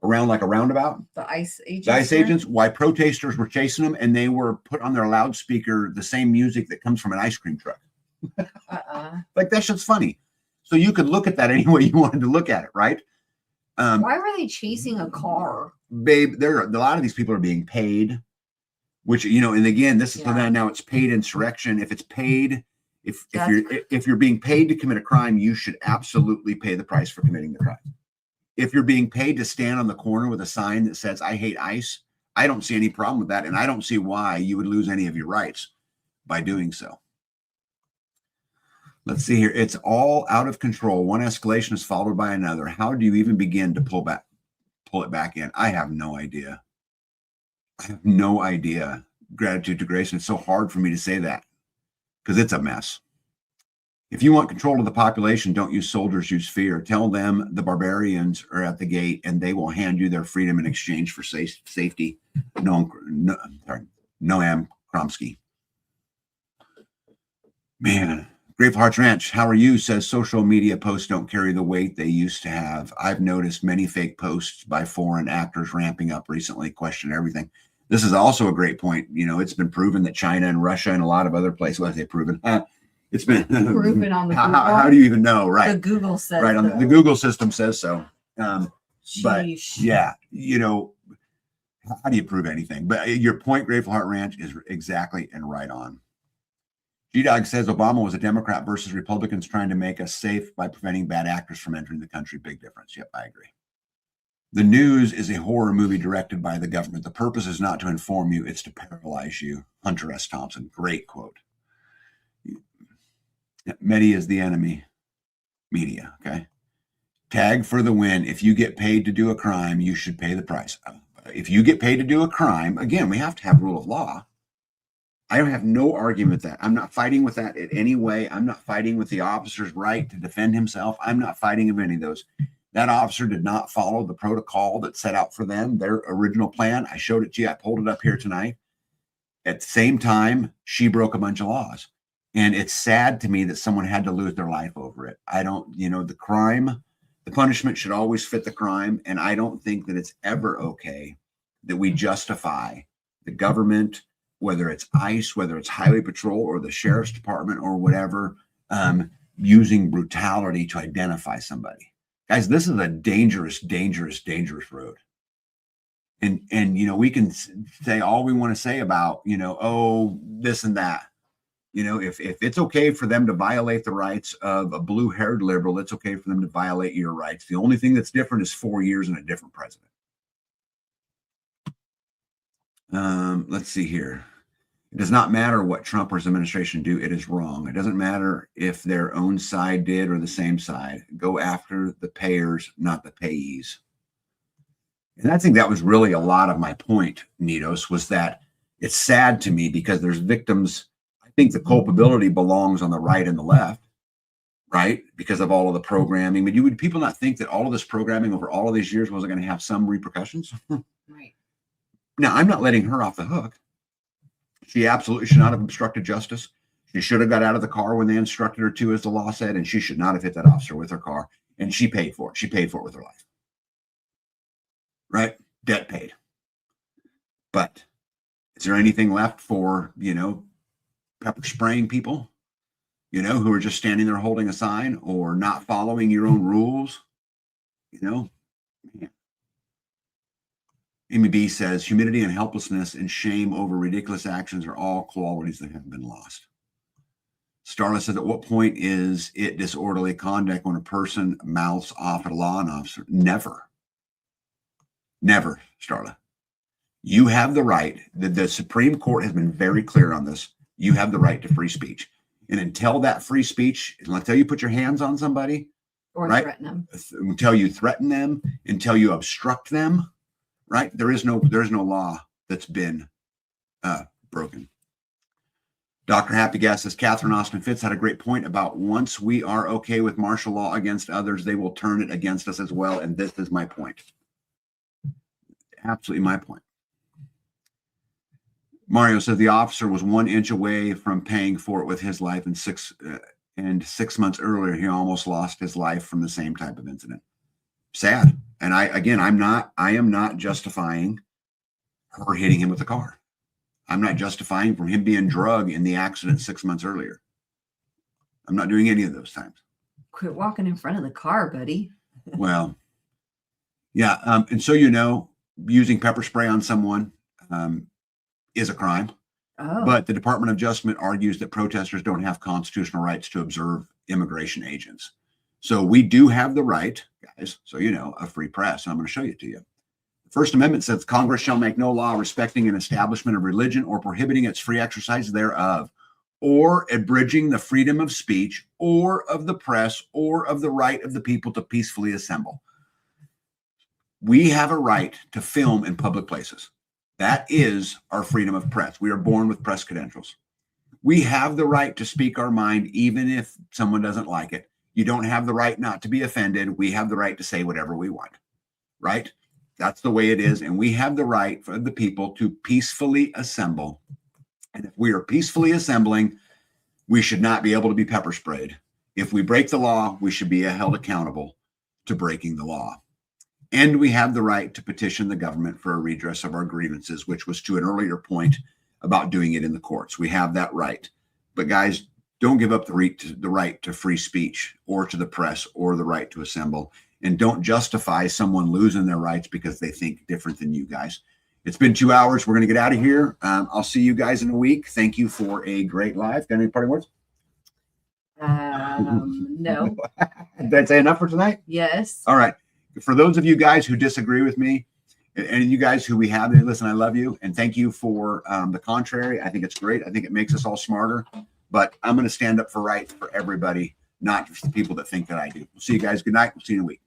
around like a roundabout. The ICE agents. The ICE agents, why protesters were chasing them, and they were put on their loudspeaker the same music that comes from an ice cream truck. Like, that shit's funny. So you could look at that any way you wanted to look at it, right? Why were they chasing a car? Babe, a lot of these people are being paid, which, and again, this is now it's paid insurrection. If it's paid, if you're being paid to commit a crime, you should absolutely pay the price for committing the crime. If you're being paid to stand on the corner with a sign that says, I hate ICE, I don't see any problem with that. And I don't see why you would lose any of your rights by doing so. Let's see here. It's all out of control. One escalation is followed by another. How do you even begin to pull it back in? I have no idea. I have no idea. Gratitude to Grace. And it's so hard for me to say that because it's a mess. If you want control of the population, don't use soldiers, use fear. Tell them the barbarians are at the gate and they will hand you their freedom in exchange for safety. Noam Chomsky. Man. Grateful Hearts Ranch, how are you? Says social media posts don't carry the weight they used to have. I've noticed many fake posts by foreign actors ramping up recently, question everything. This is also a great point. It's been proven that China and Russia and a lot of other places, what they proven? It's been proven on the Google. How do you even know? Right. The Google says right. The Google system says so. But yeah, how do you prove anything? But your point, Grateful Heart Ranch, is exactly and right on. G-Dog says Obama was a Democrat versus Republicans trying to make us safe by preventing bad actors from entering the country. Big difference. Yep, I agree. The news is a horror movie directed by the government. The purpose is not to inform you, it's to paralyze you. Hunter S. Thompson, great quote. Medi is the enemy. Media, okay? Tag for the win. If you get paid to do a crime, you should pay the price. If you get paid to do a crime, again, we have to have rule of law. I don't have no argument with that. I'm not fighting with that in any way. I'm not fighting with the officer's right to defend himself. I'm not fighting of any of those. That officer did not follow the protocol that set out for them, their original plan. I showed it to you. I pulled it up here tonight. At the same time, she broke a bunch of laws. And it's sad to me that someone had to lose their life over it. I don't, the crime, the punishment should always fit the crime. And I don't think that it's ever okay that we justify the government, whether it's ICE, whether it's Highway Patrol or the Sheriff's Department or whatever, using brutality to identify somebody. Guys, this is a dangerous, dangerous, dangerous road. And we can say all we want to say about, this and that. If it's okay for them to violate the rights of a blue-haired liberal, it's okay for them to violate your rights. The only thing that's different is 4 years and a different president. Let's see here. It does not matter what Trump or his administration do. It is wrong. It doesn't matter if their own side did or the same side. Go after the payers, not the payees. And I think that was really a lot of my point, Nitos, was that it's sad to me because there's victims. I think the culpability belongs on the right and the left, right? Because of all of the programming. But would people not think that all of this programming over all of these years wasn't going to have some repercussions? Right. Now, I'm not letting her off the hook. She absolutely should not have obstructed justice. She should have got out of the car when they instructed her to, as the law said, and she should not have hit that officer with her car. And she paid for it. She paid for it with her life. Right? Debt paid. But is there anything left for, pepper spraying people, who are just standing there holding a sign or not following your own rules? Man. Amy B says, humility and helplessness and shame over ridiculous actions are all qualities that have been lost. Starla says, at what point is it disorderly conduct when a person mouths off at a law officer? Never. Never, Starla. You have the right. The Supreme Court has been very clear on this. You have the right to free speech. And until that free speech, until you put your hands on somebody, or right? Threaten them. Until you threaten them, until you obstruct them, right? There's no law that's been broken. Dr. Happy Gas says, Catherine Austin Fitz had a great point about once we are okay with martial law against others, they will turn it against us as well. And this is my point. Absolutely my point. Mario says the officer was 1 inch away from paying for it with his life, and 6 months earlier, he almost lost his life from the same type of incident. Sad. And I am not justifying her hitting him with the car. I'm not justifying from him being drugged in the accident 6 months earlier. I'm not doing any of those times. Quit walking in front of the car, buddy. Well, yeah. And so, you know, using pepper spray on someone is a crime. Oh. But the Department of Justice argues that protesters don't have constitutional rights to observe immigration agents. So we do have the right, guys, so you know, a free press. And I'm going to show it to you. The First Amendment says Congress shall make no law respecting an establishment of religion or prohibiting its free exercise thereof, or abridging the freedom of speech or of the press or of the right of the people to peacefully assemble. We have a right to film in public places. That is our freedom of press. We are born with press credentials. We have the right to speak our mind, even if someone doesn't like it. You don't have the right not to be offended. We have the right to say whatever we want, right? That's the way it is. And we have the right for the people to peacefully assemble. And if we are peacefully assembling, we should not be able to be pepper sprayed. If we break the law, we should be held accountable to breaking the law. And we have the right to petition the government for a redress of our grievances, which was to an earlier point about doing it in the courts. We have that right. But guys, don't give up the right to free speech or to the press or the right to assemble. And don't justify someone losing their rights because they think different than you guys. It's been 2 hours. We're going to get out of here. I'll see you guys in a week. Thank you for a great live. Got any parting words? No. Did I say enough for tonight? Yes. All right. For those of you guys who disagree with me, and you guys who we have there, listen, I love you. And thank you for the contrary. I think it's great. I think it makes us all smarter. But I'm going to stand up for rights for everybody, not just the people that think that I do. We'll see you guys. Good night. We'll see you in a week.